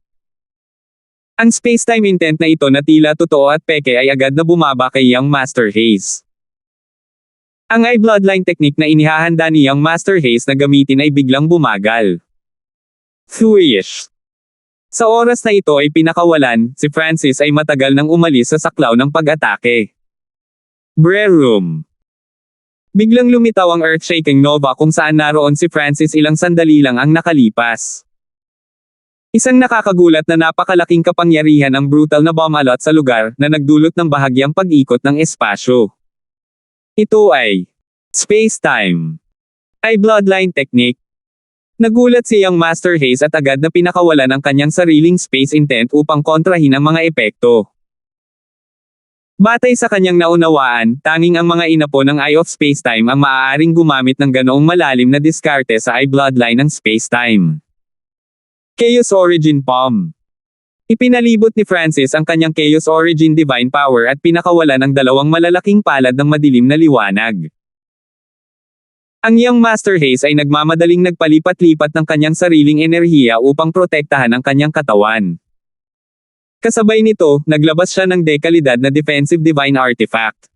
Ang Space-Time Intent na ito na tila totoo at peke ay agad na bumaba kay Young Master Haze. Ang Eye Bloodline technique na inihahanda ni Young Master Haze na gamitin ay biglang bumagal. Thwish. Sa oras na ito ay pinakawalan, si Francis ay matagal nang umalis sa saklaw ng pag-atake. Breroom. Biglang lumitaw ang earth-shaking nova kung saan naroon si Francis ilang sandali lang ang nakalipas. Isang nakakagulat na napakalaking kapangyarihan ang brutal na bomb alot sa lugar na nagdulot ng bahagyang pag-ikot ng espasyo. Ito ay Space-Time Eye Bloodline Technique. Nagulat si Young Master Haze at agad na pinakawalan ang kanyang sariling Space Intent upang kontrahin ang mga epekto. Batay sa kanyang naunawaan, tanging ang mga inapo ng Eye of Spacetime ang maaaring gumamit ng ganoong malalim na diskarte sa Eye Bloodline ng Spacetime. Chaos Origin Palm. Ipinalibot ni Francis ang kanyang Chaos Origin Divine Power at pinakawalan ang dalawang malalaking palad ng madilim na liwanag. Ang Young Master Haze ay nagmamadaling nagpalipat-lipat ng kanyang sariling enerhiya upang protektahan ang kanyang katawan. Kasabay nito, naglabas siya ng dekalidad na Defensive Divine Artifact.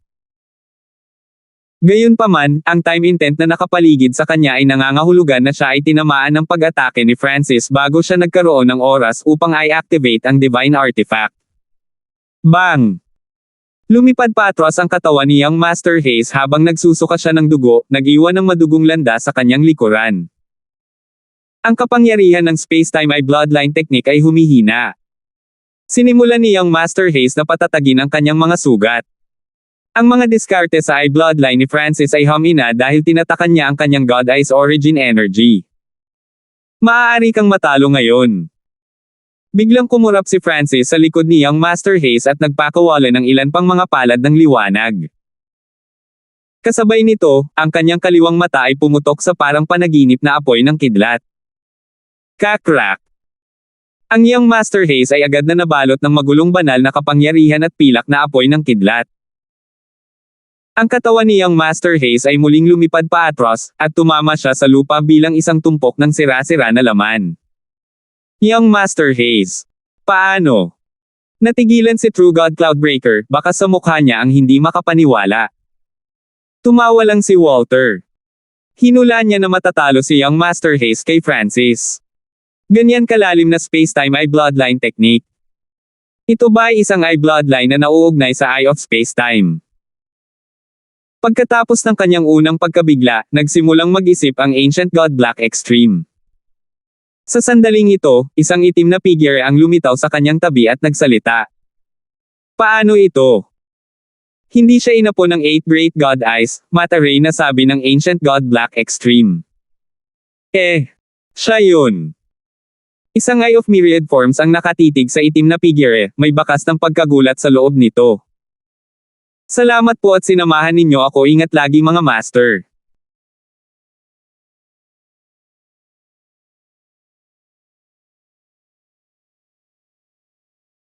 Gayunpaman, ang Time Intent na nakapaligid sa kanya ay nangangahulugan na siya ay tinamaan ng pag-atake ni Francis bago siya nagkaroon ng oras upang i-activate ang Divine Artifact. Bang! Lumipad patros ang katawan ni Young Master Haze habang nagsusuka siya ng dugo, nag-iwan ng madugong landa sa kanyang likuran. Ang kapangyarihan ng Space-Time Eye Bloodline Technique ay humihina. Sinimulan ni Young Master Haze na patatagin ang kanyang mga sugat. Ang mga diskarte sa Eye Bloodline ni Francis ay humina dahil tinatakan niya ang kanyang God Eyes Origin Energy. Maaari kang matalo ngayon. Biglang kumurap si Francis sa likod ni Young Master Haze at nagpakawala ng ilan pang mga palad ng liwanag. Kasabay nito, ang kanyang kaliwang mata ay pumutok sa parang panaginip na apoy ng kidlat. Kakrak! Ang Young Master Haze ay agad na nabalot ng magulong banal na kapangyarihan at pilak na apoy ng kidlat. Ang katawan ni Young Master Haze ay muling lumipad paatros, at tumama siya sa lupa bilang isang tumpok ng sira-sira na laman. Young Master Haze. Paano? Natigilan si True God Cloudbreaker, baka sa mukha niya ang hindi makapaniwala. Tumawa lang si Walter. Hinulaan niya na matatalo si Young Master Haze kay Francis. Ganyan kalalim na Space-Time Eye Bloodline Technique. Ito ba ay isang Eye Bloodline na nauugnay sa Eye of Space-Time? Pagkatapos ng kanyang unang pagkabigla, nagsimulang mag-isip ang Ancient God Black Extreme. Sa sandaling ito, isang itim na figure ang lumitaw sa kanyang tabi at nagsalita. Paano ito? Hindi siya inapo ng 8 Great God Eyes, Mata Ray na sabi ng Ancient God Black Extreme. Siya yun. Isang Eye of Myriad Forms ang nakatitig sa itim na figure, may bakas ng pagkagulat sa loob nito. Salamat po at sinamahan ninyo ako, ingat lagi mga master.